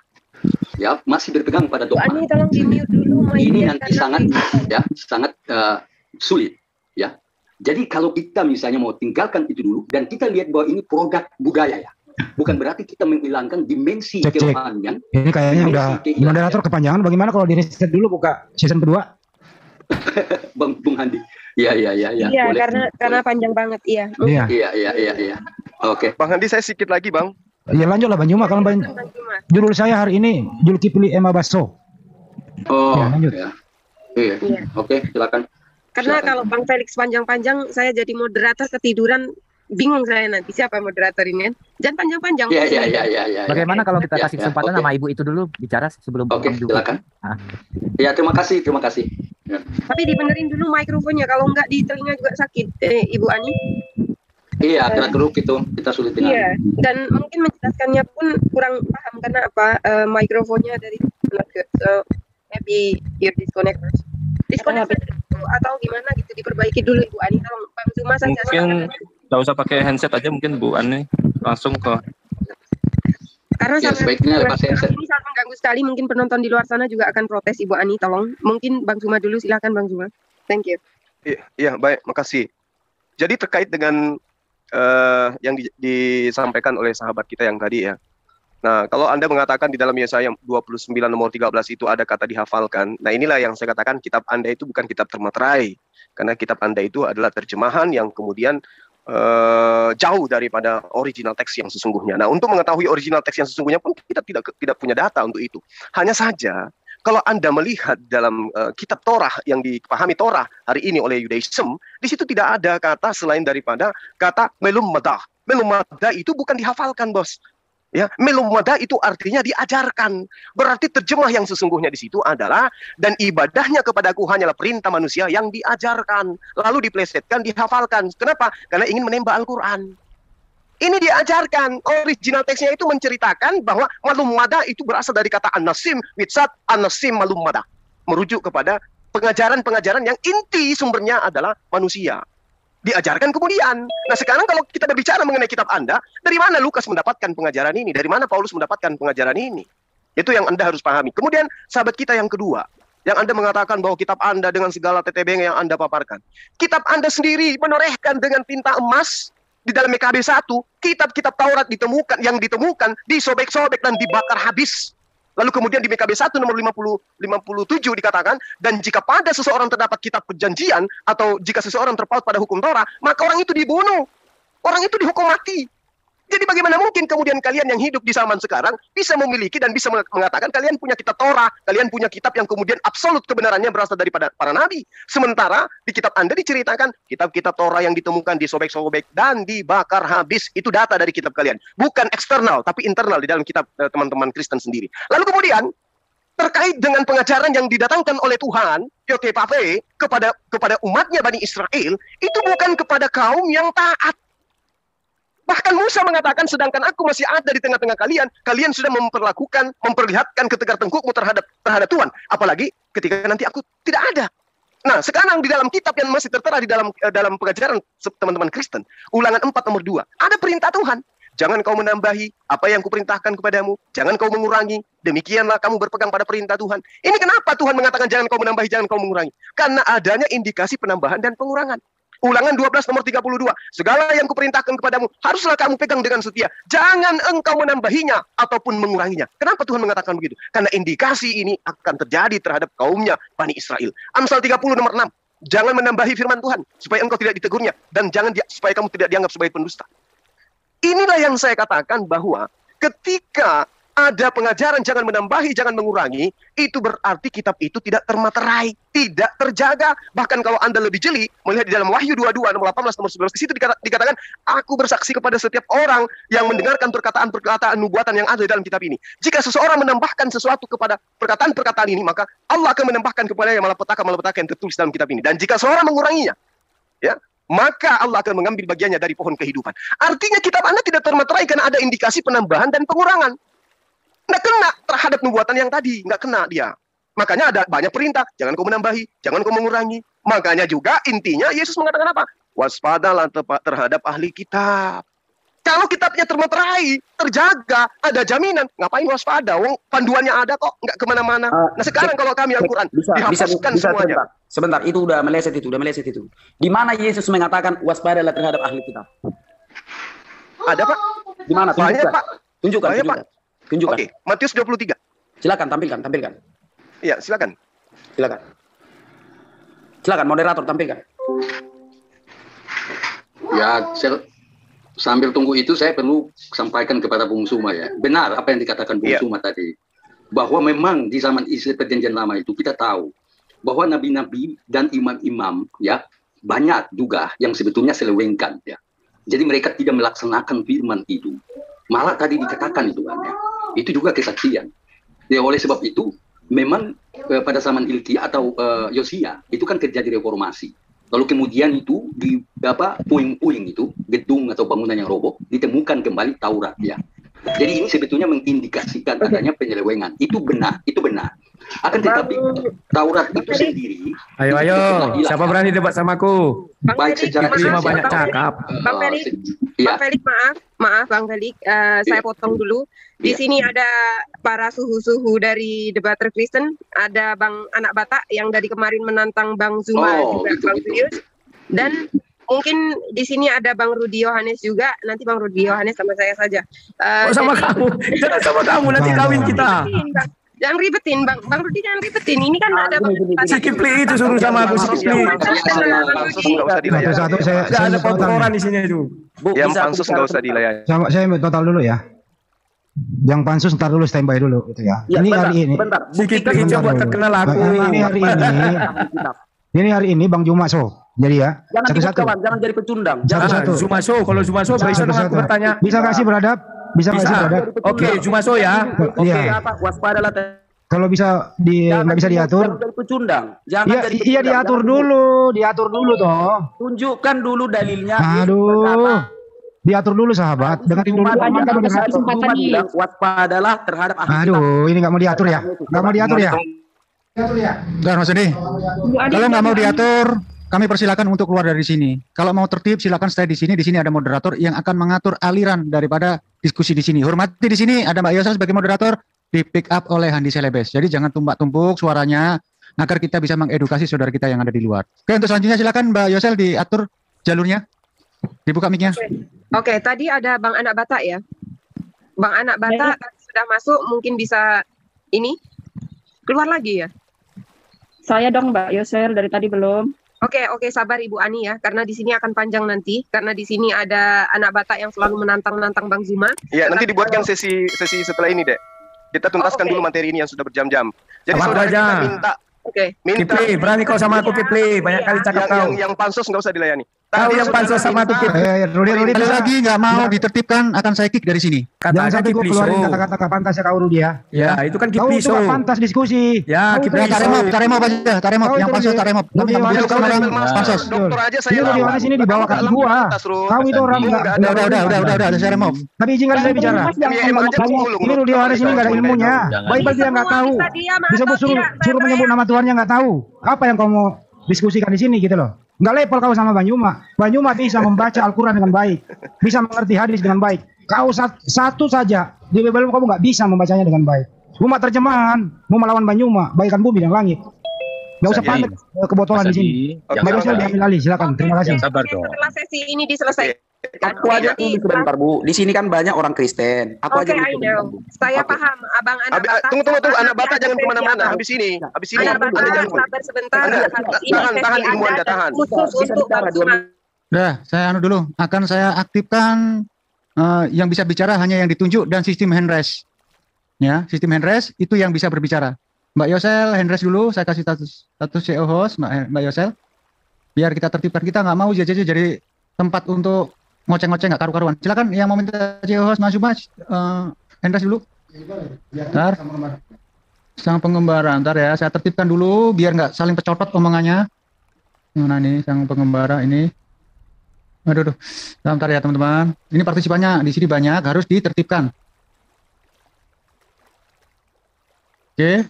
ya masih berpegang pada dogma. Ani, tolong di-mute dulu, ini nanti sangat ya sangat sulit ya. Jadi kalau kita misalnya mau tinggalkan itu dulu dan kita lihat bahwa ini produk budaya ya. Bukan berarti kita menghilangkan dimensi kerohanian. Ini kayaknya udah moderator kepanjangan. Bagaimana kalau di reset dulu buka season kedua? Bung Handi. Iya. Iya, karena panjang banget, iya. Iya. Oke. Bang Handi, saya sedikit lagi, Bang. Ya lanjutlah Bang Juma. Kalau judul saya hari ini Julkipli Emma Basso. Oh, ya, lanjut. Ya. Iya. Oke, silakan. Karena kalau Bang Felix panjang-panjang, saya jadi moderator ketiduran, bingung saya nanti siapa moderator ini kan. Jangan panjang-panjang. Iya. Bagaimana kalau kita kasih kesempatan sama Ibu itu dulu bicara sebelum Oke, silakan. Ya, terima kasih. Ya. Tapi dibenerin dulu mikrofonnya, kalau enggak di telinga juga sakit, Ibu Ani. Iya, karena keruk itu kita sulit dengar. Iya, dan mungkin menjelaskannya pun kurang paham karena apa, mikrofonnya dari so maybe you disconnect first. Disconnect atau gimana gitu, diperbaiki dulu Ibu Ani, tolong Bang Zuma saja. Mungkin nggak usah pakai handset aja, mungkin Bu Ani langsung ke. Karena ya, sebaiknya lepas handset. Ini sangat mengganggu sekali, mungkin penonton di luar sana juga akan protes Ibu Ani, tolong. Mungkin Bang Zuma dulu, silakan Bang Zuma. Thank you. Iya, baik, makasih. Jadi terkait dengan yang disampaikan oleh sahabat kita yang tadi ya. Nah, kalau Anda mengatakan di dalam Yesaya 29 nomor 13 itu ada kata dihafalkan. Nah, inilah yang saya katakan kitab Anda itu bukan kitab termaterai. Karena kitab Anda itu adalah terjemahan yang kemudian jauh daripada original teks yang sesungguhnya. Nah, untuk mengetahui original teks yang sesungguhnya pun kita tidak punya data untuk itu. Hanya saja kalau Anda melihat dalam kitab Torah yang dipahami Torah hari ini oleh Yudaism, di situ tidak ada kata selain daripada kata melum madah. Melum madah itu bukan dihafalkan, Bos. Ya, melum madah itu artinya diajarkan. Berarti terjemah yang sesungguhnya di situ adalah dan ibadahnya kepadaku hanyalah perintah manusia yang diajarkan, lalu diplesetkan, dihafalkan. Kenapa? Karena ingin menembak Al-Qur'an. Ini diajarkan, original teksnya itu menceritakan bahwa malum madah itu berasal dari kata an-nasim, witsat an-nasim malum madah. Merujuk kepada pengajaran-pengajaran yang inti sumbernya adalah manusia. Diajarkan kemudian. Nah sekarang kalau kita berbicara mengenai kitab Anda, dari mana Lukas mendapatkan pengajaran ini? Dari mana Paulus mendapatkan pengajaran ini? Itu yang Anda harus pahami. Kemudian sahabat kita yang kedua, yang Anda mengatakan bahwa kitab Anda dengan segala TTB yang Anda paparkan. Kitab Anda sendiri menorehkan dengan tinta emas. Di dalam MKB 1, kitab-kitab Taurat yang ditemukan, disobek-sobek dan dibakar habis. Lalu kemudian di PKB 1 nomor 57 dikatakan, dan jika pada seseorang terdapat kitab perjanjian, atau jika seseorang terpaut pada hukum Torah, maka orang itu dibunuh. Orang itu dihukum mati. Jadi bagaimana mungkin kemudian kalian yang hidup di zaman sekarang bisa memiliki dan bisa mengatakan kalian punya kitab Torah, kalian punya kitab yang kemudian absolut kebenarannya berasal daripada para nabi. Sementara di kitab Anda diceritakan kitab-kitab Torah yang ditemukan disobek-sobek dan dibakar habis. Itu data dari kitab kalian. Bukan eksternal, tapi internal di dalam kitab teman-teman Kristen sendiri. Lalu kemudian terkait dengan pengajaran yang didatangkan oleh Tuhan, Yotepave, kepada umatnya Bani Israel, itu bukan kepada kaum yang taat. Bahkan Musa mengatakan, sedangkan aku masih ada di tengah-tengah kalian, kalian sudah memperlihatkan ketegar tengkukmu terhadap Tuhan. Apalagi ketika nanti aku tidak ada. Nah, sekarang di dalam kitab yang masih tertera di dalam pengajaran teman-teman Kristen, Ulangan 4 nomor 2, ada perintah Tuhan. Jangan kau menambahi apa yang kuperintahkan kepadamu, jangan kau mengurangi, demikianlah kamu berpegang pada perintah Tuhan. Ini kenapa Tuhan mengatakan jangan kau menambahi, jangan kau mengurangi? Karena adanya indikasi penambahan dan pengurangan. Ulangan 12 nomor 32. Segala yang kuperintahkan kepadamu haruslah kamu pegang dengan setia. Jangan engkau menambahinya ataupun menguranginya. Kenapa Tuhan mengatakan begitu? Karena indikasi ini akan terjadi terhadap kaumnya Bani Israel. Amsal 30 nomor 6. Jangan menambahi firman Tuhan supaya engkau tidak ditegurnya, dan supaya kamu tidak dianggap sebagai pendusta. Inilah yang saya katakan bahwa ketika ada pengajaran jangan menambahi, jangan mengurangi, itu berarti kitab itu tidak termaterai, tidak terjaga. Bahkan kalau Anda lebih jeli, melihat di dalam Wahyu 22, nomor 18, nomor 19, di situ dikatakan, aku bersaksi kepada setiap orang yang mendengarkan perkataan-perkataan nubuatan yang ada di dalam kitab ini. Jika seseorang menambahkan sesuatu kepada perkataan-perkataan ini, maka Allah akan menambahkan kepadanya malapetaka yang tertulis dalam kitab ini. Dan jika seorang menguranginya, ya, maka Allah akan mengambil bagiannya dari pohon kehidupan. Artinya kitab Anda tidak termaterai karena ada indikasi penambahan dan pengurangan. Nggak kena terhadap nubuatan yang tadi, nggak kena dia. Makanya ada banyak perintah, jangan kau menambahi, jangan kau mengurangi. Makanya juga intinya Yesus mengatakan apa? Waspadalah terhadap ahli kitab. Kalau kitabnya termaterai, terjaga, ada jaminan, ngapain waspada? Wong panduannya ada kok, nggak kemana-mana. Nah sekarang kalau kami Al-Quran dihapuskan semuanya. Sebentar, itu udah meleset itu. Di mana Yesus mengatakan waspadalah terhadap ahli kitab? Ada Pak? Di mana? Tunjukkan. Oke, Matius 23. Silakan tampilkan. Iya, silakan. Silakan moderator tampilkan. Ya, sambil tunggu itu saya perlu sampaikan kepada Bung Suma ya. Benar apa yang dikatakan Bung Suma tadi. Bahwa memang di zaman perjanjian lama itu kita tahu bahwa nabi-nabi dan imam-imam ya banyak juga yang sebetulnya selewengkan ya. Jadi mereka tidak melaksanakan firman itu. Malah tadi dikatakan itu kan ya. Itu juga kesaksian. Ya, oleh sebab itu memang pada zaman Hilkia atau Yosia itu kan terjadi reformasi. Lalu kemudian itu di puing-puing itu gedung atau bangunan yang roboh ditemukan kembali Taurat ya. Jadi ini sebetulnya mengindikasikan adanya penyelewengan. Itu benar. Akan tetapi Taurat itu sendiri. Ayo, siapa berani debat sama aku? Baik secara banyak cakap. Bang Felix, maaf Bang Felix, saya potong dulu. Di sini ada para suhu-suhu dari debater Kristen, ada Bang Anak Batak yang dari kemarin menantang Bang Zuma juga Bang Julius, dan mungkin di sini ada Bang Rudi Yohanes juga. Nanti Bang Rudi Yohanes sama saya saja. Sama kamu, jangan sama kamu nanti kawin kita. Jangan ribetin, Bang Rudi, jangan ribetin. Ini kan ada si Kipli itu suruh sama aku, si Kipli. Satu-satu saya ada kotoran di sini itu. Yang pansus nggak usah dilayani. Saya total dulu ya. Yang pansus ntar dulu standby dulu gitu ya. Ini hari ini. Si Kipli coba terkenal aku. Ini hari ini Bang Juma So. Jadi ya. Satu-satu. Jangan jadi pecundang. Satu-satu. Juma So, kalau Juma So bisa aku bertanya. Bisa kasih beradab? Bisa. Oke, Juma So ya. Oke. Waspadalah. Kalau bisa nggak bisa diatur. Jangan pecundang. Iya diatur dulu toh. Tunjukkan dulu dalilnya. Aduh. Diatur dulu sahabat. Dengerin dulu. Waspadalah terhadap ahli kitab. Aduh, ini nggak mau diatur ya? Nggak mau diatur ya? Dan Mas Edi, kalau nggak mau diatur, kami persilakan untuk keluar dari sini. Kalau mau tertib, silakan stay di sini. Di sini ada moderator yang akan mengatur aliran daripada diskusi di sini. Hormati di sini ada Mbak Yosel sebagai moderator, di pick up oleh Handi Selebes. Jadi jangan tumpuk-tumpuk suaranya, agar kita bisa mengedukasi saudara kita yang ada di luar. Oke, untuk selanjutnya silakan Mbak Yosel diatur jalurnya, dibuka mic-nya. Oke, tadi ada Bang Anak Batak ya. Bang Anak Batak sudah masuk, mungkin bisa ini? Keluar lagi ya? Saya dong Mbak Yosel, dari tadi belum. Oke, sabar Ibu Ani ya, karena di sini akan panjang nanti, karena di sini ada anak Batak yang selalu menantang-nantang Bang Zuma. Iya, nanti dibuatkan sesi setelah ini, Dek. Kita tuntaskan dulu materi ini yang sudah berjam-jam. Jadi saudara kita minta Kipli, berani kau sama aku Kipli, banyak kali cakap kau. Yang pansus nggak usah dilayani. Tahu yang pansus sama aku Kipli. Rudi lagi nggak mau ditertibkan, akan saya kick dari sini. Jangan sampai gue keluarin kata-kata gak pantas ya kau Rudi ya. Ya, itu kan Kau Kipli itu gak pantas diskusi. Ya, Kipli Taremop aja, yang pansus Taremop. Pansus. Dokter aja saya Rudi Yohanes ini dibawa ke gua. Kau itu orang enggak. Udah, saya remove. Tapi izinkan saya bicara. Ini Rudi Yohanes ini gak ada ilmunya. Baik-baik dia nggak tahu. Disebut suruh menyebut nama Tuhannya nggak tahu. Apa yang kau mau diskusikan di sini gitu loh. Nggak level kau sama Bang Yuma. Bang Yuma bisa membaca Al-Quran dengan baik. Bisa mengerti hadis dengan baik. Kau satu saja. Di Bible kamu nggak bisa membacanya dengan baik. Cuma terjemahan. Mau melawan Bang Yuma. Baikkan bumi dan langit. Nggak usah panik kebotolan di sini. Mbak Yosel diambil alih. Silakan. Terima kasih. Sabar dong. Setelah sesi ini diselesaikan. Aku aja dulu sebentar Bu. Di sini kan banyak orang Kristen. Aku aja dulu. Saya paham, Abang anak Batak. Tunggu, anak Batak jangan kemana-mana. Habis ini. Anak Batak, sabar sebentar. Tahan ilmu Anda, tahan. Khusus untuk Bang Zuma. Saya dulu. Akan saya aktifkan yang bisa bicara hanya yang ditunjuk dan sistem hand raise. Ya, sistem hand raise itu yang bisa berbicara. Mbak Yosel hand raise dulu. Saya kasih status CEO host Mbak Yosel. Biar kita tertibkan. Kita nggak mau jadi tempat untuk ngoceh-ngoceh nggak karu-karuan. Silakan yang mau minta CEO host Mas Yuma hand raise dulu. Ntar sang pengembara, ntar ya saya tertibkan dulu biar nggak saling pecotot omongannya. Mana nih sang pengembara ini? Aduh. Bentar ya teman-teman. Ini partisipannya di sini banyak, harus ditertibkan. Oke.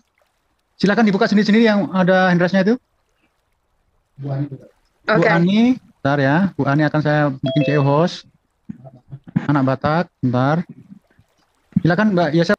Silakan dibuka sendiri-sendiri yang ada hand raise-nya itu. Bu Ani. Bentar ya, Bu Ani akan saya bikin CEO host. Anak Batak, bentar. Silakan Mbak Yosel.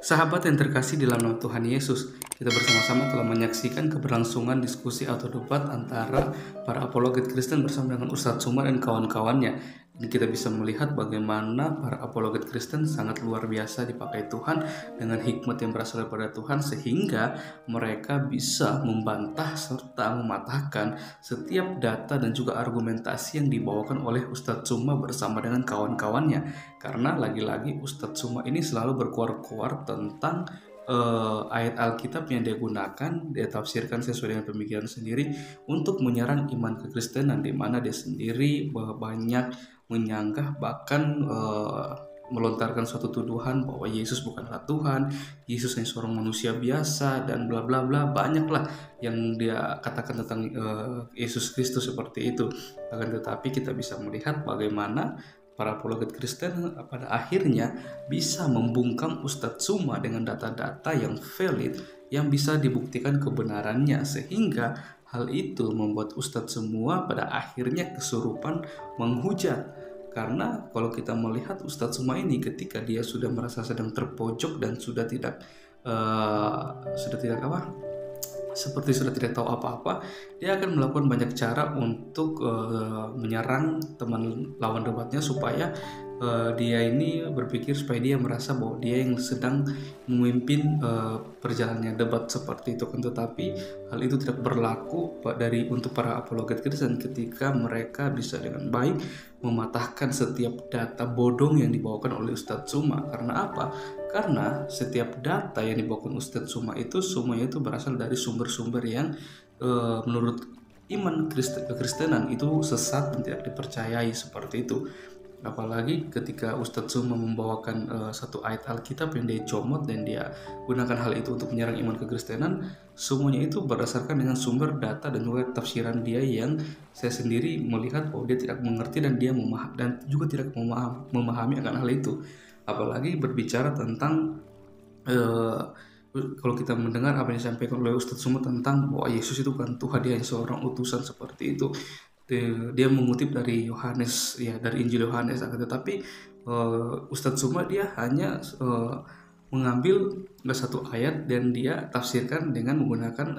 Sahabat yang terkasih di dalam nama Tuhan Yesus, kita bersama-sama telah menyaksikan keberlangsungan diskusi atau debat antara para apologet Kristen bersama dengan Ustadz Zuma dan kawan-kawannya. Dan kita bisa melihat bagaimana para apologet Kristen sangat luar biasa dipakai Tuhan dengan hikmat yang berasal daripada Tuhan, sehingga mereka bisa membantah serta mematahkan setiap data dan juga argumentasi yang dibawakan oleh Ustadz Zuma bersama dengan kawan-kawannya. Karena lagi-lagi Ustadz Zuma ini selalu berkuar-kuar tentang ayat Alkitab yang dia gunakan, dia tafsirkan sesuai dengan pemikiran sendiri untuk menyerang iman kekristenan, di mana dia sendiri banyak menyanggah, bahkan melontarkan suatu tuduhan bahwa Yesus bukanlah Tuhan, Yesus hanya seorang manusia biasa, dan bla bla bla. Banyaklah yang dia katakan tentang Yesus Kristus seperti itu. Akan tetapi kita bisa melihat bagaimana para apologet Kristen pada akhirnya bisa membungkam Ustadz Zuma dengan data-data yang valid yang bisa dibuktikan kebenarannya, sehingga hal itu membuat Ustadz semua pada akhirnya kesurupan menghujat. Karena kalau kita melihat Ustadz Zuma ini ketika dia sudah merasa sedang terpojok dan sudah tidak tahu apa-apa, dia akan melakukan banyak cara untuk menyerang teman lawan debatnya supaya dia ini berpikir supaya dia merasa bahwa dia yang sedang memimpin perjalanannya debat seperti itu. Tetapi hal itu tidak berlaku untuk para apologet Kristen ketika mereka bisa dengan baik mematahkan setiap data bodong yang dibawakan oleh Ustadz Zuma. Karena apa? Karena setiap data yang dibawakan Ustadz Zuma itu semuanya itu berasal dari sumber-sumber yang menurut iman kekristenan itu sesat dan tidak dipercayai seperti itu. Apalagi ketika Ustadz Zuma membawakan satu ayat Alkitab yang dia comot dan dia gunakan hal itu untuk menyerang iman kekristenan, semuanya itu berdasarkan dengan sumber data dan juga tafsiran dia yang saya sendiri melihat bahwa dia tidak mengerti dan dia dan juga tidak memahami akan hal itu. Apalagi berbicara tentang kalau kita mendengar apa yang disampaikan oleh Ustadz Zuma tentang bahwa Yesus itu bukan Tuhan, dia seorang utusan seperti itu. Dia mengutip dari Yohanes, ya, dari Injil Yohanes, tetapi Ustadz Zuma dia hanya mengambil satu ayat dan dia tafsirkan dengan menggunakan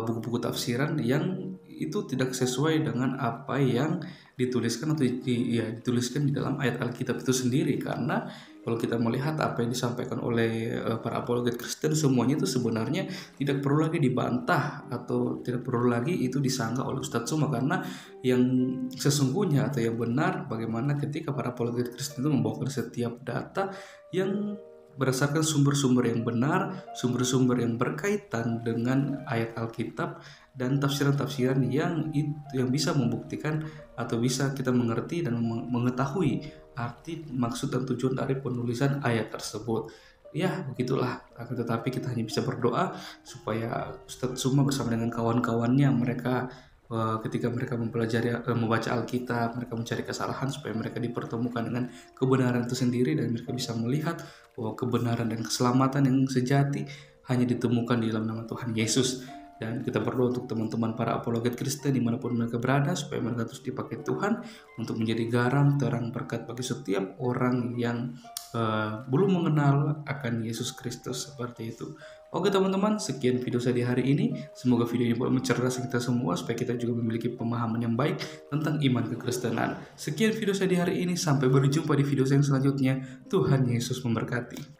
buku-buku tafsiran yang itu tidak sesuai dengan apa yang dituliskan atau dituliskan di dalam ayat Alkitab itu sendiri. Karena kalau kita melihat apa yang disampaikan oleh para apologet Kristen, semuanya itu sebenarnya tidak perlu lagi dibantah atau tidak perlu lagi itu disanggah oleh Ustadz Suma, karena yang sesungguhnya atau yang benar bagaimana ketika para apologet Kristen itu membawakan setiap data yang berdasarkan sumber-sumber yang benar, sumber-sumber yang berkaitan dengan ayat Alkitab dan tafsiran-tafsiran yang bisa membuktikan atau bisa kita mengerti dan mengetahui arti, maksud dan tujuan dari penulisan ayat tersebut. Ya, begitulah. Tetapi kita hanya bisa berdoa supaya Ustadz Suma bersama dengan kawan-kawannya, mereka ketika mereka mempelajari membaca Alkitab, mereka mencari kesalahan supaya mereka dipertemukan dengan kebenaran itu sendiri, dan mereka bisa melihat bahwa kebenaran dan keselamatan yang sejati hanya ditemukan di dalam nama Tuhan Yesus. Dan kita berdoa untuk teman-teman para apologet Kristen dimanapun mereka berada, supaya mereka terus dipakai Tuhan untuk menjadi garam, terang, berkat bagi setiap orang yang belum mengenal akan Yesus Kristus, seperti itu. Oke teman-teman, sekian video saya di hari ini. Semoga video ini boleh mencerdaskan kita semua supaya kita juga memiliki pemahaman yang baik tentang iman kekristenan. Sekian video saya di hari ini, sampai berjumpa di video saya yang selanjutnya. Tuhan Yesus memberkati.